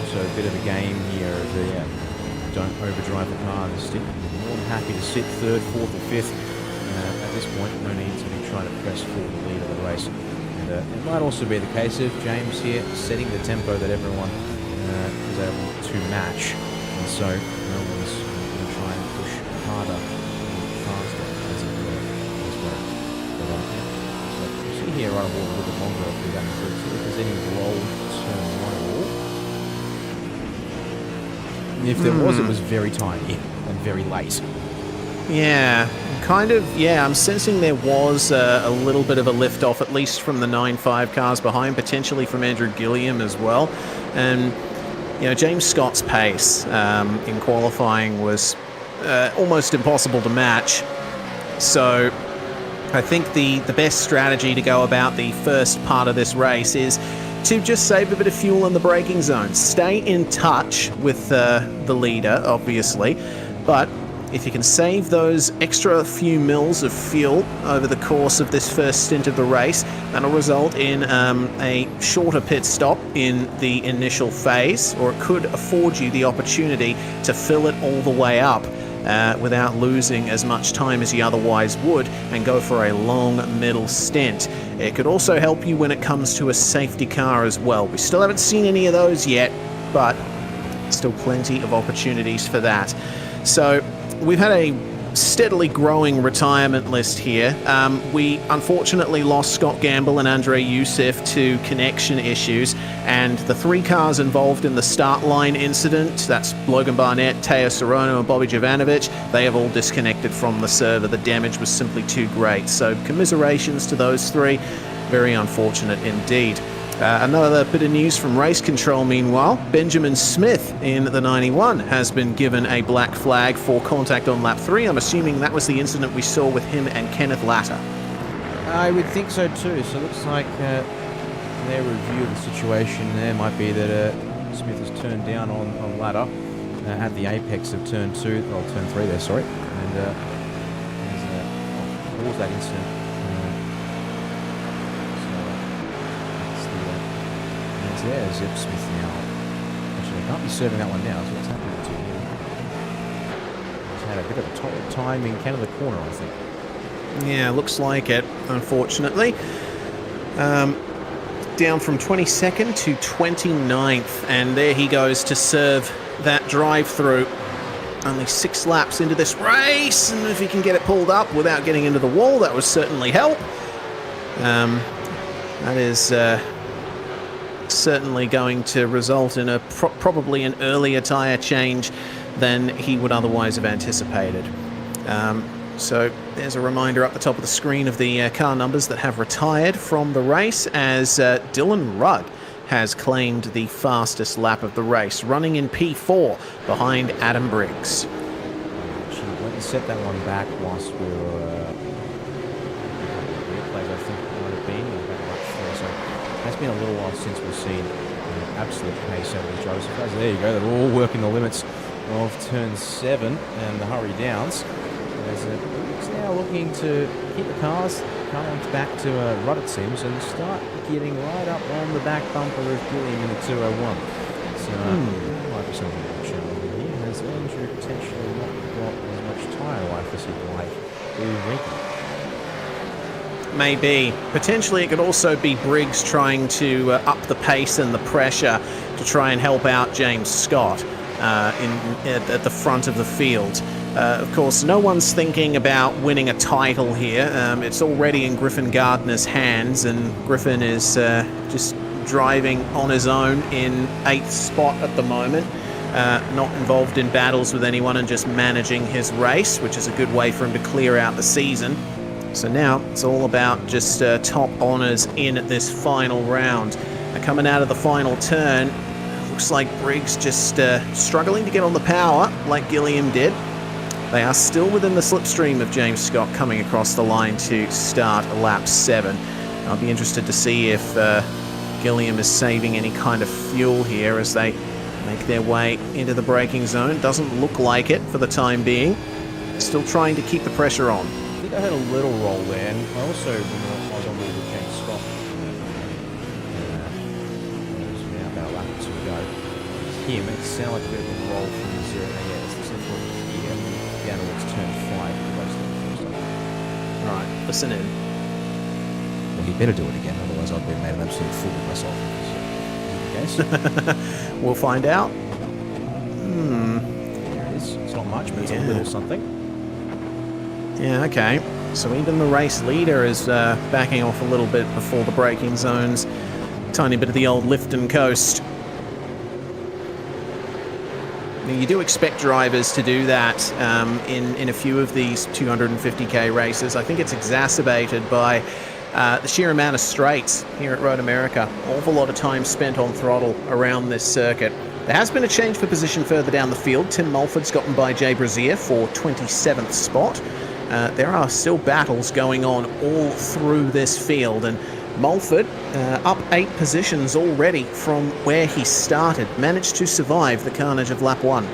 Also a bit of a game here of the don't overdrive the car and stick. More than happy to sit 3rd, 4th or 5th. At this point, no need to be trying to press for the lead of the race. And it might also be the case of James here setting the tempo that everyone is able to match. And so no one's going to try and push harder and faster as it were as well. So you see here right a little bit longer if we're going to see if there's any roll turn 1 at all. If there was, it was very tiny and very late. Yeah, kind of, yeah, I'm sensing there was a little bit of a lift-off, at least from the 9-5 cars behind, potentially from Andrew Gilliam as well. And, you know, James Scott's pace in qualifying was almost impossible to match. So I think the best strategy to go about the first part of this race is to just save a bit of fuel in the braking zone. Stay in touch with the leader, obviously, but if you can save those extra few mils of fuel over the course of this first stint of the race, that'll result in a shorter pit stop in the initial phase, or it could afford you the opportunity to fill it all the way up without losing as much time as you otherwise would and go for a long middle stint. It could also help you when it comes to a safety car as well. We still haven't seen any of those yet, but still plenty of opportunities for that. So we've had a steadily growing retirement list here. We unfortunately lost Scott Gamble and Andre Youssef to connection issues, and the 3 cars involved in the start line incident, that's Logan Barnett, Teo Sorono and Bobby Jovanovic, they have all disconnected from the server. The damage was simply too great, so commiserations to those 3. Very unfortunate indeed. Another bit of news from race control meanwhile. Benjamin Smith in the 91 has been given a black flag for contact on lap 3. I'm assuming that was the incident we saw with him and Kenneth Latta. I would think so too. So it looks like their review of the situation there might be that Smith has turned down on Latta at the apex of turn 3 there, sorry. And what was that incident? Yeah, Zip Smith now. Actually, I can't be serving that one now, so what's happening to him? He's had a bit of a time in Canada corner, I think. Yeah, looks like it, unfortunately. Down from 22nd to 29th, and there he goes to serve that drive-through. Only 6 laps into this race, and if he can get it pulled up without getting into the wall, that would certainly help. That is certainly going to result in probably an earlier tyre change than he would otherwise have anticipated. So there's a reminder up the top of the screen of the car numbers that have retired from the race, as Dylan Rudd has claimed the fastest lap of the race, running in P4 behind Adam Briggs. She went and set that one back whilst we were replays, I think it might have been, so it has been a little while since we've seen absolute pace out of the drivers. There you go, they're all working the limits of turn 7 and the hurry downs. It's now looking to hit the car back to Rudd, it seems, and start getting right up on the back bumper of Gilliam in the 201. So might be something to watch out here. Has Andrew potentially not got as much tyre life as he'd like already? Maybe. Potentially it could also be Briggs trying to up the pace and the pressure to try and help out James Scott at the front of the field. Of course, no one's thinking about winning a title here. It's already in Griffin Gardner's hands, and Griffin is just driving on his own in 8th spot at the moment. not involved in battles with anyone and just managing his race, which is a good way for him to clear out the season. So now it's all about just top honours in this final round. Now, coming out of the final turn, looks like Briggs just struggling to get on the power like Gilliam did. They are still within the slipstream of James Scott coming across the line to start lap 7. I'll be interested to see if Gilliam is saving any kind of fuel here as they make their way into the braking zone. Doesn't look like it for the time being. Still trying to keep the pressure on. I think I heard a little roll there, and I also, when I was on board with James Scott, it was about a lap or two ago, here it makes it sound like a bit of a roll from the 0 to it's the for here, down towards turn 5, close to the first time. Right, listen in. Well, he better do it again, otherwise I've been made an absolute fool of myself. Is it the case? We'll find out. There it is. It's not much, but it's a little something. Yeah, okay. So even the race leader is backing off a little bit before the braking zones. Tiny bit of the old lift and coast. Now, you do expect drivers to do that in a few of these 250k races. I think it's exacerbated by the sheer amount of straights here at Road America. Awful lot of time spent on throttle around this circuit. There has been a change for position further down the field. Tim Mulford's gotten by Jay Brazier for 27th spot. There are still battles going on all through this field, and Mulford up 8 positions already from where he started. Managed to survive the carnage of lap 1.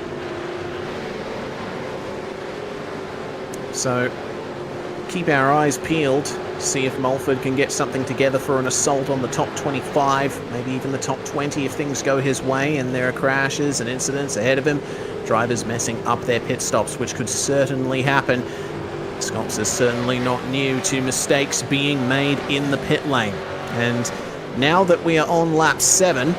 So keep our eyes peeled, see if Mulford can get something together for an assault on the top 25, maybe even the top 20 if things go his way and there are crashes and incidents ahead of him. Drivers messing up their pit stops, which could certainly happen. Scops is certainly not new to mistakes being made in the pit lane. And now that we are on lap 7,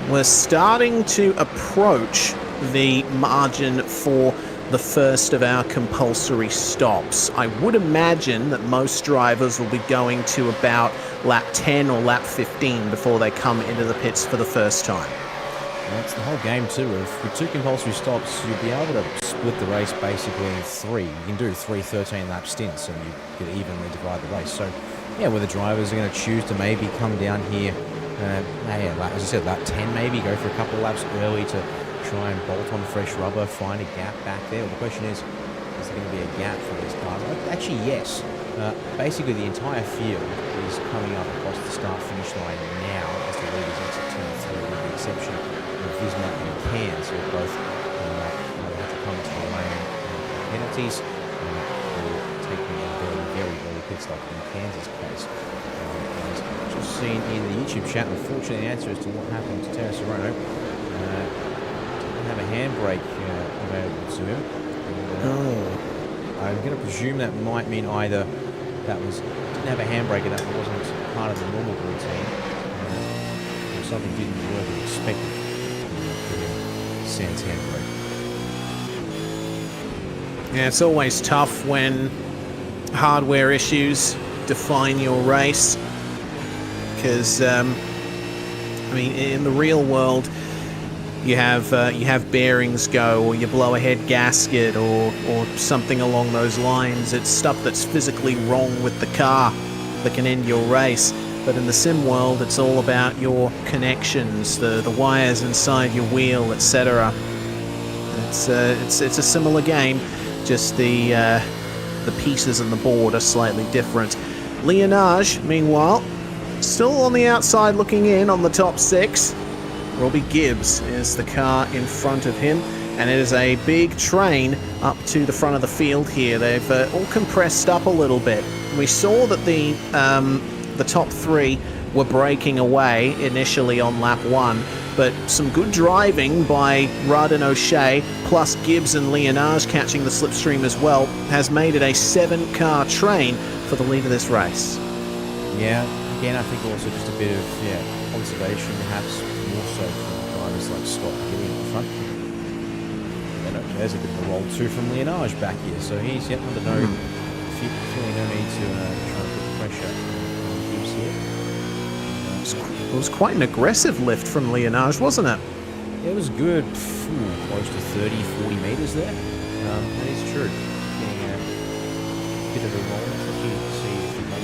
we're starting to approach the margin for the first of our compulsory stops. I would imagine that most drivers will be going to about lap 10 or lap 15 before they come into the pits for the first time. That's the whole game too. With 2 compulsory stops, you'll be able to split the race basically in 3. You can do 3 13-lap stints and you could evenly divide the race. So, yeah, where the drivers are going to choose to maybe come down here, as I said, lap 10 maybe, go for a couple of laps early to try and bolt on fresh rubber, find a gap back there. Well, the question is there going to be a gap for these cars? Actually, yes. Basically, the entire field is coming up across the start-finish line now as the leaders exit turn 3, with the exception of Visma and Cairns, who are both have to come to the lane penalties for taking a very, very early pit stop in Cairns' case. As just seen in the YouTube chat, unfortunately, the answer as to what happened to Terra Serrano didn't have a handbrake available to him. I'm going to presume that might mean either that didn't have a handbrake and that wasn't part of the normal routine, or something didn't work as expected. Sans handbrake. Yeah, it's always tough when hardware issues define your race, because I mean, in the real world, you have bearings go, or you blow a head gasket, or something along those lines. It's stuff that's physically wrong with the car that can end your race. But in the sim world, it's all about your connections, the wires inside your wheel, etc. It's a similar game, just the pieces and the board are slightly different. Leonage, meanwhile, still on the outside looking in on the top 6. Robbie Gibbs is the car in front of him, and it is a big train up to the front of the field here. They've all compressed up a little bit. We saw that the top 3 were breaking away initially on lap 1, but some good driving by Rudd and O'Shea, plus Gibbs and Leonage catching the slipstream as well, has made it a 7-car train for the lead of this race. Yeah, again, I think also just a bit of observation, perhaps more so from drivers like Scott Gilliam at the front. There's a bit of a roll too from Leonage back here, so he's yet under feeling no need to try and put pressure on Gibbs here. It was quite an aggressive lift from Leonage, wasn't it? it was good, close to 30, 40 metres there. That is true. Getting a bit of a roll. Let me see if he can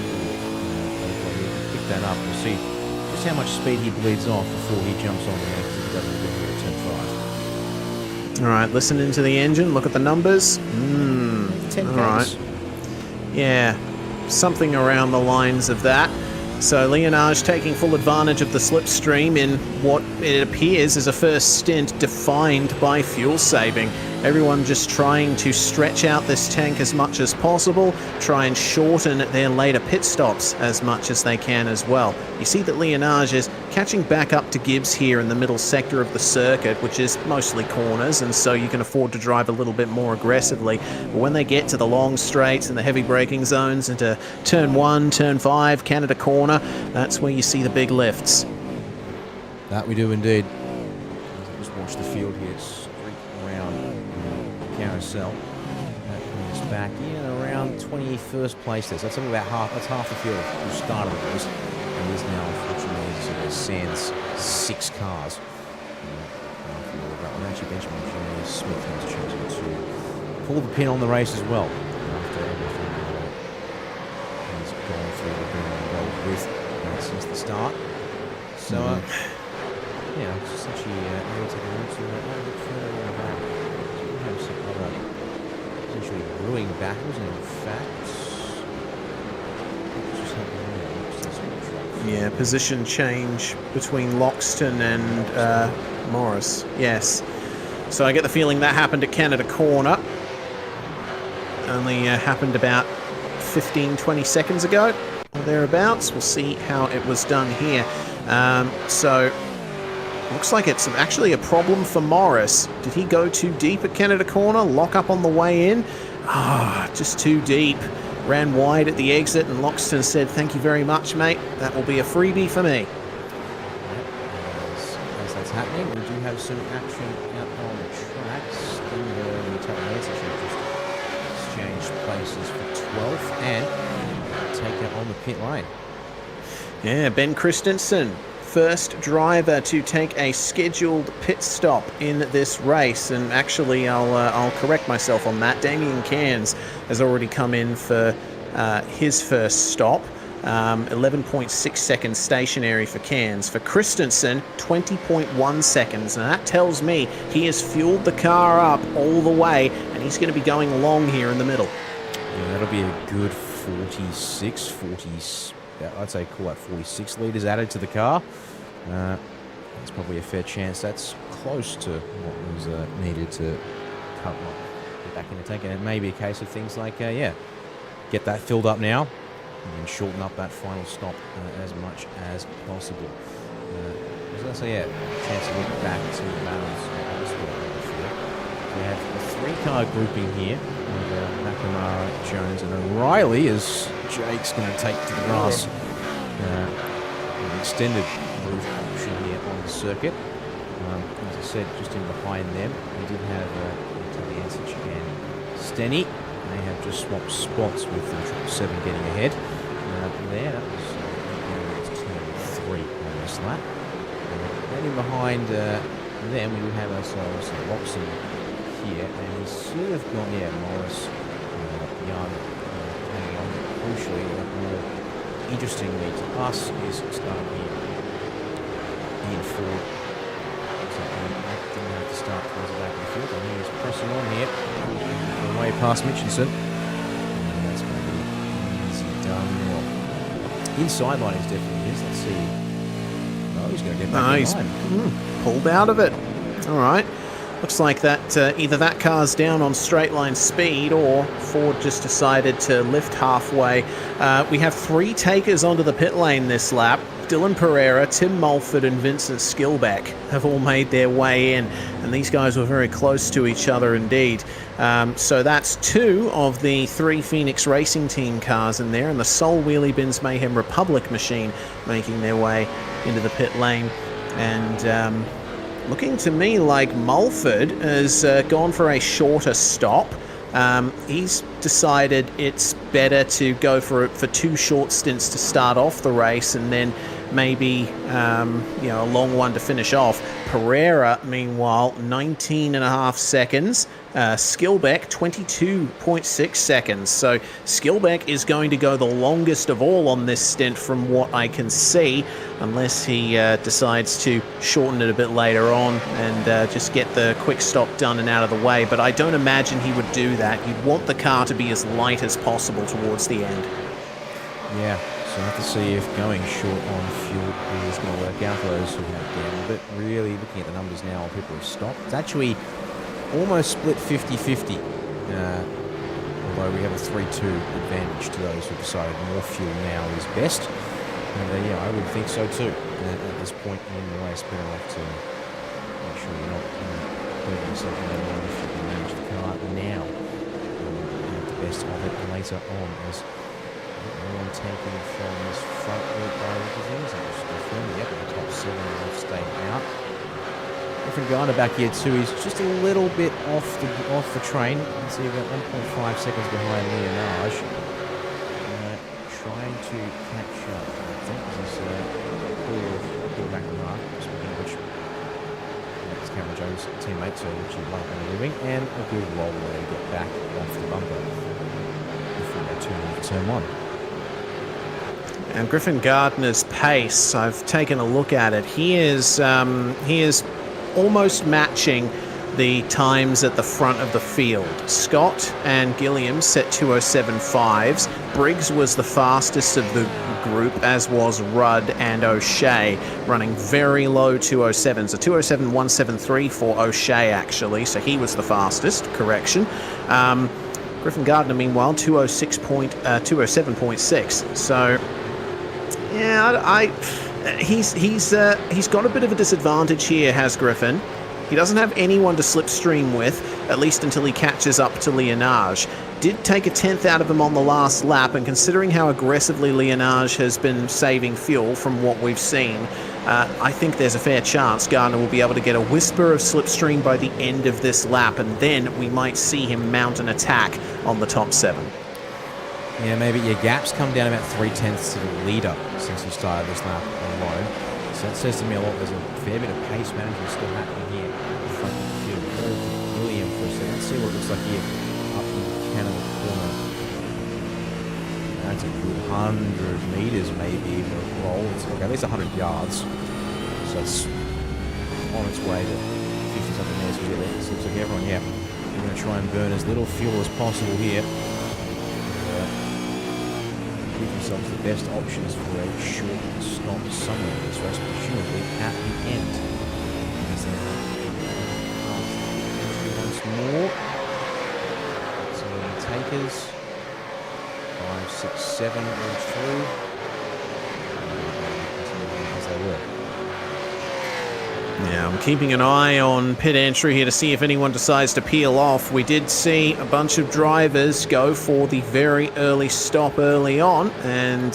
pick that up. We'll see just how much speed he bleeds off before he jumps on there, because he doesn't get here at turn 5. All right, listen into the engine, look at the numbers. 10 all right. Yeah, something around the lines of that. So Leonage taking full advantage of the slipstream in what it appears is a first stint defined by fuel saving. Everyone just trying to stretch out this tank as much as possible, try and shorten their later pit stops as much as they can as well. You see that Leonage is catching back up to Gibbs here in the middle sector of the circuit, which is mostly corners, and so you can afford to drive a little bit more aggressively. But when they get to the long straights and the heavy braking zones into turn 1, turn 5, Canada corner, that's where you see the big lifts. That we do indeed. Just watch the field here streak around carousel. That comes back in around 21st place there. So that's about half. That's half the field who started the race, and is now unfortunately sort of sans 6 cars. Actually, Benjamin Smith has chosen to pull the pin on the race as well. After everything he's gone through and been involved with since the start. So, yeah, it's just actually able to go into a bit further on the back. So we have some other potentially brewing battles, and in fact, just happening here. Yeah, position change between Loxton and Morris. Yes. So I get the feeling that happened at Canada corner. Only happened about 15-20 seconds ago or thereabouts. We'll see how it was done here. So looks like it's actually a problem for Morris. Did he go too deep at Canada corner? Lock up on the way in? Just too deep. Ran wide at the exit, and Loxton said, "Thank you very much, mate. That will be a freebie for me." As that's happening, we do have some action out on the tracks. The Italians actually just exchanged places for 12th and take it on the pit lane. Yeah, Ben Christensen, first driver to take a scheduled pit stop in this race. And actually, I'll correct myself on that. Damien Cairns has already come in for his first stop. 11.6 seconds stationary for Cairns. For Christensen, 20.1 seconds. Now that tells me he has fueled the car up all the way, and he's going to be going long here in the middle. Yeah, that'll be a good 46, 40. I'd say call that 46 litres added to the car. That's probably a fair chance. That's close to what was needed to get back in the tank. And it may be a case of things like, get that filled up now and shorten up that final stop as much as possible. So that's a chance to look back to the battles elsewhere on the field. We have a 3-car grouping here with McNamara, Jones, and O'Reilly, as Jake's going to take to the grass. An extended route option here on the circuit. As I said, just in behind them, we did have Italiancic and Stenny. They have just swapped spots with the 7 getting ahead. There, that was turn 3 on this lap. And in behind them, we do have ourselves Loxton here, and he's sort of gone, Morris, Young, hanging on. Crucially, more interestingly to us is starting here Ian Ford. Didn't have to start towards the back of the field, and he is pressing on here, way past Mitchinson. And that's going to be easy done. Well, inside line is definitely his. Let's see. Oh, he's going to get back in line. Pulled out of it. All right. Looks like that either that car's down on straight line speed, or Ford just decided to lift halfway. We have 3 takers onto the pit lane this lap. Dylan Pereira, Tim Mulford, and Vincent Skilbeck have all made their way in, and these guys were very close to each other indeed. So that's 2 of the 3 Phoenix Racing Team cars in there, and the Soul Wheelie Bins Mayhem Republic machine making their way into the pit lane. And looking to me like Mulford has gone for a shorter stop. He's decided it's better to go for 2 short stints to start off the race, and then maybe a long one to finish off. Pereira, meanwhile, 19.5 seconds. Skillbeck, 22.6 seconds. So Skillbeck is going to go the longest of all on this stint from what I can see, unless he decides to shorten it a bit later on and just get the quick stop done and out of the way. But I don't imagine he would do that. You'd want the car to be as light as possible towards the end. Yeah, so I have to see if going short on fuel is going to work out for those who have down. But really, looking at the numbers now, people have stopped. It's actually almost split 50-50, although we have a 3-2 advantage to those who decided more fuel now is best. And yeah, I would think so too. At this point in the race, better off to make sure you're not putting yourself in the line if you can manage the car now. Have the best of it later on, as no one taking from this front wheel by things. I'm just confirming, yep, the top 7 will stay out. Griffin Garner back here too. He's just a little bit off the train. You can see about 1.5 seconds behind Leonage. Trying to catch up. I think he's pull back the mark. Speaking of which, that's Cameron Jones' teammate, so which is right on living, and a good roll there to get back off the bumper before they turn into turn 1. And Griffin Gardner's pace, I've taken a look at it. He is almost matching the times at the front of the field. Scott and Gilliam set 2:07.5s. Briggs was the fastest of the group, as was Rudd and O'Shea, running very low 2:07s. A 2:07.173 for O'Shea, actually, so he was the fastest, correction. Griffin Gardner, meanwhile, 2:07.6. So, yeah, he's got a bit of a disadvantage here, has Griffin. He doesn't have anyone to slipstream with, at least until he catches up to Leonage. Did take a 10th out of him on the last lap, and considering how aggressively Leonage has been saving fuel from what we've seen, I think there's a fair chance Gardner will be able to get a whisper of slipstream by the end of this lap, and then we might see him mount an attack on the top 7. Yeah, maybe your gaps come down about 3/10 to the leader since he started this lap alone. So that says to me a lot. There's a fair bit of pace management still happening here in front of the field. William for a second. Let's see what it looks like here up in the Canada corner. That's a good 100 meters maybe of a roll. It's at least 100 yards. So it's on its way to 50-something meters for it. So it looks like everyone, yeah, we're going to try and burn as little fuel as possible here. Give themselves the best options for a short stop somewhere in this race, presumably at the end. Once more. So the takers, 5, 6, 7 all through. As they were. Yeah, I'm keeping an eye on pit entry here to see if anyone decides to peel off. We did see a bunch of drivers go for the very early stop early on, and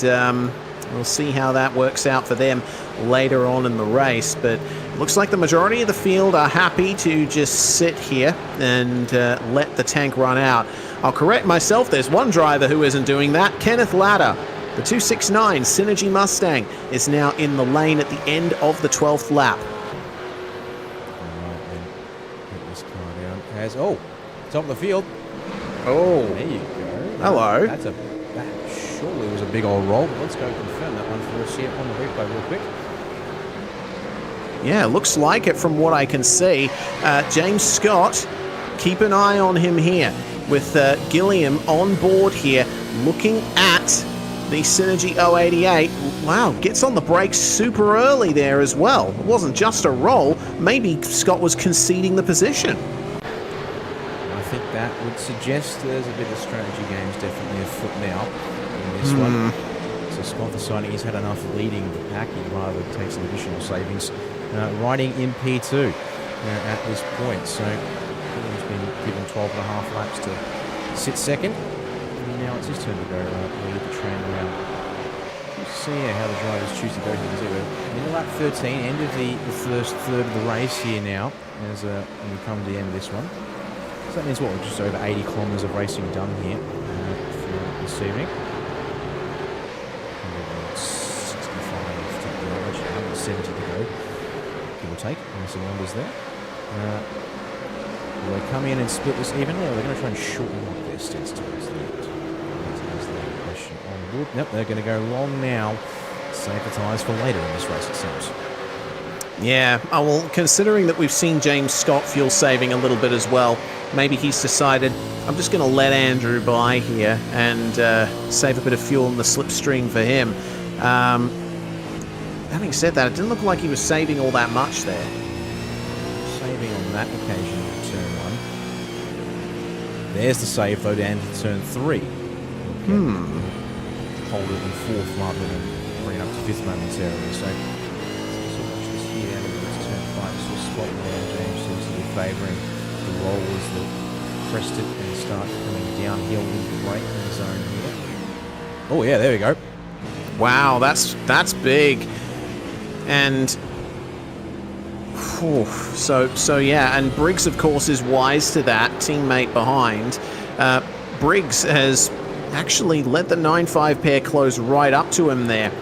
we'll see how that works out for them later on in the race. But it looks like the majority of the field are happy to just sit here and let the tank run out. I'll correct myself, there's one driver who isn't doing that, Kenneth Latta. The 269 Synergy Mustang is now in the lane at the end of the 12th lap. Top of the field. Oh, There you go. Hello. That surely was a big old roll. But let's go confirm that one for us here on the replay real quick. yeah, looks like it from what I can see. James Scott, keep an eye on him here with Gilliam on board here, looking at the Synergy 088. Wow, gets on the brakes super early there as well. It wasn't just a roll. Maybe Scott was conceding the position. I think that would suggest there's a bit of strategy games definitely afoot now in this one. So Scott deciding he's had enough leading the pack, he'd rather take some additional savings. Riding in P2 at this point. So he's been given 12.5 laps to sit second. And now it's his turn to go lead the train around. Let's see how the drivers choose to go here. We're in lap 13, end of the first third of the race here now, as we come to the end of this one. So that means what, we're just over 80 kilometres of racing done here for this evening. 165 to go 70 to go, give or take, on some numbers there. Will they come in and split this evenly, or are they going to try and shorten up their stints towards the end? That is the question on board. Nope, they're going to go long now. Save the tyres for later in this race, it seems. Yeah, well, considering that we've seen James Scott fuel saving a little bit as well, maybe he's decided, I'm just going to let Andrew by here and save a bit of fuel in the slipstream for him. Having said that, it didn't look like he was saving all that much there. Saving on that occasion in turn 1. There's the save, though, down to turn 3. Okay. Hold it in 4th rather than bring it up to 5th momentarily. So watch this here down towards turn 5. So spot there, James seems to be favouring the rollers that crest it and start coming downhill with the brake in the zone here. Oh yeah, there we go. Wow, that's big. And so yeah, and Briggs of course is wise to that, teammate behind. Briggs has actually let the 9.5 pair close right up to him there,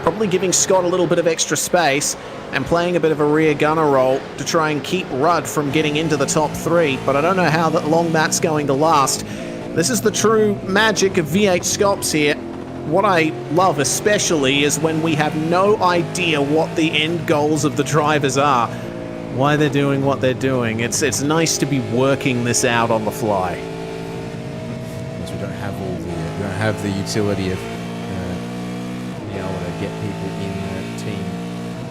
probably giving Scott a little bit of extra space and playing a bit of a rear gunner role to try and keep Rudd from getting into the top 3, but I don't know how long that's going to last. This is the true magic of V8SCOPS here. What I love especially is when we have no idea what the end goals of the drivers are, why they're doing what they're doing. It's nice to be working this out on the fly. Because we don't have the utility of being able to get people in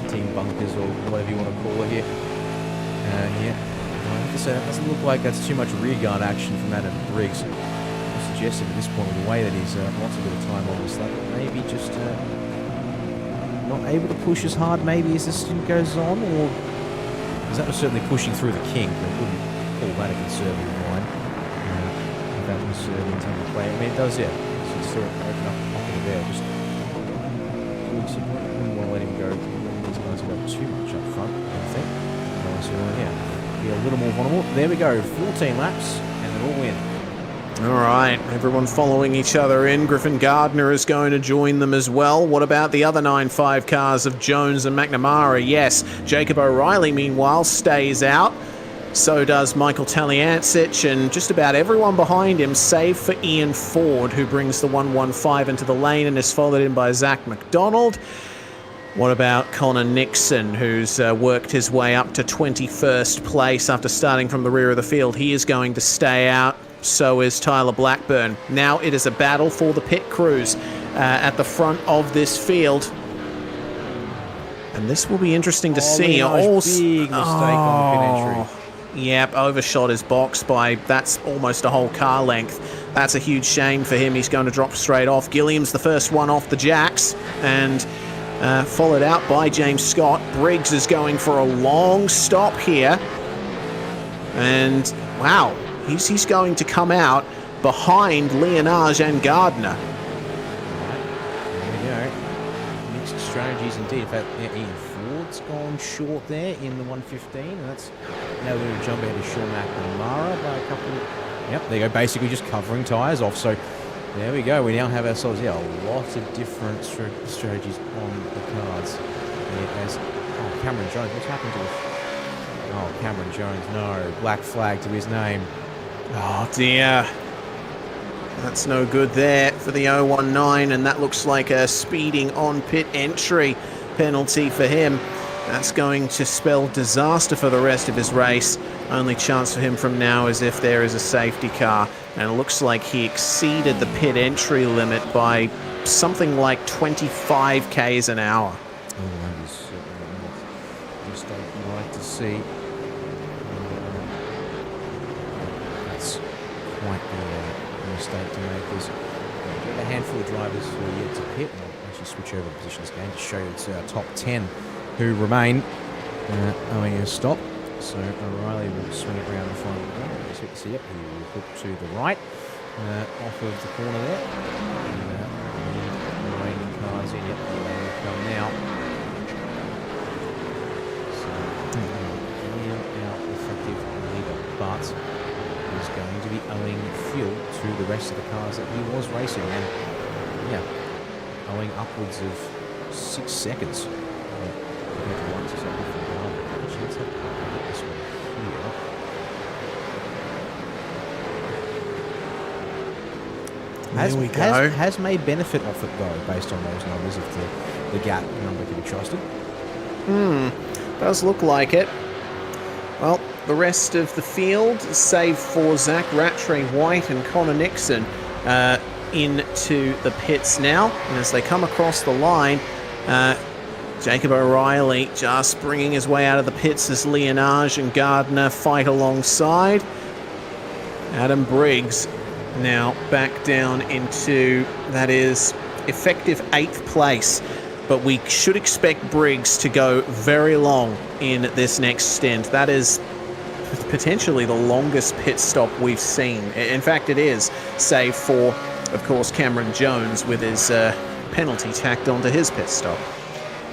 team bunkers or whatever you want to call it here. Yeah, I have to say that doesn't look like that's too much rear guard action from Adam Briggs. Suggested at this point with the way that he's lost a bit of time on this lap, but maybe just not able to push as hard maybe as this stint goes on, or because that was certainly pushing through the kink, but I wouldn't call that a conservative line. That was in terms of play. I mean, it does, yeah. So it's still open up the pocket there. Just wouldn't want to let him go. These guys have got too much up front, I think. So yeah, be a little more vulnerable. There we go, 14 laps, and they're all in. All right, everyone following each other in. Griffin Gardner is going to join them as well. What about the other 9.5 cars of Jones and McNamara? Yes, Jacob O'Reilly, meanwhile, stays out. So does Michael Taliancic, and just about everyone behind him, save for Ian Ford, who brings the 115 into the lane and is followed in by Zach McDonald. What about Connor Nixon, who's worked his way up to 21st place after starting from the rear of the field? He is going to stay out. So is Tyler Blackburn. Now it is a battle for the pit crews at the front of this field. And this will be interesting to see. Big mistake on the pit entry. Yep, overshot his box by, that's almost a whole car length. That's a huge shame for him. He's going to drop straight off. Gilliam's the first one off the jacks, and followed out by James Scott. Briggs is going for a long stop here. And, wow. He's going to come out behind Leonage and Gardner. There we go. Mixed strategies indeed. In fact, yeah, Ian Ford's gone short there in the 115, and that's now we're going to jump ahead of Sean McNamara by a couple of... Yep, there you go. Basically just covering tyres off. So there we go. We now have ourselves a lot of different strategies on the cards. Oh, Cameron Jones. What's happened to us? Oh, Cameron Jones. No. Black flag to his name. Oh dear, that's no good there for the 019, and that looks like a speeding on pit entry penalty for him. That's going to spell disaster for the rest of his race. Only chance for him from now is if there is a safety car, and it looks like he exceeded the pit entry limit by something like 25 k's an hour. Oh, that is certainly not a mistake you like to see. Quite a mistake to make. There's a handful of drivers who are yet to pit, and I'll actually switch over positions again to show you it's our top 10 who remain owing a stop. So O'Reilly will swing it around the final corner. As you can see, yep, he will hook to the right off of the corner there. The remaining cars in, yep, they will come now. So, our effective leader, but is going to be owing fuel to the rest of the cars that he was racing, and yeah, owing upwards of 6 seconds. There we go. Has made benefit off it, though, based on those numbers, if the gap number can be trusted. Does look like it. Well, the rest of the field, save for Zach Rattray White and Connor Nixon, into the pits now. And as they come across the line, Jacob O'Reilly just bringing his way out of the pits as Leonage and Gardner fight alongside. Adam Briggs now back down into, that is, effective 8th place. But we should expect Briggs to go very long in this next stint. That is potentially the longest pit stop we've seen. In fact, it is, save for, of course, Cameron Jones with his penalty tacked onto his pit stop.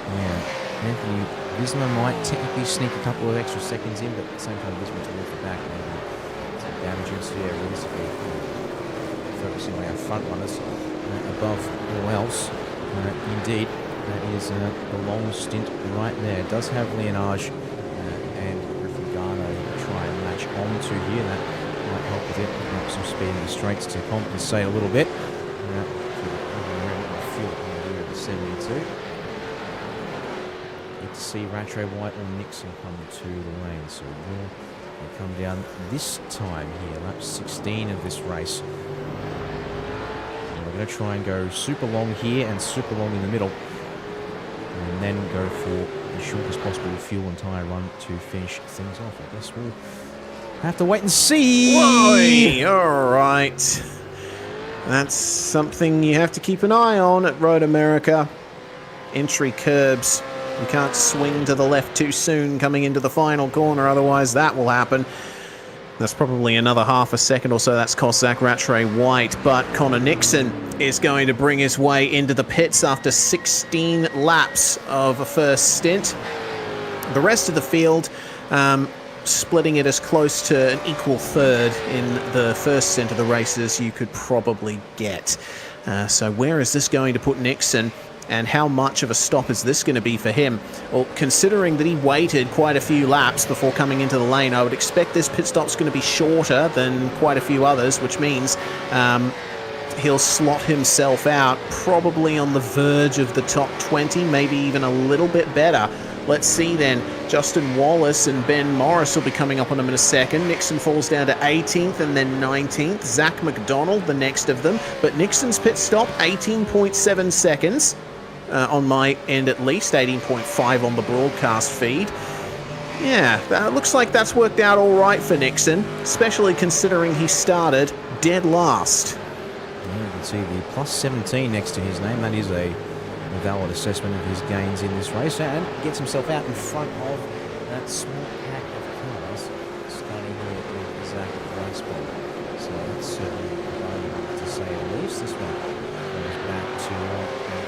Yeah, Anthony Visma might technically sneak a couple of extra seconds in, but at the same time, Visma towards the back, maybe some damaging. So yeah, realistically, focusing on our front runners above all else. Indeed, that is the long stint right there. It does have Leonage and Griffin Garno try and latch on to here. That might help with it, picking up some speed in the straights to compensate a little bit. Fuel on the 72. To see Rattray White or Nixon come to the lane, so will come down this time here, lap 16 of this race. And we're going to try and go super long here and super long in the middle, and then go for the shortest possible fuel and tyre run to finish things off. I guess we'll have to wait and see. Whoa, all right. That's something you have to keep an eye on at Road America. Entry curbs. You can't swing to the left too soon coming into the final corner, otherwise that will happen. That's probably another half a second or so. That's cost Zach Rattray White, but Connor Nixon is going to bring his way into the pits after 16 laps of a first stint. The rest of the field splitting it as close to an equal third in the first stint of the race as you could probably get. So where is this going to put Nixon? And how much of a stop is this going to be for him? Well, considering that he waited quite a few laps before coming into the lane, I would expect this pit stop's going to be shorter than quite a few others, which means he'll slot himself out probably on the verge of the top 20, maybe even a little bit better. Let's see then. Justin Wallace and Ben Morris will be coming up on him in a second. Nixon falls down to 18th and then 19th. Zach McDonald, the next of them. But Nixon's pit stop, 18.7 seconds. On my end at least, 18.5 on the broadcast feed. Yeah, that looks like that's worked out all right for Nixon, especially considering he started dead last. Yeah, you can see the plus 17 next to his name. That is a valid assessment of his gains in this race, and gets himself out in front of that small pack of cars, starting here with Zach Weisbach. So that's certainly valuable to say the least. This one goes back to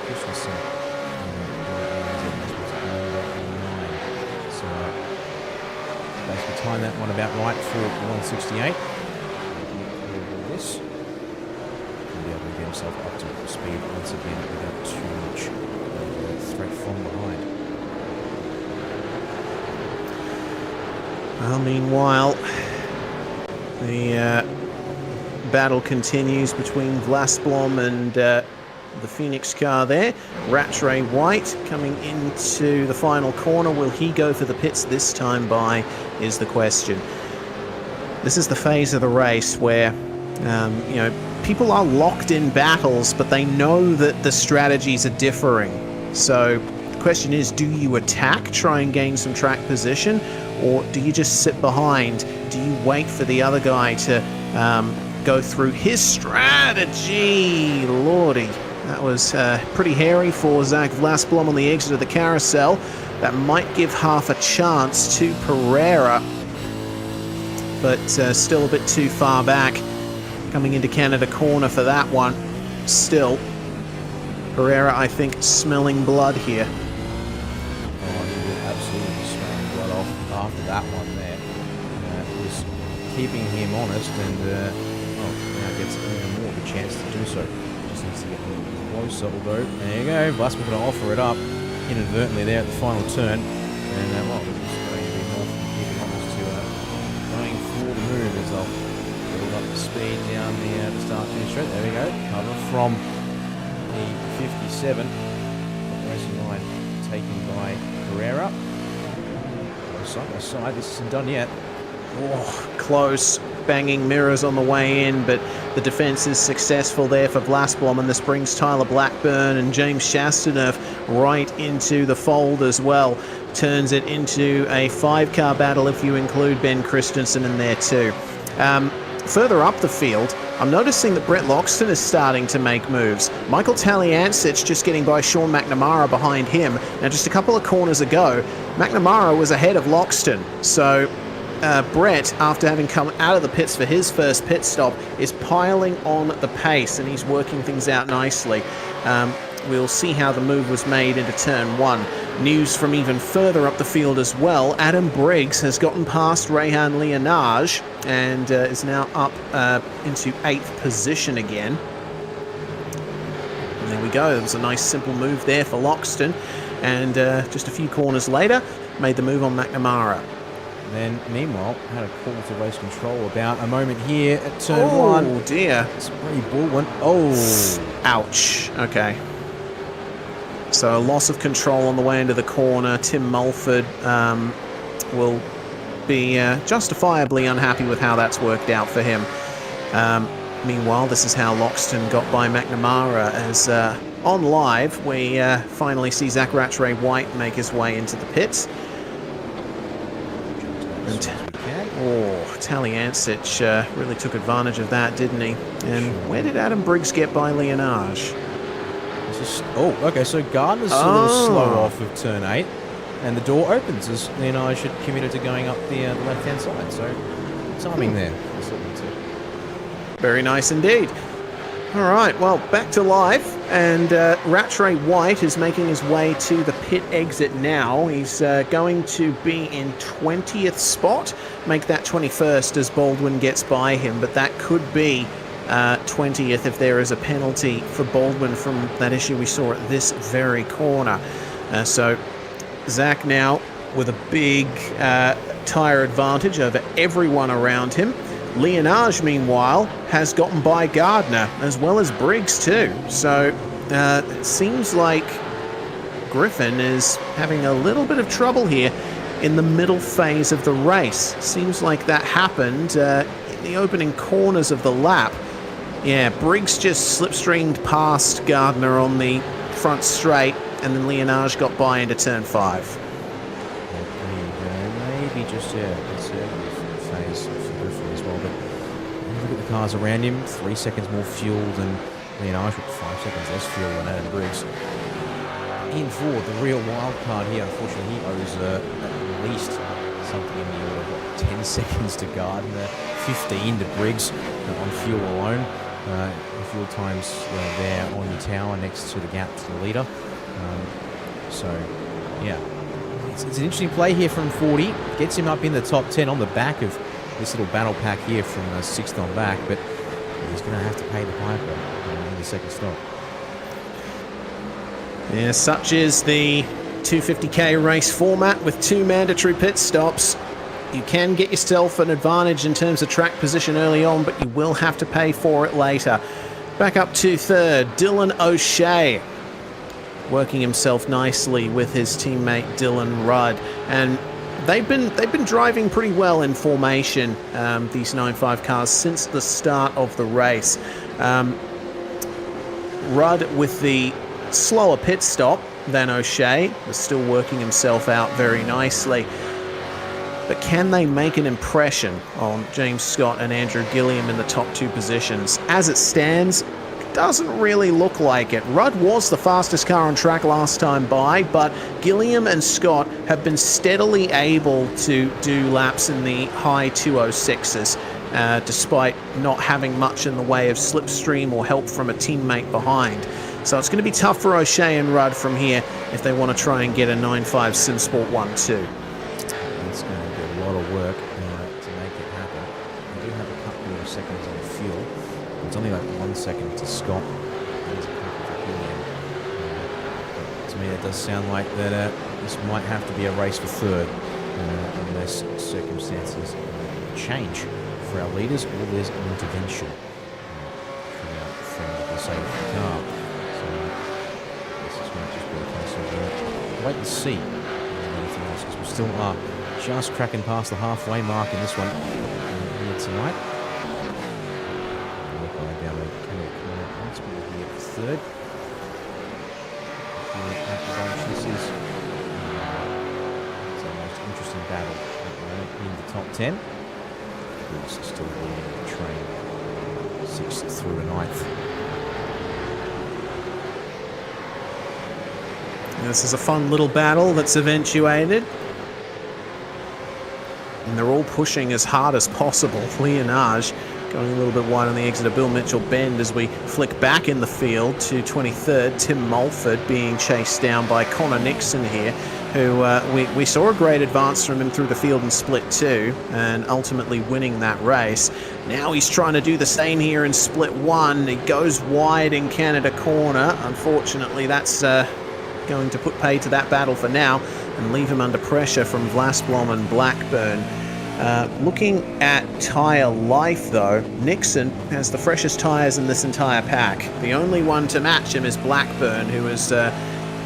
Christensen. So basically time that one about right for 168. This will be able to get himself up to speed once again without too much threat from behind. Well, meanwhile, the battle continues between Vlasblom and the Phoenix car there. Rattray White coming into the final corner. Will he go for the pits this time by is the question. This is the phase of the race where, people are locked in battles, but they know that the strategies are differing. So the question is, do you attack, try and gain some track position, or do you just sit behind? Do you wait for the other guy to go through his strategy? Lordy. That was pretty hairy for Zach Vlasblom on the exit of the carousel. That might give half a chance to Pereira, but still a bit too far back. Coming into Canada corner for that one. Still, Pereira, I think, smelling blood here. Oh, he will absolutely smelling blood off after that one there. It was keeping him honest, and now gets even more of a chance to do so. Just needs to get a little closer, although, there you go, Vlasman going to offer it up inadvertently there at the final turn, and it's going to be more from keeping honest to going for the move as they'll build up the speed down the start finish straight. There we go. Cover from the 57. Racing line taken by Carrera. Side by side. This isn't done yet. Oh, close. Banging mirrors on the way in, but the defense is successful there for Blastblom, and this brings Tyler Blackburn and James Chastaneuf right into the fold as well. Turns it into a 5-car battle if you include Ben Christensen in there too. Further up the field, I'm noticing that Brett Loxton is starting to make moves. Michael Taliancic just getting by Sean McNamara behind him. Now, just a couple of corners ago, McNamara was ahead of Loxton, so Brett, after having come out of the pits for his first pit stop, is piling on the pace, and he's working things out nicely. We'll see how the move was made into turn 1. News from even further up the field as well. Adam Briggs has gotten past Rehan Leonage and is now up into 8th position again. And there we go. It was a nice simple move there for Loxton. And just a few corners later, made the move on McNamara. Then, meanwhile, had a call to race control about a moment here at turn 1. Oh, dear. Spray Baldwin. Oh. Ouch. Okay. So a loss of control on the way into the corner. Tim Mulford will be justifiably unhappy with how that's worked out for him. Meanwhile, this is how Loxton got by McNamara, as on live we finally see Zach Rattray-White make his way into the pits. And Taliancic really took advantage of that, didn't he? And where did Adam Briggs get by Leonage? Okay, so Gardner's sort of slow off of turn 8, and the door opens as Leonage had committed to going up the left-hand side. So, timing there. Very nice indeed. All right, well, back to live, and Rattray-White is making his way to the pit exit now. He's going to be in 20th spot, make that 21st as Baldwin gets by him, but that could be 20th if there is a penalty for Baldwin from that issue we saw at this very corner. So Zach now with a big tyre advantage over everyone around him. Leonage, meanwhile, has gotten by Gardner, as well as Briggs too. So it seems like Griffin is having a little bit of trouble here in the middle phase of the race. Seems like that happened in the opening corners of the lap. Yeah, Briggs just slipstreamed past Gardner on the front straight, and then Leonage got by into turn 5. Maybe just a conservative phase for Griffin as well, but look at the cars around him. 3 seconds more fuel than Leonage, with 5 seconds less fuel than Adam Briggs. In for the real wild card here, unfortunately, he owes at least something in the order of 10 seconds to Gardner, 15 to Briggs on fuel alone. Fuel times there on the tower next to the gap to the leader. So, yeah, it's an interesting play here from 40. Gets him up in the top 10 on the back of this little battle pack here from 6th on back, but he's going to have to pay the piper in the second stop. Yeah, such is the 250k race format with 2 mandatory pit stops. You can get yourself an advantage in terms of track position early on, but you will have to pay for it later. Back up to 3rd, Dylan O'Shea, working himself nicely with his teammate Dylan Rudd, and they've been driving pretty well in formation, these 9.5 cars, since the start of the race. Rudd with the slower pit stop than O'Shea, was still working himself out very nicely. But can they make an impression on James Scott and Andrew Gilliam in the top 2 positions? As it stands, it doesn't really look like it. Rudd was the fastest car on track last time by, but Gilliam and Scott have been steadily able to do laps in the high 206s, despite not having much in the way of slipstream or help from a teammate behind. So it's going to be tough for O'Shea and Rudd from here if they want to try and get a 9.5 SimSport 1-2. It's going to be a lot of work to make it happen. We do have a couple of seconds on fuel. It's only like 1 second to Scott. There's a couple for Gilliam. To me, it does sound like that this might have to be a race for 3rd unless circumstances change for for our leaders, or there's an intervention from the safety car. So this is going to just be a case of wait and see anything else, because we still are just cracking past the halfway mark in this one here tonight. Going down the corner once we're here at third. This is the most interesting battle in the top 10. Who's still leading the train 6th through to 9th. This is a fun little battle that's eventuated. And they're all pushing as hard as possible. Leonage going a little bit wide on the exit of Bill Mitchell Bend as we flick back in the field to 23rd. Tim Mulford being chased down by Connor Nixon here, who we saw a great advance from him through the field in split 2 and ultimately winning that race. Now he's trying to do the same here in split 1. He goes wide in Canada corner. Unfortunately, that's going to put pay to that battle for now and leave him under pressure from Vlasblom and Blackburn. Looking at tyre life though, Nixon has the freshest tyres in this entire pack. The only one to match him is Blackburn, who has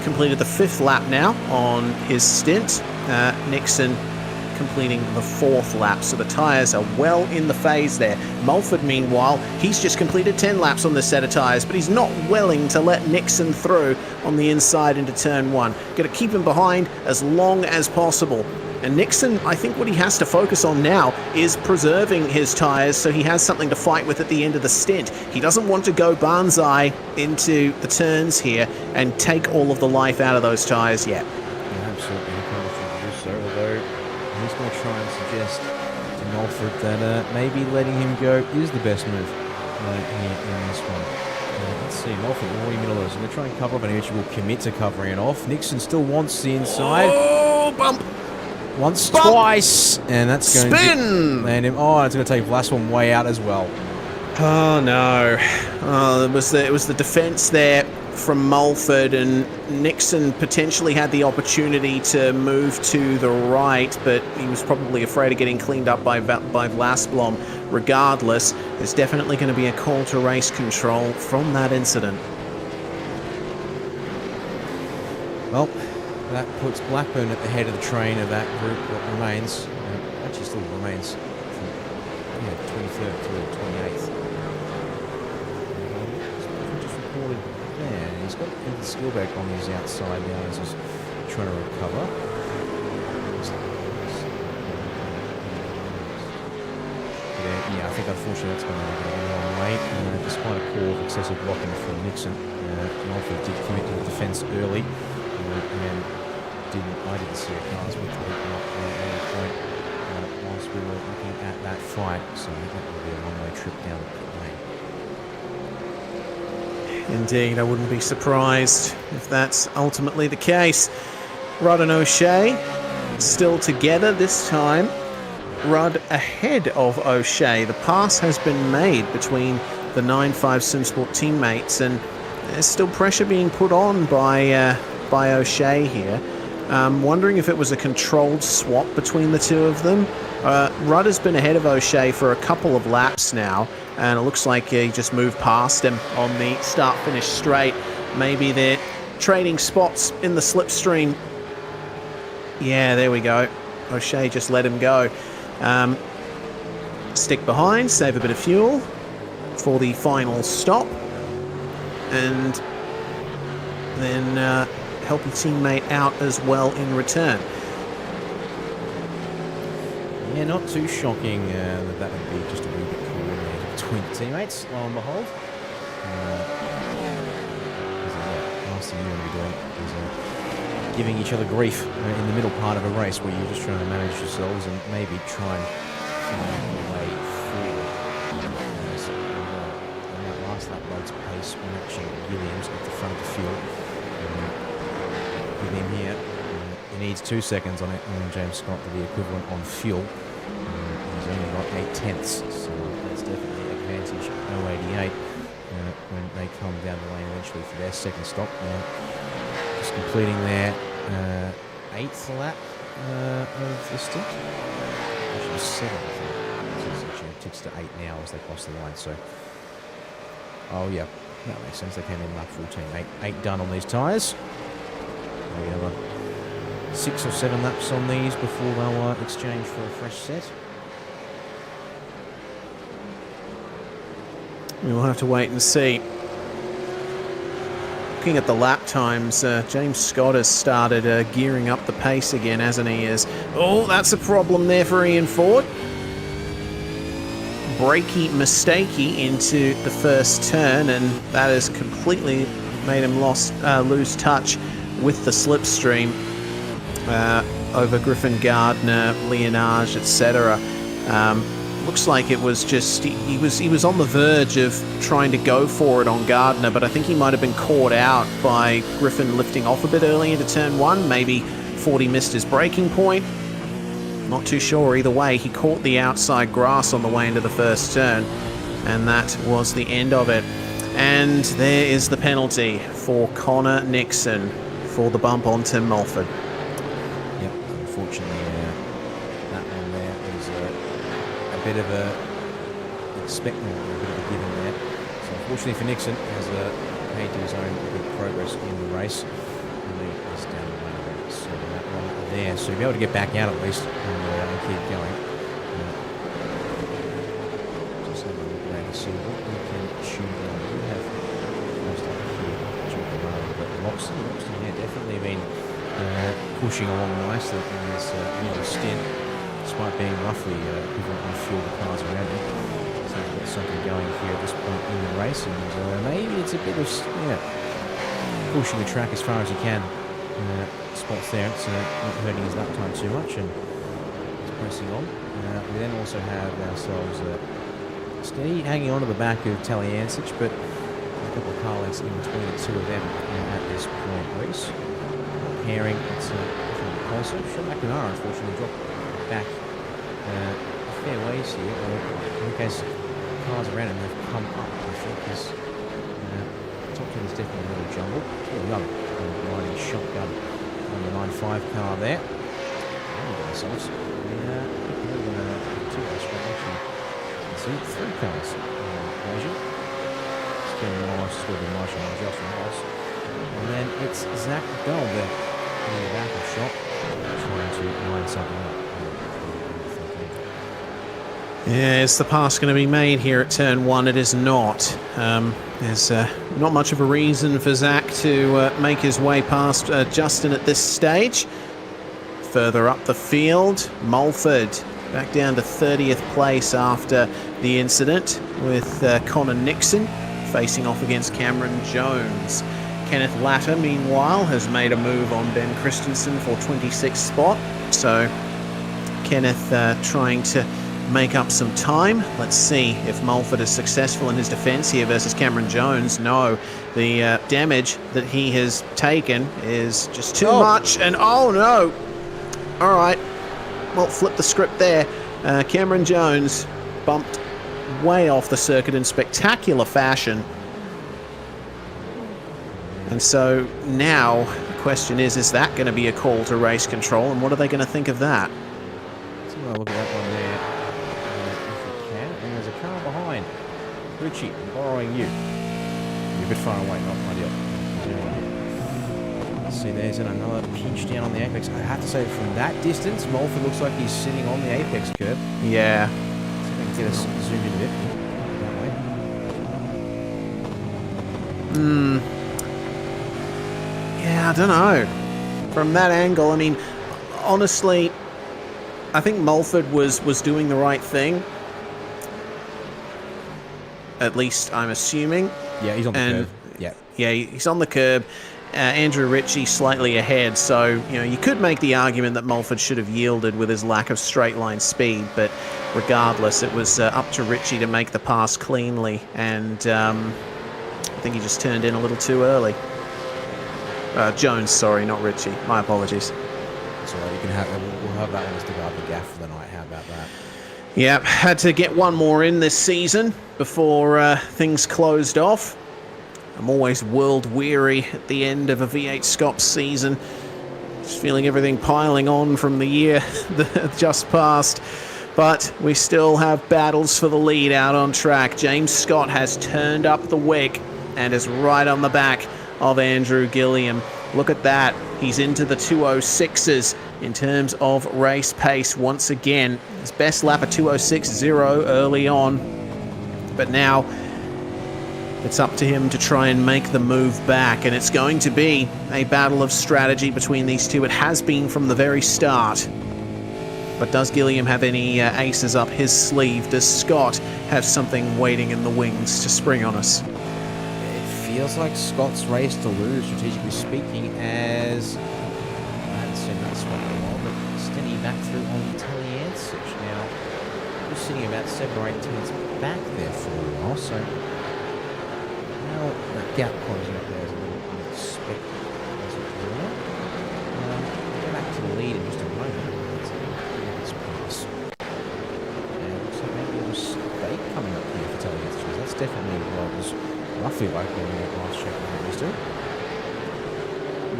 completed the 5th lap now on his stint. Nixon completing the 4th lap, so the tyres are well in the phase there. Mulford, meanwhile, he's just completed 10 laps on this set of tyres, but he's not willing to let Nixon through on the inside into turn 1. Got to keep him behind as long as possible. And Nixon, I think what he has to focus on now is preserving his tyres so he has something to fight with at the end of the stint. He doesn't want to go Banzai into the turns here and take all of the life out of those tyres yet. Yeah, absolutely. He can't afford to do so, although he's going to try and suggest to Mulford that maybe letting him go is the best move here in this one. Let's see, Mulford already middle of us. Going to try and cover off, and eventually will commit to covering it off. Nixon still wants the inside. Oh, bump! Once, Bump. Twice, and that's going Spin! to land him. Oh, it's going to take Vlasblom way out as well. Oh no! Oh, it was the defence there from Mulford, and Nixon potentially had the opportunity to move to the right, but he was probably afraid of getting cleaned up by Vlasblom. Regardless, there's definitely going to be a call to race control from that incident. Well, that puts Blackburn at the head of the train of that group that remains. Actually, still remains from 23rd through to 28th. Just recorded there. He's got Ethan Skillback on his outside now as he's trying to recover. Yeah, I think unfortunately that's going to go a long way. Despite a call of excessive blocking from Nixon, Mulford did commit to the defence early. And I didn't see a cars with the up at any point whilst we were looking at that fight, so that will be a one-way trip down the pit lane. Indeed, I wouldn't be surprised if that's ultimately the case. Rudd and O'Shea still together this time. Rudd ahead of O'Shea. The pass has been made between the 9-5 SimSport teammates, and there's still pressure being put on by O'Shea here. Wondering if it was a controlled swap between the two of them. Rudd has been ahead of O'Shea for a couple of laps now, and it looks like he just moved past him on the start-finish straight. Maybe they're trading spots in the slipstream. Yeah, there we go. O'Shea just let him go. Stick behind, save a bit of fuel for the final stop, and then help your teammate out as well in return. Yeah, not too shocking that would be just a wee bit coordinated between the teammates, lo and behold. Last thing you want to be doing is giving each other grief in the middle part of a race where you're just trying to manage yourselves and maybe try and find a way forward. So on that last lap, Rhodes' pace matching Williams at the front of the field. With him here, he needs 2 seconds on it, and James Scott to the equivalent on fuel. He's only got 8/10, so that's definitely an advantage. 088 when they come down the lane eventually for their second stop. Just completing their 8th lap of the stint. Actually 7th. This is a ticks to 8 now as they cross the line. So, oh yeah, that makes sense. They came in lap 14. Eight done on these tyres. We have 6 or 7 laps on these before they'll exchange for a fresh set. We will have to wait and see. Looking at the lap times, James Scott has started gearing up the pace again, hasn't he? Oh, that's a problem there for Ian Ford. Breaky mistakey into the first turn, and that has completely made him lose touch with the slipstream over Griffin Gardner, Leonage, etc. Looks like it was just he was on the verge of trying to go for it on Gardner, but I think he might have been caught out by Griffin lifting off a bit early into turn 1. Maybe 40 missed his braking point. Not too sure. Either way, he caught the outside grass on the way into the first turn, and that was the end of it. And there is the penalty for Connor Nixon for the bump on Tim Mulford. Yep, unfortunately, that one there was a bit of a expecting a bit of a given there. So unfortunately for Nixon, has made his own good progress in the race. And he is down the lane there. So that one there, so he'll be able to get back out at least and keep going. Just have a look around to see what we can tune on. We have most up here, but Loxton, yeah, definitely been pushing along nicely in this middle stint, despite being roughly equivalent on fuel the cars around him. So we've got something going here at this point in the race, and maybe it's a bit of pushing the track as far as he can. Spots there, it's not hurting his lap time too much, and it's pressing on. We then also have ourselves Steady hanging on to the back of Taliancic, but a couple of car lengths in between the two of them at this point. Reese pairing, it's definitely closer. Shamakanara unfortunately dropped back a fair ways here. I think as cars around him have come up, I think his top 10 is definitely a little jumbled. Young riding shotgun on the 9.5 car there. Themselves. See, 3 cars in Asia. Spin Morris, Swivel Marshall, and Justin Ross. And then it's Zach Bell there in the back of shot, trying to line something up. Yeah, is the pass going to be made here at turn 1? It is not. There's not much of a reason for Zach to make his way past Justin at this stage. Further up the field, Mulford back down to 30th place after the incident, with Connor Nixon facing off against Cameron Jones. Kenneth Latter, meanwhile, has made a move on Ben Christensen for 26th spot. So Kenneth trying to make up some time. Let's see if Mulford is successful in his defence here versus Cameron Jones. No, the damage that he has taken is just too much. And oh no! All right, well, flip the script there. Cameron Jones bumped way off the circuit in spectacular fashion. And so now the question is that going to be a call to race control? And what are they going to think of that? Let's have a look at that one there, if you can. And there's a car behind. Richie, I'm borrowing you. You're a bit far away, not ideal. See, there's another pinch down on the apex. I have to say, from that distance, Mulford looks like he's sitting on the apex curb. Yeah. See if I can get us zoomed in a bit that way. Yeah, I don't know. From that angle, I mean, honestly, I think Mulford was doing the right thing. At least I'm assuming. Yeah, he's on the curb. Yeah, he's on the curb. Andrew Ritchie slightly ahead, so you could make the argument that Mulford should have yielded with his lack of straight line speed, but regardless, it was up to Ritchie to make the pass cleanly, and I think he just turned in a little too early. Jones, sorry, not Ritchie. My apologies. That's all right. You can have we'll have that one as the guard the gaff for the night. How about that? Yep, had to get one more in this season before things closed off. I'm always world weary at the end of a V8SCOPS season. Just feeling everything piling on from the year that just passed. But we still have battles for the lead out on track. James Scott has turned up the wick and is right on the back of Andrew Gilliam. Look at that. He's into the 206s in terms of race pace once again. His best lap, a 206.0 early on. But now it's up to him to try and make the move back, and it's going to be a battle of strategy between these two. It has been from the very start. But does Gilliam have any aces up his sleeve? Does Scott have something waiting in the wings to spring on us? It feels like Scott's race to lose, strategically speaking, as that's what they want, but Stenny back through on Taliencic now. Just sitting about 7 or 8 tenths back there for a while, so now that gap closing up there is a little unexpected, as it were. Go back to the lead in just a moment. Coming up here for Taliencic. That's definitely what it was roughly like when we had last check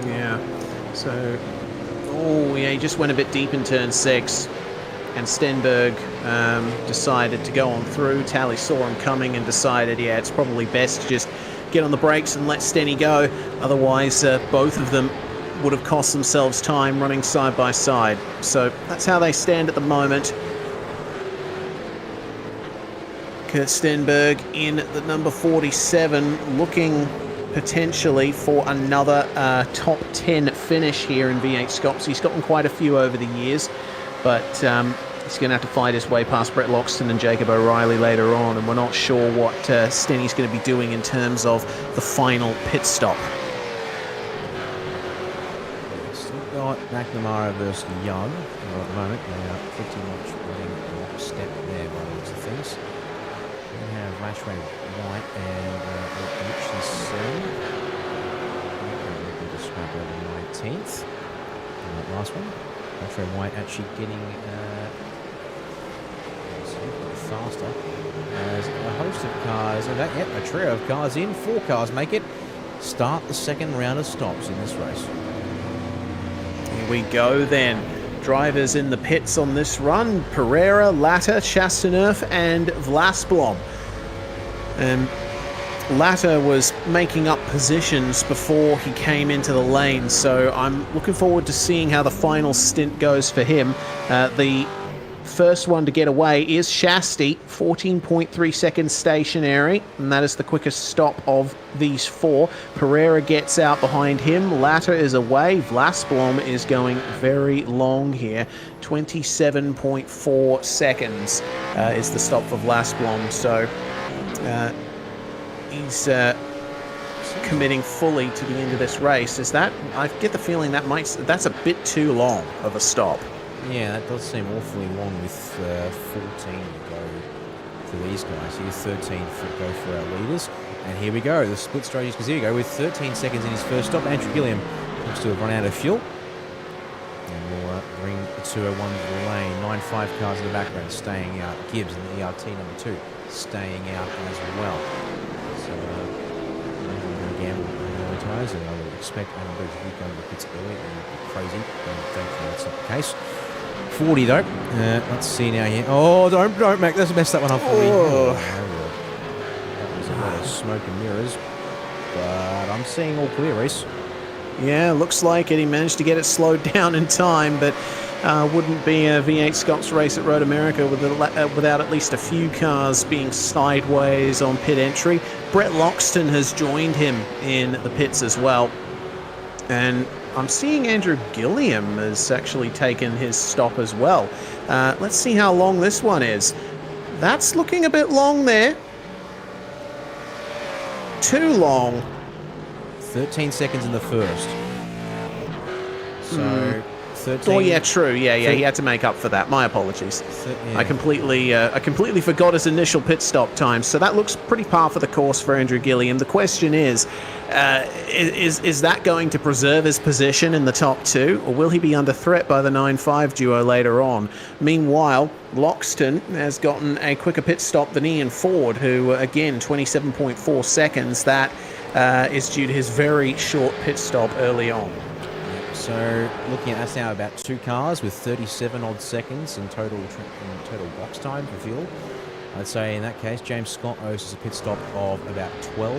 on Yeah. So, oh yeah, he just went a bit deep in turn 6, and Stenberg decided to go on through. Tally saw him coming and decided, yeah, it's probably best to just get on the brakes and let Stenny go. Otherwise, both of them would have cost themselves time running side by side. So that's how they stand at the moment. Kurt Stenberg in the number 47, looking potentially for another top 10 finish here in V8SCOPS. He's gotten quite a few over the years, but he's going to have to fight his way past Brett Loxton and Jacob O'Reilly later on, and we're not sure what Stenny's going to be doing in terms of the final pit stop. Still got McNamara versus Young. Well, at the moment, they are pretty much running lockstep there by the looks of things. We have Rashway White and Richie Searle. We'll describe over 19th. And that last one. Rashway White actually getting faster as a host of cars. Yep, a trio of cars in. 4 cars make it. Start the second round of stops in this race. Here we go then. Drivers in the pits on this run: Pereira, Latta, Chasteneuf and Vlasblom. Latta was making up positions before he came into the lane, so I'm looking forward to seeing how the final stint goes for him. The first one to get away is Shasti, 14.3 seconds stationary, and that is the quickest stop of these 4. Pereira gets out behind him. Latta is away. Vlasblom is going very long here. 27.4 seconds is the stop for Vlasblom, so he's committing fully to the end of this race. Is that? I get the feeling that's a bit too long of a stop. Yeah, that does seem awfully long with 14 to go for these guys. Here's 13 to go for our leaders. And here we go, the split strategies, because here we go, with 13 seconds in his first stop, Andrew Gilliam looks to have run out of fuel. And we'll bring the 201 to the lane. 9.5 cars in the background staying out. Gibbs in the ERT number 2 staying out as well. So, gamble on the tyres, and I would expect Adam Bridge to go to the pits early and crazy, but thankfully that's not the case. 40 though. Let's see now here. Oh, don't Mac. Let's mess that one up for me. Oh, that was a lot of smoke and mirrors. But I'm seeing all clear, Reese. Yeah, looks like it. He managed to get it slowed down in time, but wouldn't be a V8SCOPS race at Road America without at least a few cars being sideways on pit entry. Brett Loxton has joined him in the pits as well. And I'm seeing Andrew Gilliam has actually taken his stop as well. Let's see how long this one is. That's looking a bit long there. Too long. 13 seconds in the first. So 13. Oh yeah, true. Yeah, he had to make up for that. My apologies. Yeah. I completely forgot his initial pit stop time. So that looks pretty par for the course for Andrew Gilliam. The question is that going to preserve his position in the top 2, or will he be under threat by the 9.5 duo later on? Meanwhile, Loxton has gotten a quicker pit stop than Ian Ford, who again 27.4 seconds. That is due to his very short pit stop early on. So looking at that's now about 2 cars with 37 odd seconds in total box time for fuel. I'd say in that case, James Scott owes us a pit stop of about 12,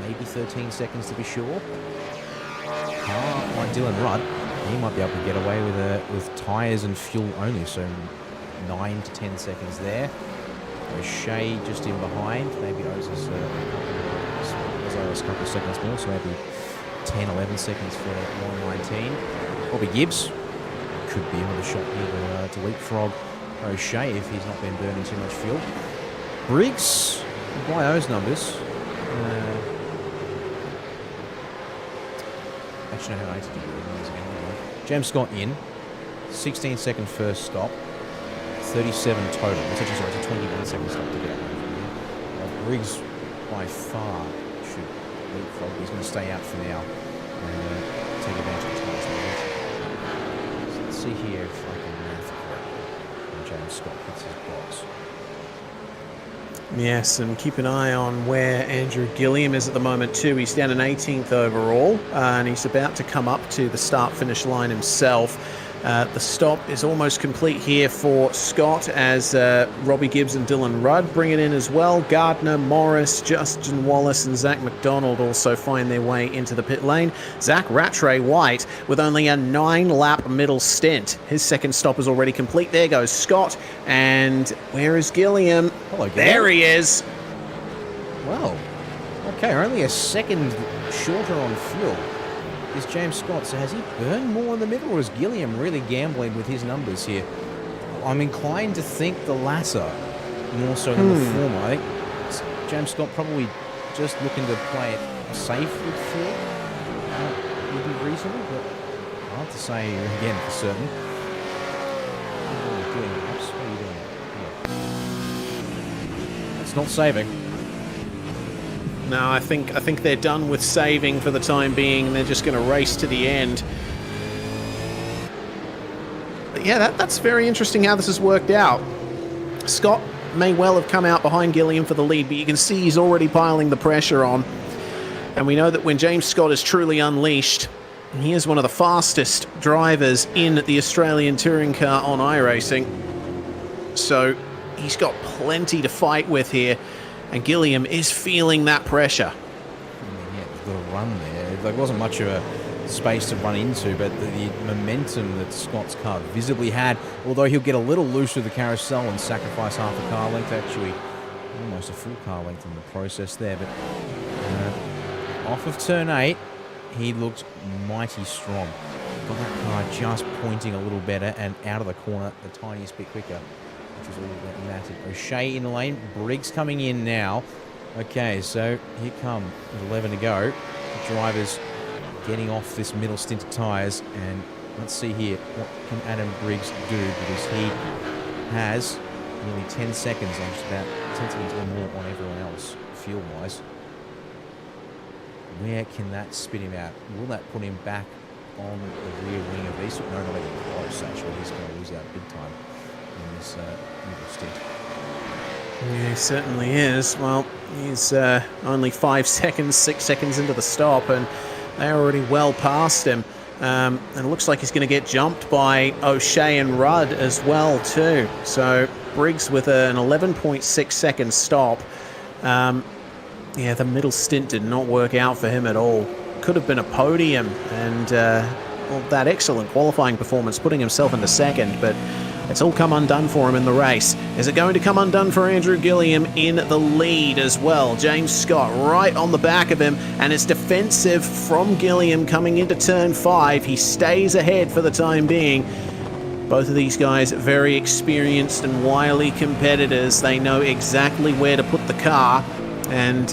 maybe 13 seconds to be sure. Like Dylan Rudd, he might be able to get away with tyres and fuel only, so 9 to 10 seconds there. O'Shea just in behind, maybe owes us a couple of seconds more, so maybe 10, 11 seconds for 119. Bobby Gibbs could be another shot here to leapfrog O'Shea if he's not been burning too much fuel. Briggs, by those numbers, actually no, how I need to do those again. James Scott in, 16-second first stop, 37 total. It's actually sorry, it's a 21-second stop to get away from here. Briggs by far should leapfrog. He's going to stay out for now and take advantage of the tyres. So let's see here if I can math correctly when James Scott hits his box. Yes, and keep an eye on where Andrew Gilliam is at the moment too. He's down in 18th overall, and he's about to come up to the start-finish line himself. The stop is almost complete here for Scott as Robbie Gibbs and Dylan Rudd bring it in as well. Gardner, Morris, Justin Wallace and Zach McDonald also find their way into the pit lane. Zach Rattray White with only a 9-lap middle stint. His second stop is already complete. There goes Scott. And where is Gilliam? Hello, Gilliam. There he is. Well, okay, only a second shorter on fuel is James Scott. So has he burned more in the middle, or is Gilliam really gambling with his numbers here? I'm inclined to think the latter more so than the former. I think James Scott probably just looking to play it safe with fuel. Would be reasonable, but hard to say again for certain. What are you doing? It's not saving. No, I think they're done with saving for the time being, and they're just going to race to the end. But yeah, that's very interesting how this has worked out. Scott may well have come out behind Gilliam for the lead, but you can see he's already piling the pressure on. And we know that when James Scott is truly unleashed, he is one of the fastest drivers in the Australian touring car on iRacing. So he's got plenty to fight with here. And Gilliam is feeling that pressure. Yeah, the run there. There wasn't much of a space to run into, but the momentum that Scott's car visibly had, although he'll get a little loose with the carousel and sacrifice half a car length, actually almost a full car length in the process there. But off of turn 8, he looked mighty strong. Got that car just pointing a little better and out of the corner the tiniest bit quicker. Which is all that mattered. O'Shea in the lane. Briggs coming in now. Okay, so here come with 11 to go. The drivers getting off this middle stint of tyres. And let's see here. What can Adam Briggs do? Because he has nearly 10 seconds on just about 10 seconds or more on everyone else, fuel-wise. Where can that spit him out? Will that put him back on the rear wing of these? No, not even close, actually. He's going to lose out big time in this middle stint. Yeah, he certainly is. Well, he's only 5 seconds, 6 seconds into the stop, and they're already well past him. And it looks like he's going to get jumped by O'Shea and Rudd as well, too. So Briggs with an 11.6 second stop. Yeah, the middle stint did not work out for him at all. Could have been a podium, and well, that excellent qualifying performance, putting himself into second, but it's all come undone for him in the race. Is it going to come undone for Andrew Gilliam in the lead as well? James Scott right on the back of him, and it's defensive from Gilliam coming into turn 5. He stays ahead for the time being. Both of these guys very experienced and wily competitors. They know exactly where to put the car, and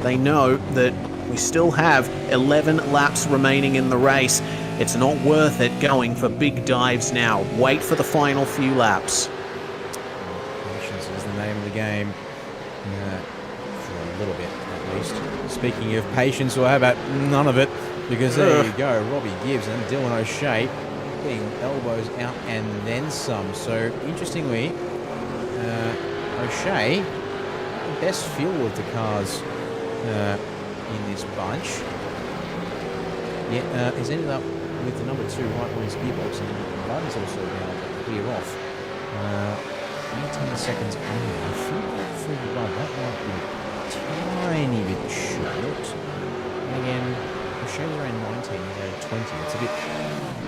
they know that we still have 11 laps remaining in the race. It's not worth it going for big dives now. Wait for the final few laps. Patience is the name of the game. For a little bit, at least. Speaking of patience, well, how about none of it? Because there you go, Robbie Gibbs and Dylan O'Shea getting elbows out and then some. So, interestingly, O'Shea, the best fuel of the cars in this bunch. Yeah, he's ended up with the number 2 right on his gearbox, and Rudd's also now clear off. 18 seconds only. I feel like for Rudd, that might be a tiny bit short. And again, O'Shea's around 19, he's around 20. It's a bit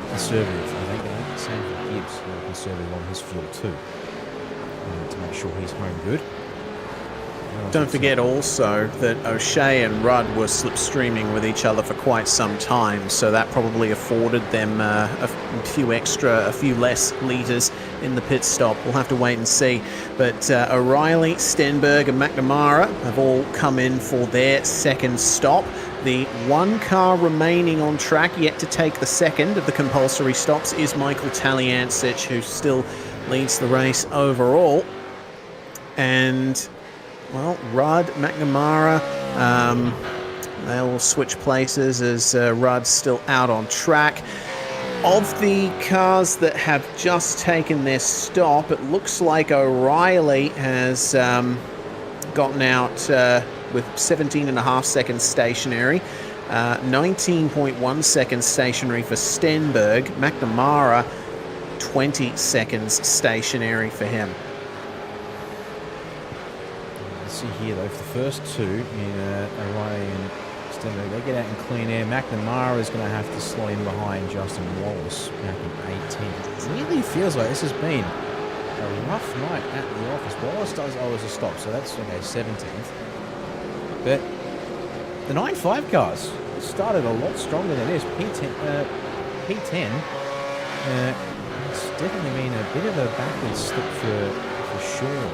conservative, I think. And I think the same for Gibbs, conservative on his fuel too, to make sure he's home good. Don't forget also that O'Shea and Rudd were slipstreaming with each other for quite some time, so that probably afforded them a few less litres in the pit stop. We'll have to wait and see. But O'Reilly, Stenberg and McNamara have all come in for their second stop. The one car remaining on track yet to take the second of the compulsory stops is Michael Taliancic, who still leads the race overall. And well, Rudd, McNamara, they'll switch places as Rudd's still out on track. Of the cars that have just taken their stop, it looks like O'Reilly has gotten out with 17.5 seconds stationary, 19.1 seconds stationary for Stenberg. McNamara, 20 seconds stationary for him. See here though, for the first two in O'Reilly and Stenberg, they get out in clean air. McNamara is going to have to slow in behind Justin Wallace back in 18th. It really feels like this has been a rough night at the office. Wallace does owe us a stop, so that's okay, 17th. But the 9.5 cars started a lot stronger than this. P10, it's definitely been a bit of a backward slip for sure,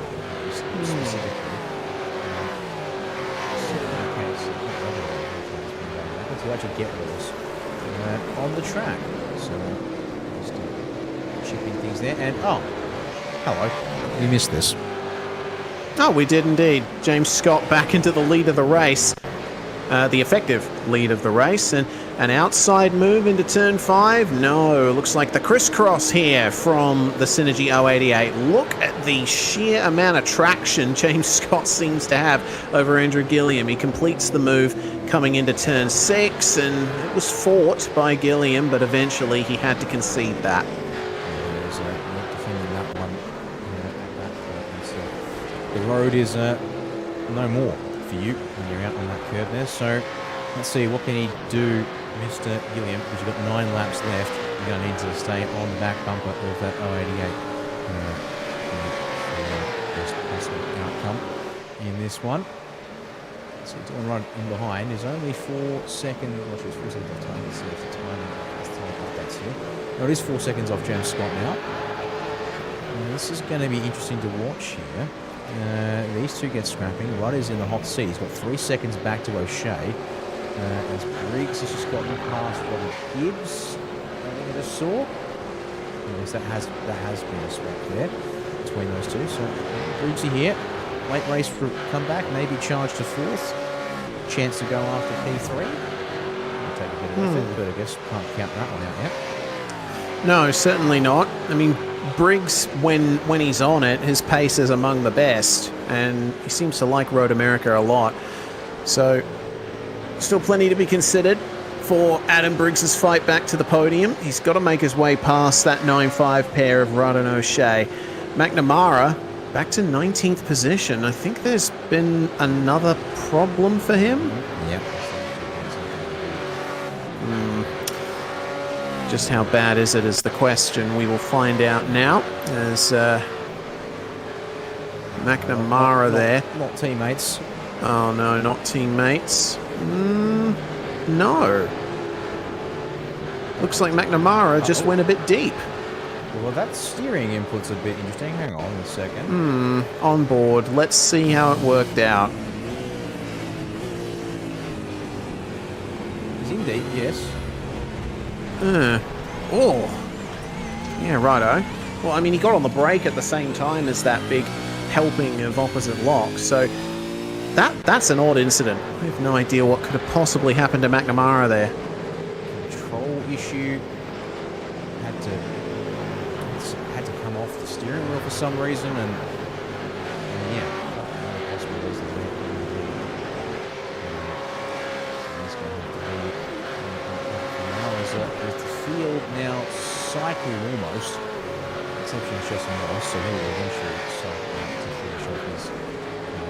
specifically. To actually get those on the track. So just chipping things there. And oh, hello. We missed this. Oh, we did indeed. James Scott back into the lead of the race. The effective lead of the race. And an outside move into turn 5. No, looks like the crisscross here from the Synergy 088. Look at the sheer amount of traction James Scott seems to have over Andrew Gilliam. He completes the move coming into turn 6, and it was fought by Gilliam, but eventually he had to concede that. Defending that one the road is no more for you when you're out on that curve there. So let's see, what can he do, Mr. Gilliam? Because you've got 9 laps left. You're going to need to stay on the back bumper of that 088 best possible outcome in this one. So Dylan Rudd in behind is only 4 seconds. Well, it's 4 seconds off time. Let's see if the time updates here. No, it is 4 seconds off James Scott now. This is going to be interesting to watch here. These two get scrapping. Rudd is in the hot seat. He's got 3 seconds back to O'Shea. As Briggs has just gotten past Robert Gibbs. I think I just saw. Yes, that has been a swap there between those two. So Briggsy here. Late race for comeback, maybe charged to 4th. Chance to go after P3. I'll take a bit of effort, but I guess can't count that one out yet. No, certainly not. I mean, Briggs, when he's on it, his pace is among the best, and he seems to like Road America a lot. So, still plenty to be considered for Adam Briggs's fight back to the podium. He's got to make his way past that 9.5 pair of Rudd and O'Shea. McNamara back to 19th position. I think there's been another problem for him. Yep. Just how bad is it is the question. We will find out now as McNamara there. Not teammates. Oh no, not teammates. No. Looks like McNamara just went a bit deep. Well, that steering input's a bit interesting. Hang on a second. On board. Let's see how it worked out. He's in deep, yes. Oh. Yeah, righto. Well, I mean, he got on the brake at the same time as that big helping of opposite lock, so that's an odd incident. I have no idea what could have possibly happened to McNamara there. Control issue. Had to come off the steering wheel for some reason, and yeah, possible reason there. He's going to have to be now as the almost. Exception is just loss, so he will eventually start to finish off his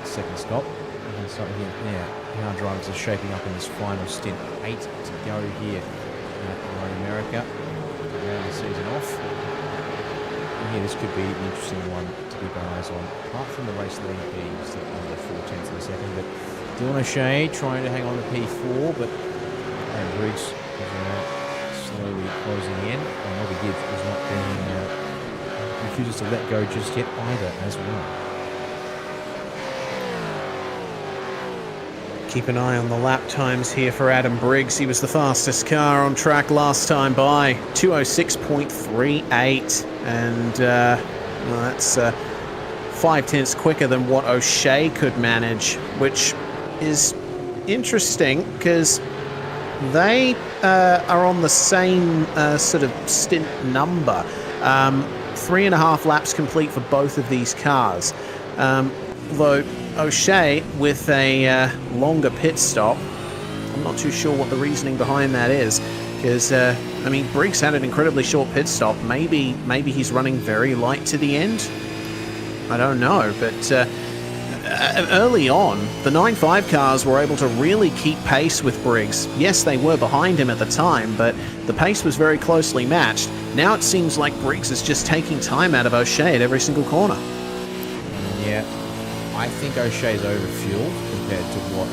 second stop. And so yeah, our drivers are shaping up in this final stint. 8 to go here at Road America. Round the season off. And here, this could be an interesting one to keep our eyes on. Apart from the race leading B's that under 4/10 of a second, but Dylan O'Shea trying to hang on to P4, but Aaron Briggs is slowly closing in. And Robbie Gibbs is not being refuses to let go just yet either as well. Keep an eye on the lap times here for Adam Briggs. He was the fastest car on track last time by, 2:06.38, and well, that's 5/10 quicker than what O'Shea could manage, which is interesting because they are on the same sort of stint number. 3.5 laps complete for both of these cars. Though O'Shea with a longer pit stop, I'm not too sure what the reasoning behind that is, because I mean, Briggs had an incredibly short pit stop. Maybe he's running very light to the end. I don't know, but early on, the 9.5 cars were able to really keep pace with Briggs. Yes, they were behind him at the time, but the pace was very closely matched. Now it seems like Briggs is just taking time out of O'Shea at every single corner. Yeah, I think O'Shea's overfueled compared to what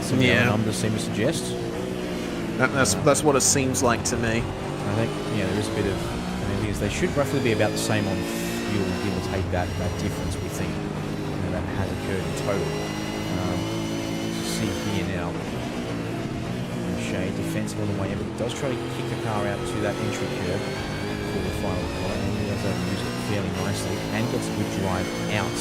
some of the other numbers seem to suggest. That's what it seems like to me. I think, yeah, there is a bit of, because they should roughly be about the same on fuel, give or take that difference, we think, that has occurred in total. See here now, O'Shea defensive on the way in, but does try to kick the car out to that entry curve for the final corner, and he does use it fairly nicely, and gets a good drive out.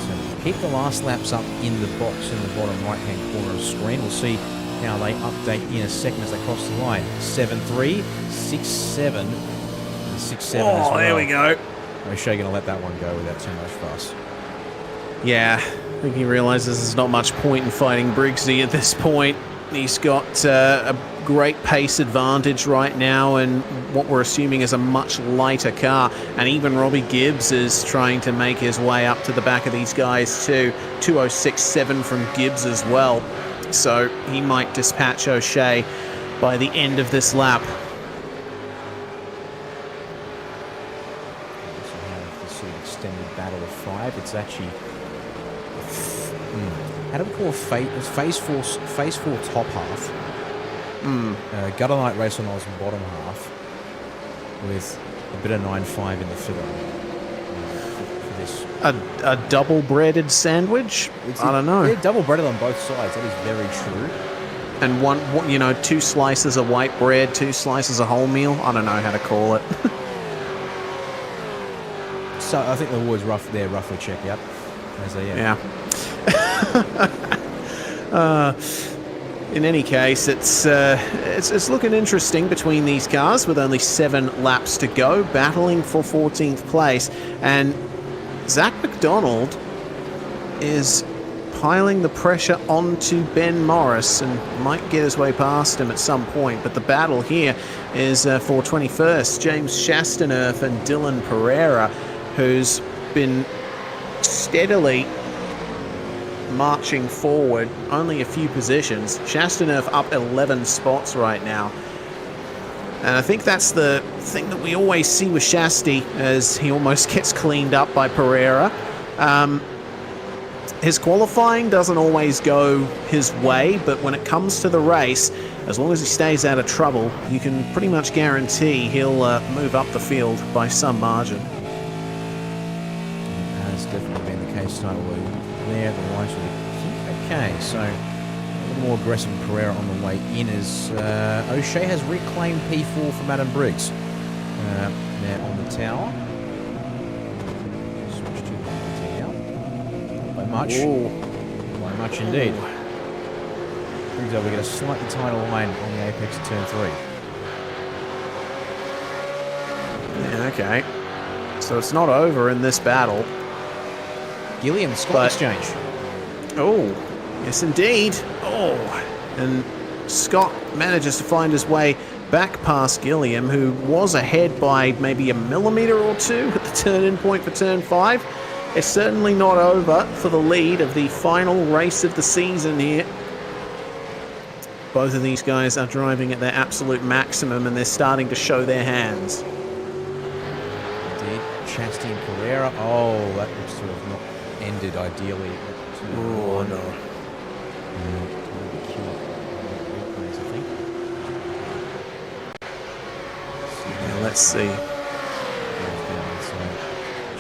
So keep the last laps up in the box in the bottom right-hand corner of the screen. We'll see how they update in a second as they cross the line. 7-3, 6-7, and 6-7 as well. Oh, there we go. O'Shea going to let that one go without too much fuss. Yeah, I think he realises there's not much point in fighting Briggsy at this point. He's got a great pace advantage right now, and what we're assuming is a much lighter car. And even Robbie Gibbs is trying to make his way up to the back of these guys too. 2:06.7 from Gibbs as well. So he might dispatch O'Shea by the end of this lap. So have this sort of extended battle of 5. It's actually, how do we call phase four top half? Gutter night race on Oz bottom half with a bit of 9.5 in the filler for this. A double-breaded sandwich? I don't know. Yeah, double-breaded on both sides. That is very true. And one, 2 slices of white bread, 2 slices of wholemeal. I don't know how to call it. So I think the words roughly check out. Yeah. In any case, it's looking interesting between these cars with only 7 laps to go, battling for 14th place. And Zach McDonald is piling the pressure onto Ben Morris and might get his way past him at some point. But the battle here is for 21st, James Chastaneuf and Dylan Pereira, who's been steadily marching forward, only a few positions. Chastaneuf up 11 spots right now. And I think that's the thing that we always see with Shasty, as he almost gets cleaned up by Pereira. His qualifying doesn't always go his way, but when it comes to the race, as long as he stays out of trouble, you can pretty much guarantee he'll move up the field by some margin. That's definitely been the case tonight. There, the lines will be okay. So a little more aggressive Pereira on the way in as O'Shea has reclaimed P4 from Adam Briggs. There on the tower. Switch to the now. Not by much. Ooh. By much indeed. Briggs over get a slightly tighter line on the apex of turn 3. Yeah, okay. So it's not over in this battle. Gilliam, Scott exchange. Oh, yes indeed. Oh, and Scott manages to find his way back past Gilliam, who was ahead by maybe a millimetre or two at the turn-in point for turn 5. It's certainly not over for the lead of the final race of the season here. Both of these guys are driving at their absolute maximum, and they're starting to show their hands. Indeed, Chastity and Pereira. Oh, that looks to have not ended ideally. Oh, no. Yeah, let's see.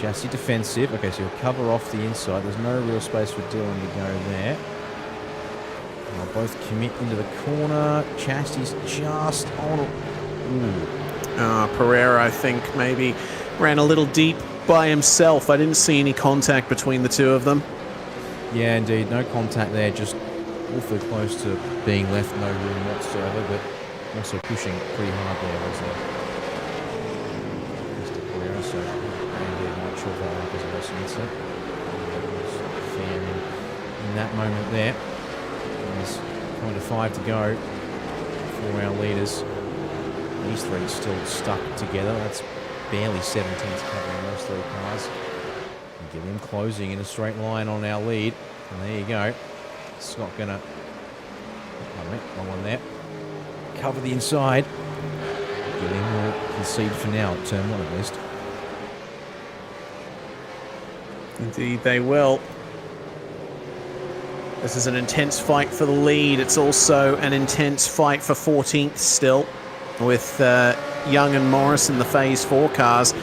Chastity defensive. Okay, so he'll cover off the inside. There's no real space for Dylan to go there. They'll both commit into the corner. Chastity's just on. Pereira, I think, maybe ran a little deep by himself. I didn't see any contact between the two of them. Yeah, indeed. No contact there. Just awfully close to being left no room whatsoever, but also pushing pretty hard there, was Mr. Pereira. So, I'm not sure if that was a loss incident. It was fair in that moment there. There's 0.5 to go for our leaders. These three still stuck together. That's barely 17 covering those three cars. And Gilliam closing in a straight line on our lead. And there you go. Scott gonna, wrong one there. Cover the inside. Gilliam will concede for now at turn 1 at least. Indeed, they will. This is an intense fight for the lead. It's also an intense fight for 14th still, with Young and Morris in the Phase 4 cars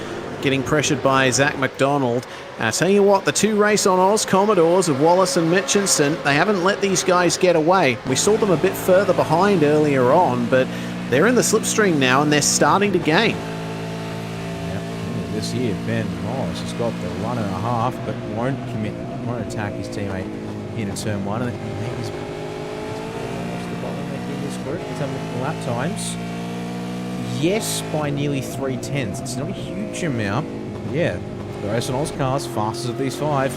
getting pressured by Zach McDonald. And I tell you what, the two race on Oz Commodores of Wallace and Mitchinson, they haven't let these guys get away. We saw them a bit further behind earlier on, but they're in the slipstream now and they're starting to gain. Yep. This year, Ben Morris has got the 1.5, but won't attack his teammate into turn 1. And he's the bottleneck in this group. Let's have a look at the lap times. Yes, by nearly 3/10. It's not a huge amount. Yeah, the race on Oz cars, fastest of these 5.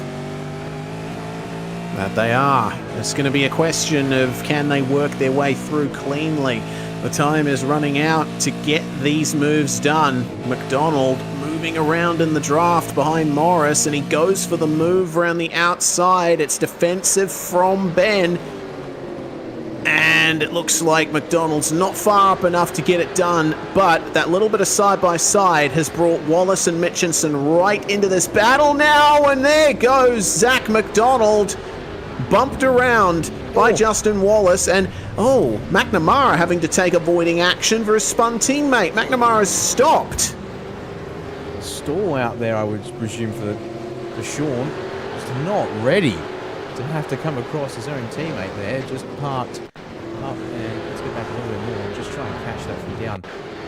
That they are. It's going to be a question of can they work their way through cleanly. The time is running out to get these moves done. McDonald moving around in the draft behind Morris, and he goes for the move around the outside. It's defensive from Ben. And it looks like McDonald's not far up enough to get it done, but that little bit of side-by-side has brought Wallace and Mitchinson right into this battle now, and there goes Zach McDonald, bumped around by Justin Wallace, and McNamara having to take avoiding action for his spun teammate. McNamara's stopped. Stall out there, I would presume, for Sean. Just not ready to have to come across his own teammate there, just parked up, and let's get back a little bit more and just try and catch that from down.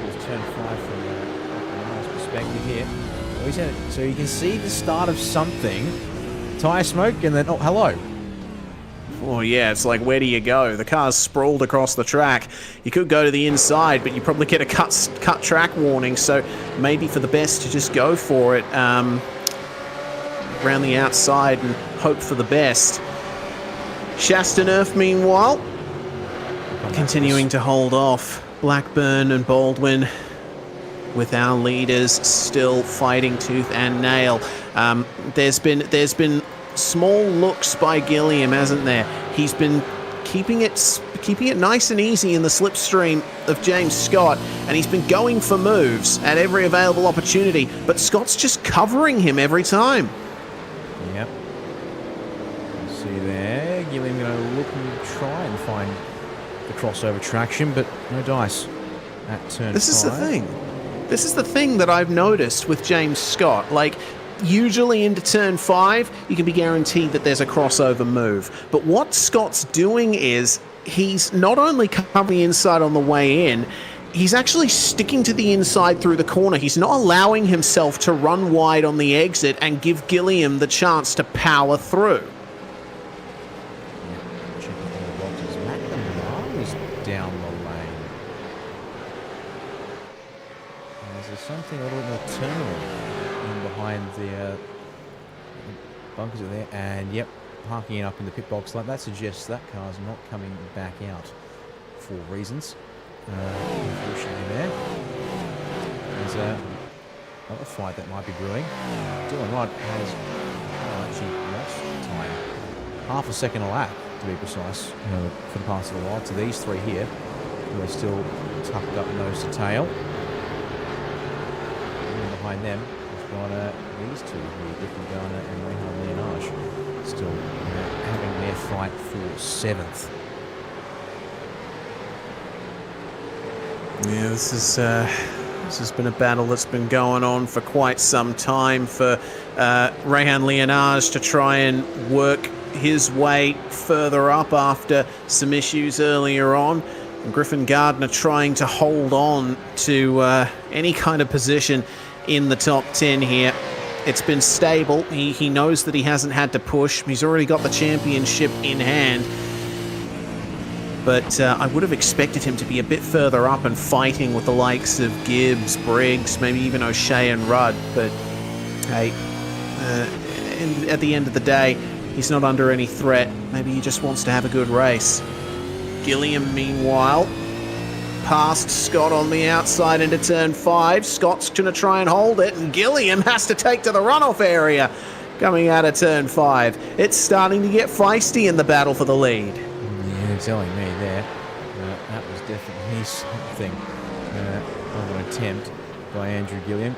It's turn 5 from a nice perspective here. So you can see the start of something. Tyre smoke, and then, hello. Oh yeah, it's like, where do you go? The car's sprawled across the track. You could go to the inside, but you probably get a cut track warning, so maybe for the best to just go for it around the outside and hope for the best. Chastaneuf, meanwhile, continuing to hold off. Blackburn and Baldwin with our leaders still fighting tooth and nail. There's been small looks by Gilliam, hasn't there? He's been keeping it nice and easy in the slipstream of James Scott, and he's been going for moves at every available opportunity, but Scott's just covering him every time. Yep. See there, Gilliam going to look and try and find the crossover traction, but no dice at turn 5. This is the thing. This is the thing that I've noticed with James Scott. Like, usually into turn 5, you can be guaranteed that there's a crossover move. But what Scott's doing is he's not only covering the inside on the way in, he's actually sticking to the inside through the corner. He's not allowing himself to run wide on the exit and give Gilliam the chance to power through. Down the lane. Is there something a little bit more terminal in behind the bunkers are there? And yep, parking it up in the pit box. Like that suggests that car's not coming back out for reasons. unfortunately there. There's another fight that might be brewing. Dylan Rod has actually lost time. Half a second a lap, to be precise, for the pass of the wall to these three here, who are still tucked up nose to tail. And behind them, we've got these two here, Griffin Garner and Rehan Leonage, still having their fight for 7th. Yeah, this has been a battle that's been going on for quite some time for Rehan Leonage to try and work his way further up after some issues earlier on. And Griffin Gardner trying to hold on to any kind of position in the top 10 here. It's been stable. He knows that he hasn't had to push. He's already got the championship in hand. But I would have expected him to be a bit further up and fighting with the likes of Gibbs, Briggs, maybe even O'Shea and Rudd. But hey, at the end of the day, he's not under any threat. Maybe he just wants to have a good race. Gilliam, meanwhile, past Scott on the outside into turn 5. Scott's going to try and hold it, and Gilliam has to take to the runoff area coming out of turn 5. It's starting to get feisty in the battle for the lead. Yeah, you're telling me there. That was definitely something of an attempt by Andrew Gilliam.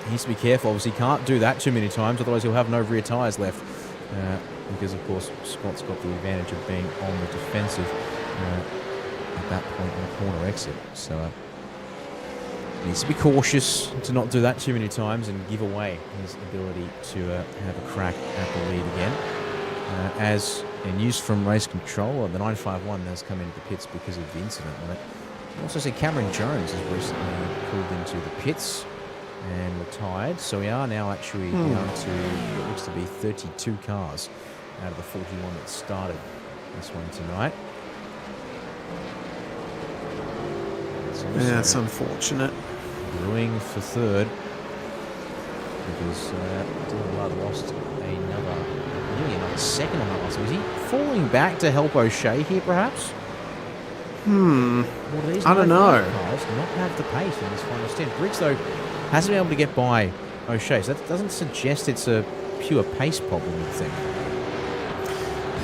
He needs to be careful. Obviously, he can't do that too many times, otherwise he'll have no rear tyres left. Because, of course, Scott's got the advantage of being on the defensive at that point on the corner exit. So he needs to be cautious to not do that too many times and give away his ability to have a crack at the lead again. As in news from race control, the 951 has come into the pits because of the incident on it. You also see Cameron Jones has recently pulled into the pits and retired. So we are now actually down to what looks to be 32 cars out of the 41 that started this one tonight. Yeah, that's unfortunate. Brewing for 3rd because Dylan Rudd lost nearly another second on that one. So is he falling back to help O'Shea here, perhaps? I don't know. Cars not have the pace in this final stint. Briggs, though, hasn't been able to get by O'Shea, so that doesn't suggest it's a pure pace problem, you think?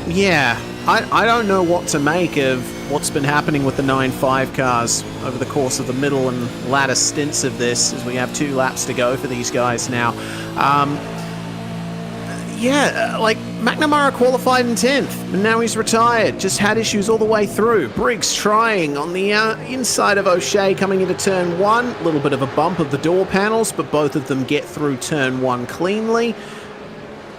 Yeah, I don't know what to make of what's been happening with the 9.5 cars over the course of the middle and latter stints of this, as we have 2 laps to go for these guys now. Like McNamara qualified in 10th, and now he's retired. Just had issues all the way through. Briggs trying on the inside of O'Shea coming into turn 1. A little bit of a bump of the door panels, but both of them get through turn 1 cleanly.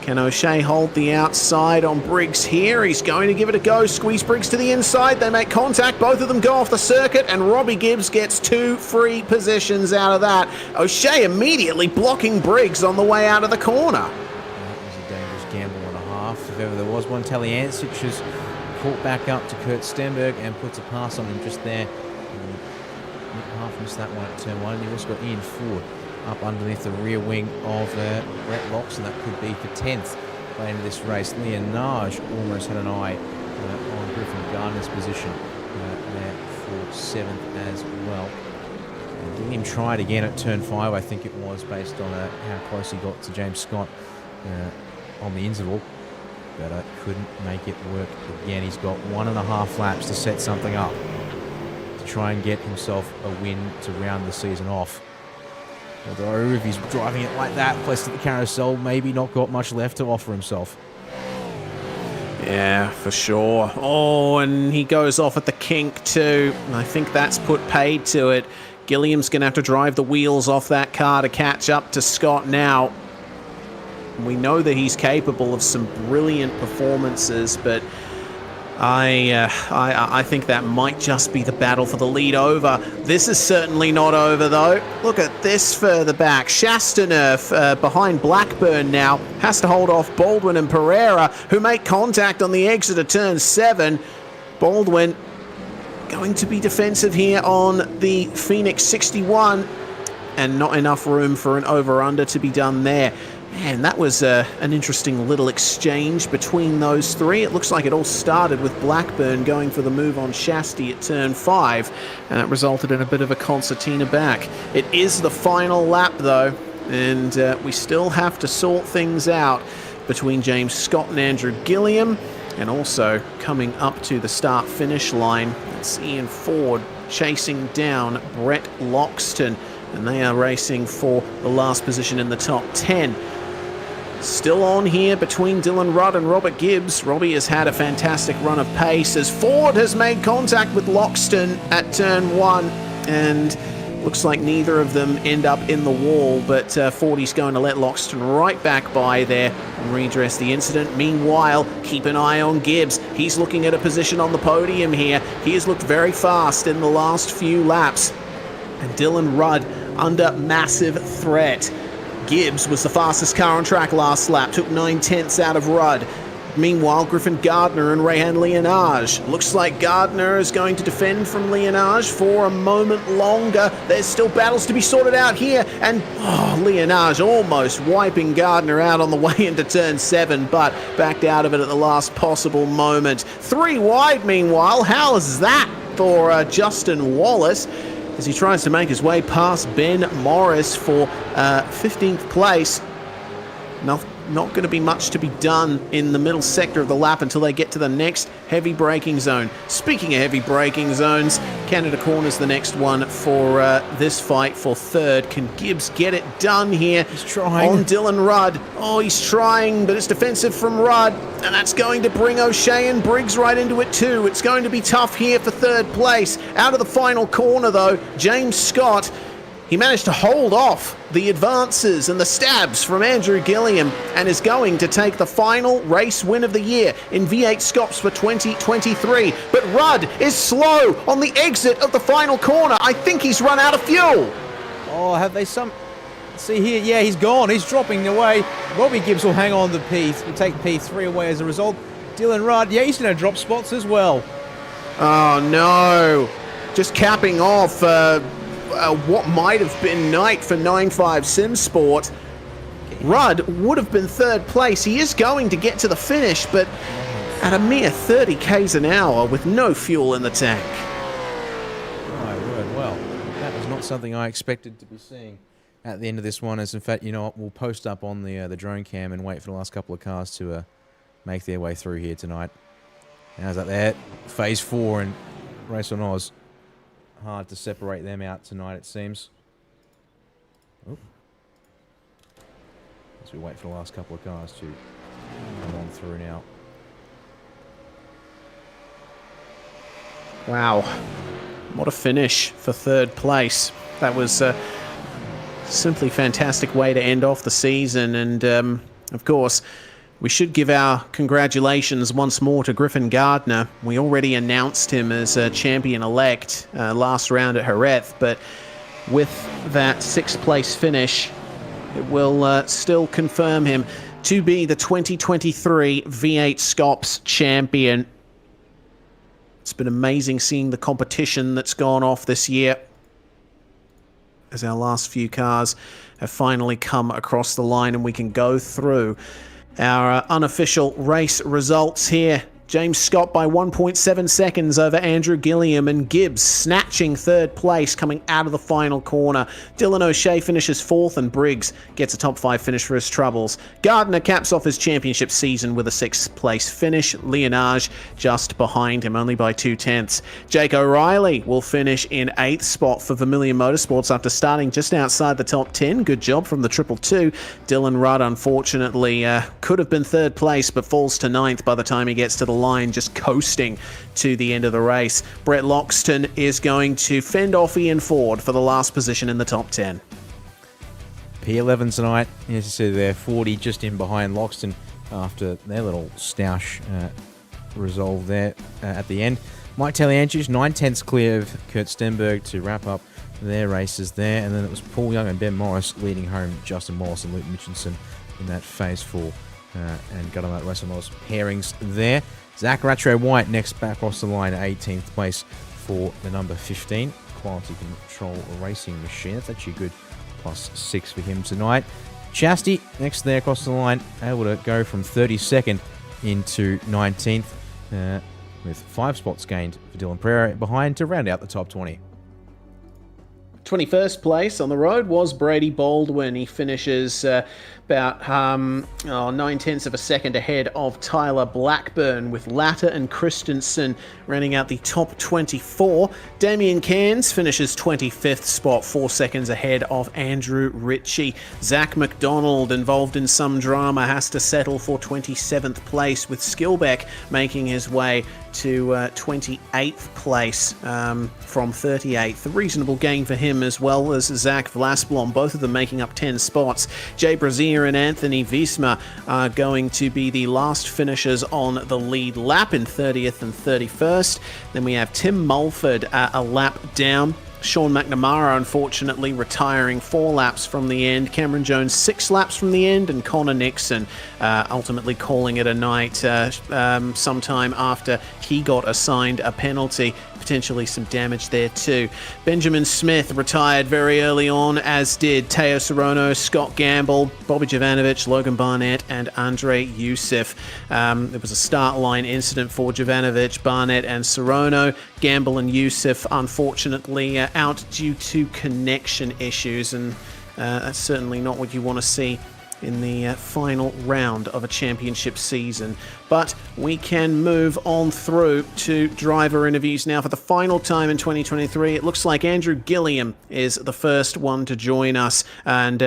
Can O'Shea hold the outside on Briggs here? He's going to give it a go. Squeeze Briggs to the inside. They make contact. Both of them go off the circuit, and Robbie Gibbs gets 2 free positions out of that. O'Shea immediately blocking Briggs on the way out of the corner. That was a dangerous gamble and a half, if ever there was one. Taliancic has caught back up to Kurt Stenberg and puts a pass on him just there. Nick Half missed that one at turn 1. And you also got Ian Ford up underneath the rear wing of Brett Locks, and that could be for 10th by the end of this race. Leonage almost had an eye on Griffin Gardner's position there for 7th as well. And Gilliam tried again at turn 5, I think it was, based on how close he got to James Scott on the interval, but couldn't make it work again. He's got 1.5 laps to set something up to try and get himself a win to round the season off. Although, if he's driving it like that, placed at the carousel, maybe not got much left to offer himself. Yeah, for sure. Oh, and he goes off at the kink too. I think that's put paid to it. Gilliam's going to have to drive the wheels off that car to catch up to Scott now. We know that he's capable of some brilliant performances, but I think that might just be the battle for the lead over. This is certainly not over, though. Look at this further back. Chastaneuf behind Blackburn now has to hold off Baldwin and Pereira, who make contact on the exit of turn 7. Baldwin going to be defensive here on the Phoenix 61, and not enough room for an over-under to be done there. Man, that was an interesting little exchange between those three. It looks like it all started with Blackburn going for the move on Shasti at turn 5, and that resulted in a bit of a concertina back. It is the final lap, though, and we still have to sort things out between James Scott and Andrew Gilliam, and also coming up to the start-finish line, it's Ian Ford chasing down Brett Loxton, and they are racing for the last position in the top 10. Still on here between Dylan Rudd and Robert Gibbs. Robbie has had a fantastic run of pace as Ford has made contact with Loxton at turn 1, and looks like neither of them end up in the wall, but Fordy's going to let Loxton right back by there and redress the incident. Meanwhile, keep an eye on Gibbs. He's looking at a position on the podium here. He has looked very fast in the last few laps, and Dylan Rudd under massive threat. Gibbs was the fastest car on track last lap, took 9/10 out of Rudd. Meanwhile, Griffin Gardner and Rehan Leonage. Looks like Gardner is going to defend from Leonage for a moment longer. There's still battles to be sorted out here, and Leonage almost wiping Gardner out on the way into turn 7, but backed out of it at the last possible moment. 3 wide, meanwhile. How is that for Justin Wallace, as he tries to make his way past Ben Morris for 15th place. Not going to be much to be done in the middle sector of the lap until they get to the next heavy braking zone. Speaking of heavy braking zones, Canada Corner's the next one for this fight for third. Can Gibbs get it done here? He's trying. On Dylan Rudd. Oh, he's trying, but it's defensive from Rudd, and that's going to bring O'Shea and Briggs right into it too. It's going to be tough here for third place. Out of the final corner, though, James Scott. He managed to hold off the advances and the stabs from Andrew Gilliam and is going to take the final race win of the year in V8SCOPS for 2023. But Rudd is slow on the exit of the final corner. I think he's run out of fuel. Oh, have they some... See here, yeah, he's gone. He's dropping away. Robbie Gibbs will hang on to will take P3 away as a result. Dylan Rudd, yeah, he's going to drop spots as well. Oh, no. Just capping off... what might have been night for 9.5 Sim Sport. Rudd would have been third place. He is going to get to the finish, but at a mere 30 k's an hour with no fuel in the tank. My word, well, that was not something I expected to be seeing at the end of this one. As in fact, you know what, we'll post up on the drone cam and wait for the last couple of cars to make their way through here tonight. How's that there? Phase 4 and Race on Oz. Hard to separate them out tonight, it seems. Oh. As we wait for the last couple of cars to come on through now. Wow. What a finish for third place. That was a simply fantastic way to end off the season. And, of course, we should give our congratulations once more to Griffin Gardner. We already announced him as a champion-elect last round at Jerez, but with that 6th place finish, it will still confirm him to be the 2023 V8SCOPS champion. It's been amazing seeing the competition that's gone off this year, as our last few cars have finally come across the line and we can go through our unofficial race results here. James Scott by 1.7 seconds over Andrew Gilliam, and Gibbs snatching third place coming out of the final corner. Dylan O'Shea finishes 4th, and Briggs gets a top 5 finish for his troubles. Gardner caps off his championship season with a 6th place finish. Leonage just behind him, only by 2/10. Jake O'Reilly will finish in 8th spot for Vermilion Motorsports after starting just outside the top 10. Good job from the 222. Dylan Rudd, unfortunately, could have been 3rd place, but falls to 9th by the time he gets to the line, just coasting to the end of the race. Brett Loxton is going to fend off Ian Ford for the last position in the top 10. P11 tonight, as you said there, 40 just in behind Loxton after their little stoush resolve there at the end. Mike Talianchus, 9/10 clear of Kurt Stenberg to wrap up their races there, and then it was Paul Young and Ben Morris leading home Justin Wallace and Luke Mitchinson in that phase 4 and got them at Race on Oz pairings there. Zach Rattray-White next back across the line at 18th place for the number 15 Quality Control Racing Machine. That's actually a good +6 for him tonight. Chastity, next there across the line, able to go from 32nd into 19th, with 5 spots gained for Dylan Pereira behind to round out the top 20. 21st place on the road was Brady Baldwin. He finishes about 9/10 of a second ahead of Tyler Blackburn, with Latta and Christensen rounding out the top 24. Damien Cairns finishes 25th spot, 4 seconds ahead of Andrew Ritchie. Zach McDonald, involved in some drama, has to settle for 27th place, with Skillbeck making his way to 28th place from 38th. A reasonable gain for him, as well as Zach Vlasblom, both of them making up 10 spots. Jay Brazier and Anthony Wiesma are going to be the last finishers on the lead lap in 30th and 31st. Then we have Tim Mulford a lap down. Sean McNamara, unfortunately, retiring 4 laps from the end. Cameron Jones 6 laps from the end, and Connor Nixon ultimately calling it a night sometime after he got assigned a penalty. Potentially some damage there too. Benjamin Smith retired very early on, as did Teo Sorono, Scott Gamble, Bobby Jovanovic, Logan Barnett, and Andre Youssef. There was a start line incident for Jovanovic, Barnett, and Sorono. Gamble and Youssef, unfortunately, out due to connection issues, and that's certainly not what you want to see in the final round of a championship season. But we can move on through to driver interviews now for the final time in 2023. It looks like Andrew Gilliam is the first one to join us. And,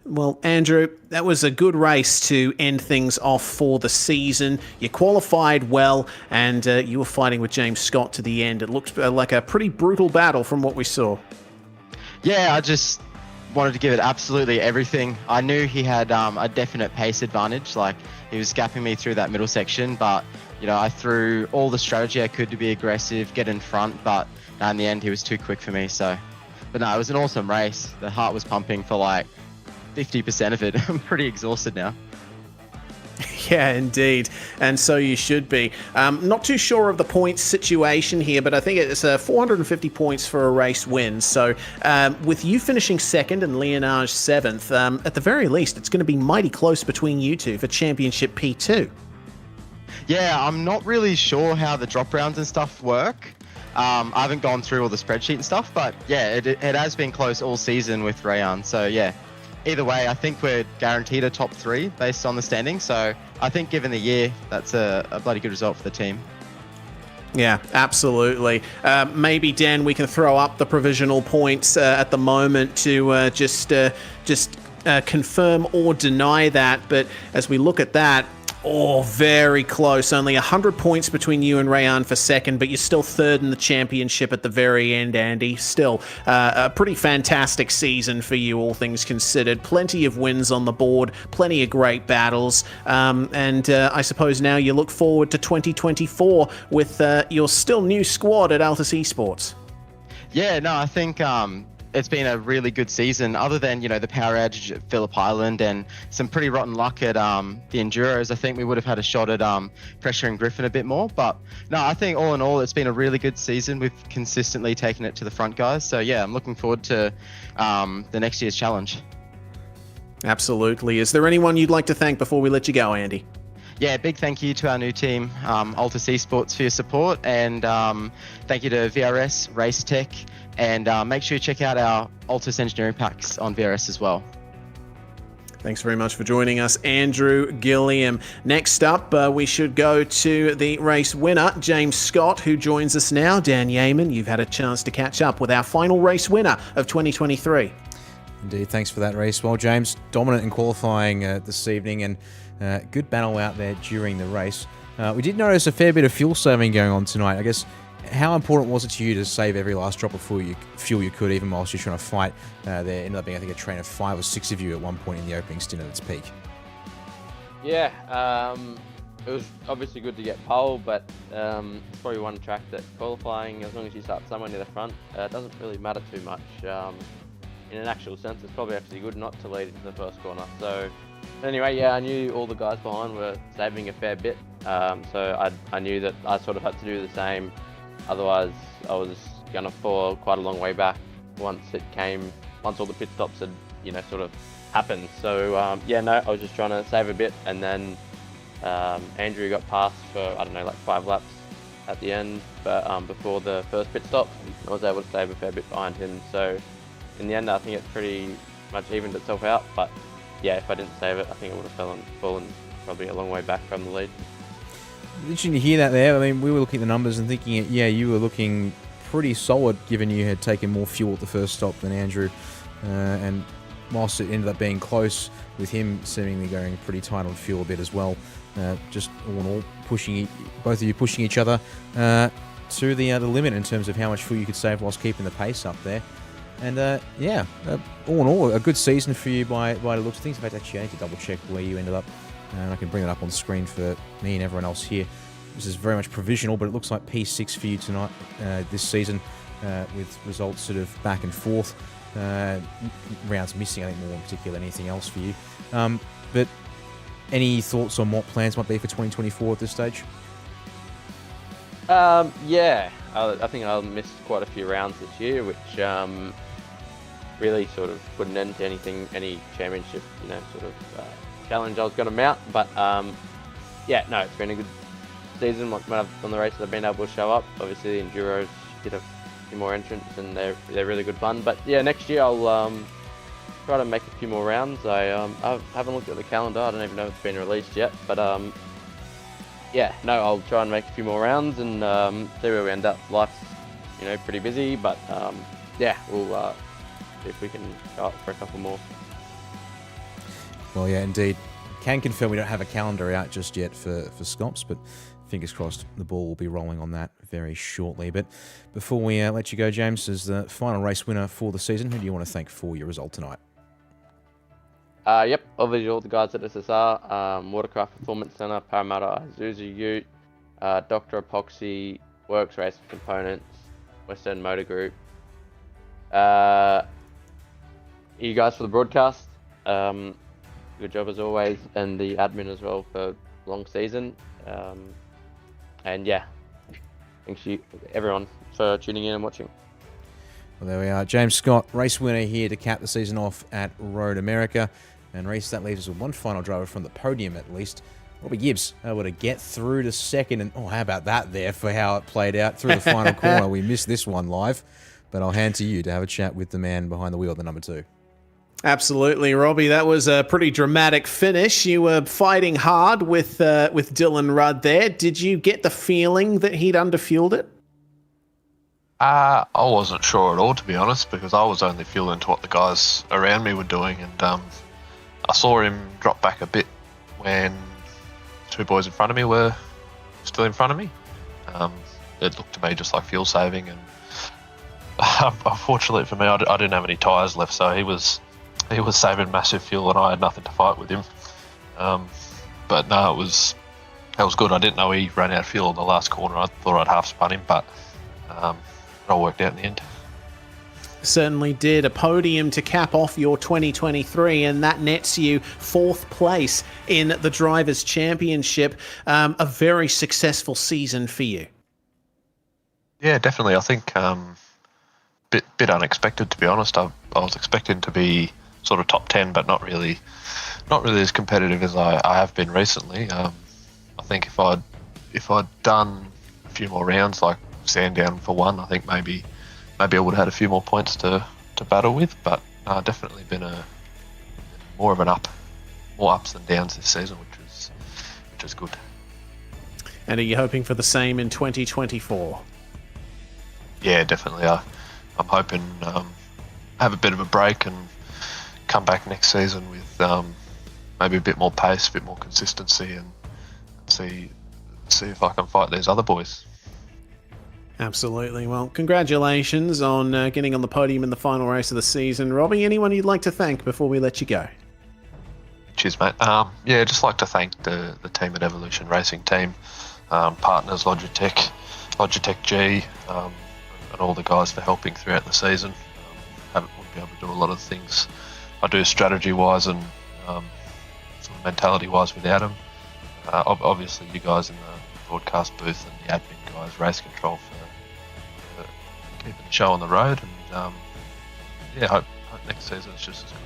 well, Andrew, that was a good race to end things off for the season. You qualified well, and you were fighting with James Scott to the end. It looked like a pretty brutal battle from what we saw. Yeah, I just wanted to give it absolutely everything. I knew he had a definite pace advantage. Like, he was gapping me through that middle section, but I threw all the strategy I could to be aggressive, get in front, but in the end he was too quick for me. But no, it was an awesome race. The heart was pumping for like 50% of it. I'm pretty exhausted now. Yeah, indeed. And so you should be. Not too sure of the points situation here, but I think it's 450 points for a race win. So with you finishing second and Leonage 7th, at the very least, it's going to be mighty close between you two for Championship P2. Yeah, I'm not really sure how the drop rounds and stuff work. I haven't gone through all the spreadsheet and stuff, but yeah, it has been close all season with Rayan. So yeah. Either way, I think we're guaranteed a top 3 based on the standings. So I think given the year, that's a bloody good result for the team. Yeah, absolutely. Maybe, Dan, we can throw up the provisional points at the moment to just confirm or deny that. But as we look at that, very close. Only 100 points between you and Rayan for second, but you're still third in the championship at the very end, Andy. Still a pretty fantastic season for you, all things considered. Plenty of wins on the board, plenty of great battles, and I suppose now you look forward to 2024 with your still new squad at Altus Esports. Yeah, no, I think it's been a really good season, other than, the power outage at Phillip Island and some pretty rotten luck at the Enduros. I think we would have had a shot at pressuring Griffin a bit more. But no, I think all in all, it's been a really good season. We've consistently taken it to the front, guys. So yeah, I'm looking forward to the next year's challenge. Absolutely. Is there anyone you'd like to thank before we let you go, Andy? Yeah, big thank you to our new team, Altus Esports, for your support, and thank you to VRS, Race Tech, and make sure you check out our Altus Engineering Packs on VRS as well. Thanks very much for joining us, Andrew Gilliam. Next up, we should go to the race winner, James Scott, who joins us now. Dan Yeaman, you've had a chance to catch up with our final race winner of 2023. Indeed, thanks for that race. Well, James, dominant in qualifying this evening, and good battle out there during the race. We did notice a fair bit of fuel saving going on tonight. I guess, how important was it to you to save every last drop of fuel you could, even whilst you're trying to fight? There ended up being, I think, a train of 5 or 6 of you at one point in the opening stint at its peak. Yeah, it was obviously good to get pole, but it's probably one track that qualifying, as long as you start somewhere near the front, it doesn't really matter too much. In an actual sense, it's probably actually good not to lead into the first corner. So anyway, yeah, I knew all the guys behind were saving a fair bit, so I knew that I sort of had to do the same. Otherwise, I was going to fall quite a long way back once all the pit stops had, sort of happened. So yeah, no, I was just trying to save a bit, and then Andrew got passed for, I don't know, like 5 laps at the end, but before the first pit stop, I was able to save a fair bit behind him. So in the end, I think it pretty much evened itself out. But yeah, if I didn't save it, I think it would have fallen probably a long way back from the lead. Interesting to hear that there. I mean, we were looking at the numbers and thinking, yeah, you were looking pretty solid given you had taken more fuel at the first stop than Andrew. And whilst it ended up being close, with him seemingly going pretty tight on fuel a bit as well, just all in all, both of you pushing each other to the limit in terms of how much fuel you could save whilst keeping the pace up there. And yeah, all in all, a good season for you by the looks of things. In fact, actually, I need to double check where you ended up. And I can bring it up on the screen for me and everyone else here. This is very much provisional, but it looks like P6 for you tonight, this season, with results sort of back and forth. Rounds missing, I think, more in particular than anything else for you. But any thoughts on what plans might be for 2024 at this stage? Yeah, I think I missed quite a few rounds this year, which really sort of put an end to any championship, sort of challenge I was going to mount. But yeah, no, it's been a good season. When I've done the races, I've been able to show up. Obviously, the Enduros get a few more entrants, and they're really good fun. But yeah, next year I'll try to make a few more rounds. I haven't looked at the calendar. I don't even know if it's been released yet. But yeah, no, I'll try and make a few more rounds and see where we end up. Life's pretty busy, but yeah, we'll see if we can go up for a couple more. Well, yeah, indeed. Can confirm we don't have a calendar out just yet for SCOPS, but fingers crossed the ball will be rolling on that very shortly. But before we let you go, James, as the final race winner for the season, who do you want to thank for your result tonight? Yep, obviously all the guys at SSR, Watercraft Performance Centre, Parramatta, Isuzu Ute, Dr. Epoxy, Works Race Components, Western Motor Group. You guys for the broadcast. Good job as always, and the admin as well for a long season. And yeah, thanks you everyone for tuning in and watching. Well, there we are. James Scott, race winner here to cap the season off at Road America. And race that leaves us with one final driver from the podium at least. Robbie Gibbs able to get through to second. And oh, how about that there for how it played out through the final corner. We missed this one live. But I'll hand to you to have a chat with the man behind the wheel, the number 2. Absolutely, Robbie. That was a pretty dramatic finish. You were fighting hard with Dylan Rudd there. Did you get the feeling that he'd underfueled it? I wasn't sure at all, to be honest, because I was only fueling to what the guys around me were doing, and I saw him drop back a bit when 2 boys in front of me were still in front of me. It looked to me just like fuel saving, and unfortunately for me, I didn't have any tyres left, so he was saving massive fuel, and I had nothing to fight with him. But no, that was good. I didn't know he ran out of fuel in the last corner. I thought I'd half spun him, but it all worked out in the end. Certainly did. A podium to cap off your 2023, and that nets you 4th place in the Drivers' Championship. A very successful season for you. Yeah, definitely. I think bit unexpected, to be honest. I was expecting to be sort of top 10, but not really as competitive as I have been recently. I think if I'd done a few more rounds, like Sandown for one, I think maybe I would have had a few more points to battle with. But definitely been more of an up, more ups than downs this season, which is good. And are you hoping for the same in 2024? Yeah, definitely. I'm hoping have a bit of a break and come back next season with maybe a bit more pace, a bit more consistency, and see if I can fight these other boys. Absolutely. Well, congratulations on getting on the podium in the final race of the season. Robbie, anyone you'd like to thank before we let you go? Cheers, mate. Yeah, just like to thank the team at Evolution Racing team, partners Logitech G, and all the guys for helping throughout the season. Wouldn't be able to do a lot of things I do strategy-wise and sort of mentality-wise without them. Obviously, you guys in the broadcast booth and the admin guys, Race Control, for keeping the show on the road. And yeah, hope next season is just as good.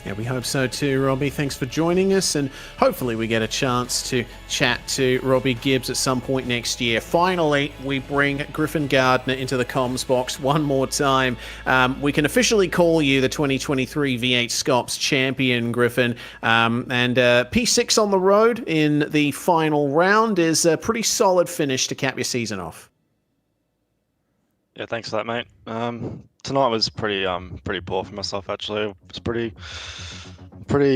Yeah, we hope so too, Robbie. Thanks for joining us, and hopefully we get a chance to chat to Robbie Gibbs at some point next year. Finally, we bring Griffin Gardner into the comms box one more time. We can officially call you the 2023 V8 SCOPS champion, Griffin, and P6 on the road in the final round is a pretty solid finish to cap your season off. Yeah, thanks for that, mate. Tonight was pretty poor for myself, actually. I was pretty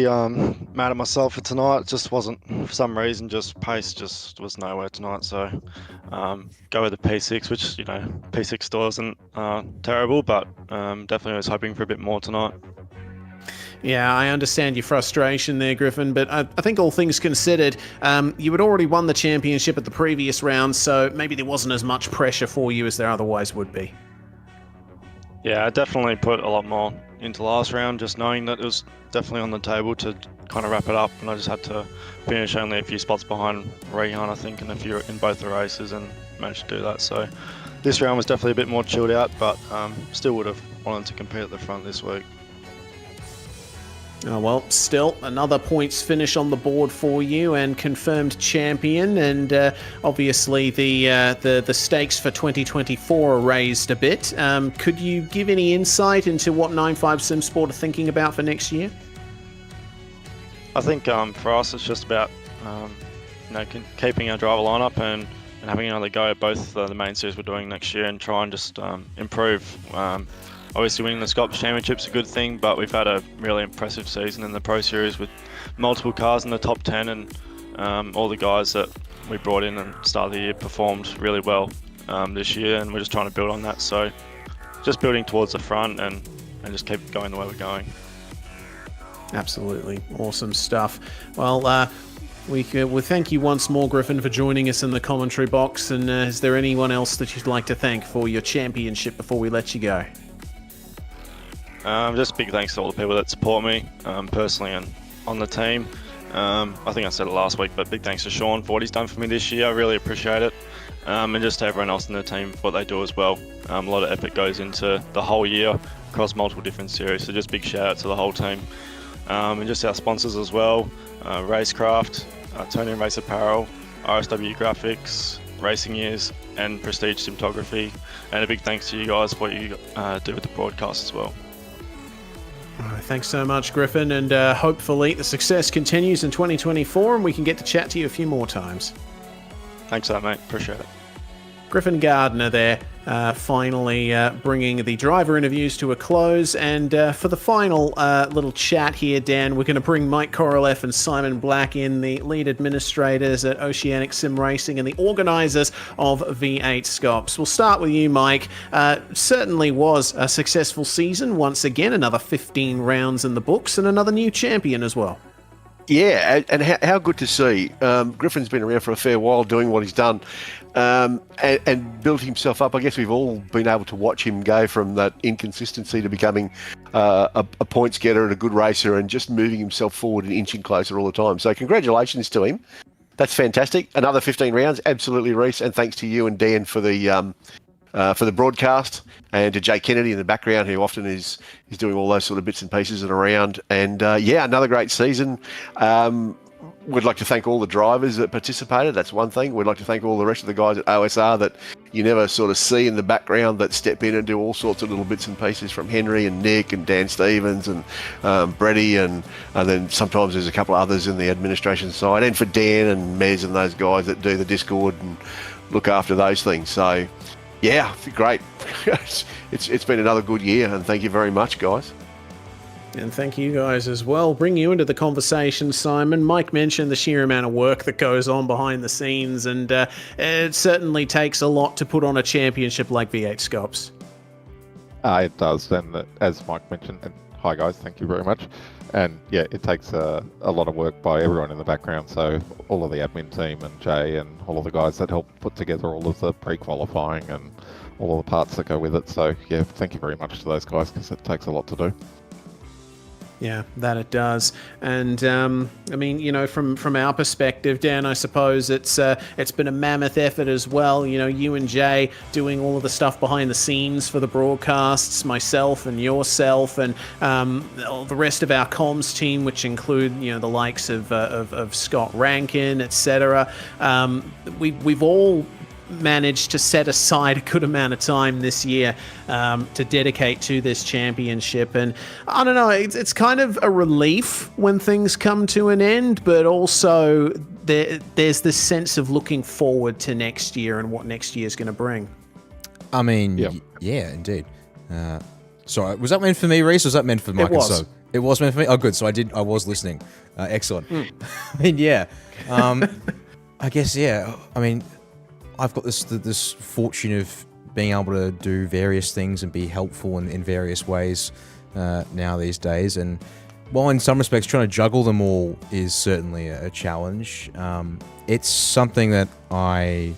mad at myself for tonight. It just wasn't, for some reason, just pace just was nowhere tonight. So go with the P6, which, you know, P6 still isn't terrible, but definitely was hoping for a bit more tonight. Yeah, I understand your frustration there, Griffin, but I think all things considered, you had already won the championship at the previous round, so maybe there wasn't as much pressure for you as there otherwise would be. Yeah, I definitely put a lot more into last round, just knowing that it was definitely on the table to kind of wrap it up, and I just had to finish only a few spots behind Rehan, I think, in both the races, and managed to do that. So this round was definitely a bit more chilled out, but still would have wanted to compete at the front this week. Oh, well, still another points finish on the board for you and confirmed champion, and obviously the stakes for 2024 are raised a bit. Could you give any insight into what 95 SimSport are thinking about for next year? I think for us it's just about keeping our driver lineup and having another go at both the main series we're doing next year and try and just improve. Obviously winning the SCOPS Championship's a good thing, but we've had a really impressive season in the Pro Series with multiple cars in the top 10, and all the guys that we brought in at the start of the year performed really well this year, and we're just trying to build on that. So just building towards the front and just keep going the way we're going. Absolutely. Awesome stuff. Well, we thank you once more, Griffin, for joining us in the commentary box, and is there anyone else that you'd like to thank for your championship before we let you go? Just big thanks to all the people that support me personally and on the team. I think I said it last week, but big thanks to Sean for what he's done for me this year. I really appreciate it. And just to everyone else in the team for what they do as well. A lot of effort goes into the whole year across multiple different series, so just big shout out to the whole team. And just our sponsors as well, Racecraft, Tony and Race Apparel, RSW Graphics, Racing Years, and Prestige Cinematography. And a big thanks to you guys for what you do with the broadcast as well. Thanks so much, Griffin, and hopefully the success continues in 2024 and we can get to chat to you a few more times. Thanks for that, mate. Appreciate it. Griffin Gardner there, finally bringing the driver interviews to a close. And for the final little chat here, Dan, we're going to bring Mike Korolev and Simon Black in, the lead administrators at Oceanic Sim Racing and the organisers of V8 SCOPS. We'll start with you, Mike. Certainly was a successful season. Once again, another 15 rounds in the books and another new champion as well. Yeah, and how good to see. Griffin's been around for a fair while doing what he's done and built himself up. I guess we've all been able to watch him go from that inconsistency to becoming a points getter and a good racer and just moving himself forward and inching closer all the time. So congratulations to him. That's fantastic. Another 15 rounds. Absolutely, Reese. And thanks to you and Dan for the broadcast, and to Jay Kennedy in the background, who often is doing all those sort of bits and pieces and around. And another great season. We'd like to thank all the drivers that participated. That's one thing. We'd like to thank all the rest of the guys at OSR that you never sort of see in the background that step in and do all sorts of little bits and pieces, from Henry and Nick and Dan Stevens and Brady, and then sometimes there's a couple of others in the administration side, and for Dan and Mez and those guys that do the Discord and look after those things. So yeah, great. It's been another good year, and thank you very much, guys. And thank you guys as well. Bring you into the conversation, Simon. Mike mentioned the sheer amount of work that goes on behind the scenes, and it certainly takes a lot to put on a championship like V8 SCOPS. It does, and as Mike mentioned, and hi guys, thank you very much. And yeah, it takes a lot of work by everyone in the background, so all of the admin team and Jay and all of the guys that help put together all of the pre-qualifying and all of the parts that go with it. So yeah, thank you very much to those guys, because it takes a lot to do. Yeah, that it does. And I mean, you know, from our perspective, Dan, I suppose it's been a mammoth effort as well. You know, you and Jay doing all of the stuff behind the scenes for the broadcasts, myself and yourself, and all the rest of our comms team, which include, you know, the likes of Scott Rankin, etc. We've all managed to set aside a good amount of time this year to dedicate to this championship, and I don't know, it's kind of a relief when things come to an end, but also there's this sense of looking forward to next year and what next year is going to bring. I mean, yeah, indeed. Sorry, was that meant for me, Reese, or was that meant for Mike? It was meant for me. Oh, good. So I was listening. Excellent. I mean, yeah. I guess, yeah. I mean, I've got this fortune of being able to do various things and be helpful in various ways now these days. And while in some respects trying to juggle them all is certainly a challenge, it's something that I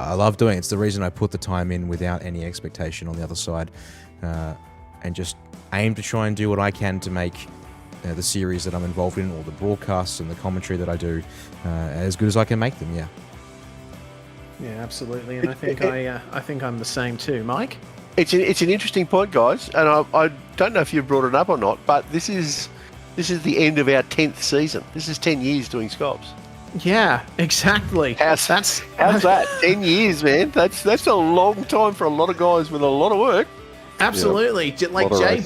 love doing. It's the reason I put the time in without any expectation on the other side, and just aim to try and do what I can to make the series that I'm involved in, or the broadcasts and the commentary that I do, as good as I can make them. Yeah. Yeah, absolutely, and I think I'm the same too, Mike. It's an interesting point, guys, and I don't know if you brought it up or not, but this is the end of our 10th season. This is 10 years doing SCOPS. Yeah, exactly. How's that? 10 years, man. That's a long time for a lot of guys with a lot of work. Absolutely, like Jay.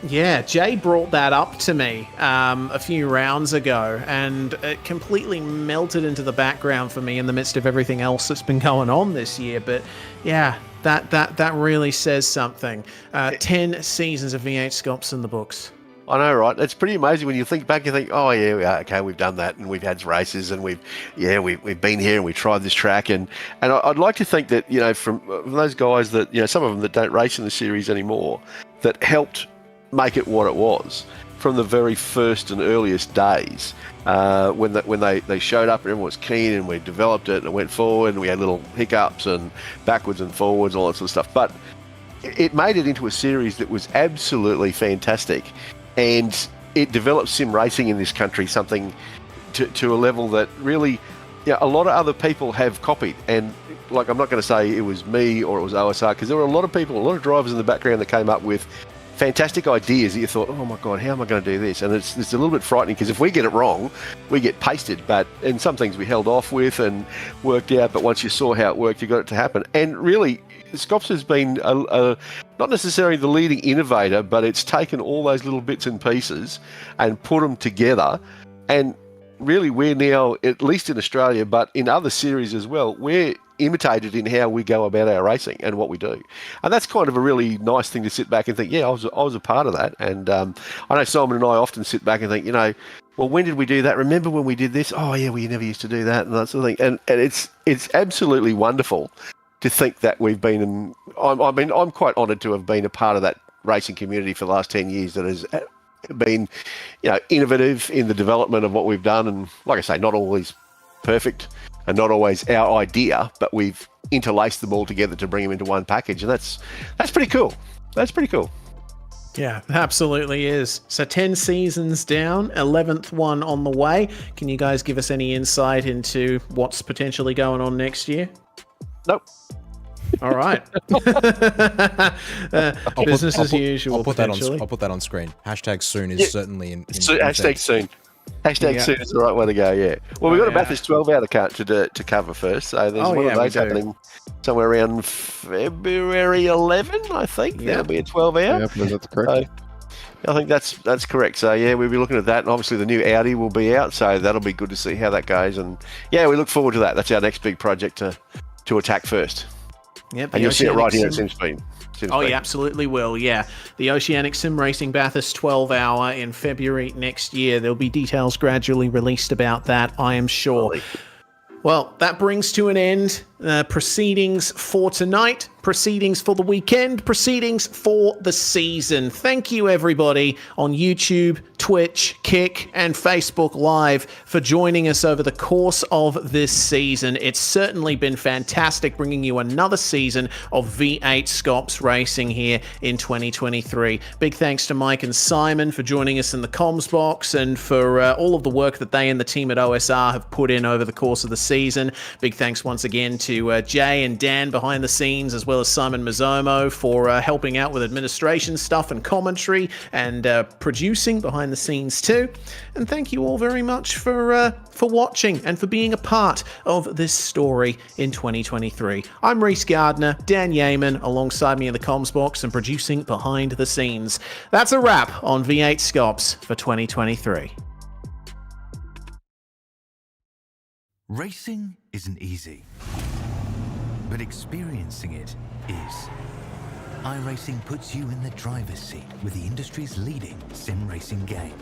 Yeah, Jay brought that up to me a few rounds ago, and it completely melted into the background for me in the midst of everything else that's been going on this year. But yeah, that really says something. 10 seasons of V8SCOPS in the books. I know, right? It's pretty amazing when you think back. You think, oh yeah, okay, we've done that, and we've had races, and we've been here, and we tried this track, and I'd like to think that, you know, from those guys that, you know, some of them that don't race in the series anymore, that helped make it what it was from the very first and earliest days, when they showed up and everyone was keen, and we developed it and it went forward, and we had little hiccups and backwards and forwards and all that sort of stuff, but it made it into a series that was absolutely fantastic, and it developed sim racing in this country something to a level that really, yeah, a lot of other people have copied. And like, I'm not going to say it was me or it was OSR, because there were a lot of people, a lot of drivers in the background that came up with fantastic ideas that you thought, oh my God, how am I going to do this? And it's a little bit frightening, because if we get it wrong, we get pasted. And some things we held off with and worked out, but once you saw how it worked, you got it to happen. And really, SCOPS has been not necessarily the leading innovator, but it's taken all those little bits and pieces and put them together. And really, we're now, at least in Australia, but in other series as well, we're imitated in how we go about our racing and what we do. And that's kind of a really nice thing to sit back and think, yeah, I was a part of that. And I know Simon and I often sit back and think, you know, well, when did we do that? Remember when we did this? Oh yeah, we never used to do that, and that sort of thing. And it's absolutely wonderful to think that we've been I'm quite honoured to have been a part of that racing community for the last 10 years that has been, you know, innovative in the development of what we've done. And like I say, not always perfect and not always our idea, but we've interlaced them all together to bring them into one package. And that's pretty cool. That's pretty cool. Yeah, absolutely is. So 10 seasons down, 11th one on the way. Can you guys give us any insight into what's potentially going on next year? Nope. All right. Business as usual. I'll put that on screen. Hashtag soon is certainly in hashtag soon. Hashtag soon is the right way to go. Yeah. Well, we've got a Bathurst 12 hour to cover first, so there's one of those happening somewhere around February 11, I think. Yeah. There'll be a 12 hour. Yeah, that's correct. So I think that's correct. So yeah, we'll be looking at that, and obviously the new Audi will be out, so that'll be good to see how that goes. And yeah, we look forward to that. That's our next big project to attack first. Yep, and you'll see it right here at SimSpeed. Oh, you absolutely will, yeah. The Oceanic Sim Racing Bathurst 12 hour in February next year. There'll be details gradually released about that, I am sure. Well, that brings to an end proceedings for tonight, proceedings for the weekend, proceedings for the season. Thank you, everybody, on YouTube, Twitch, Kick, and Facebook Live for joining us over the course of this season. It's certainly been fantastic bringing you another season of V8SCOPS racing here in 2023. Big thanks to Mike and Simon for joining us in the comms box and for all of the work that they and the team at OSR have put in over the course of the season. Big thanks once again to Jay and Dan behind the scenes, as well as Simon Mazzomo for helping out with administration stuff and commentary and producing behind the scenes too. And thank you all very much for watching and for being a part of this story in 2023. I'm Reese Gardner, Dan Yeaman alongside me in the comms box and producing behind the scenes. That's a wrap on V8SCOPS for 2023. Racing isn't easy, but experiencing it is. iRacing puts you in the driver's seat with the industry's leading sim racing game.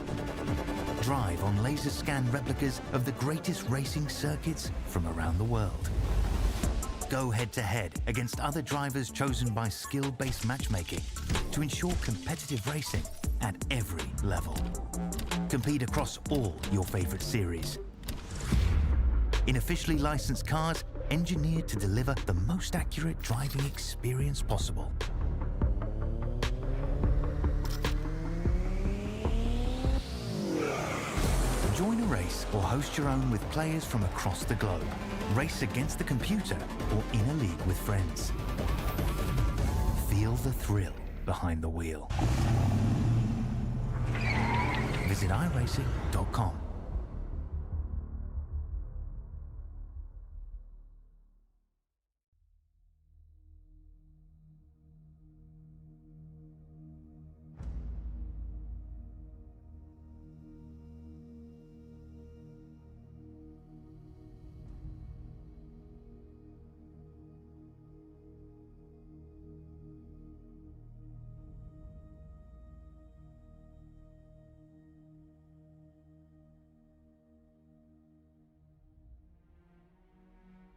Drive on laser scan replicas of the greatest racing circuits from around the world. Go head to head against other drivers chosen by skill-based matchmaking to ensure competitive racing at every level. Compete across all your favorite series. In officially licensed cars, engineered to deliver the most accurate driving experience possible. Join a race or host your own with players from across the globe. Race against the computer or in a league with friends. Feel the thrill behind the wheel. Visit iRacing.com.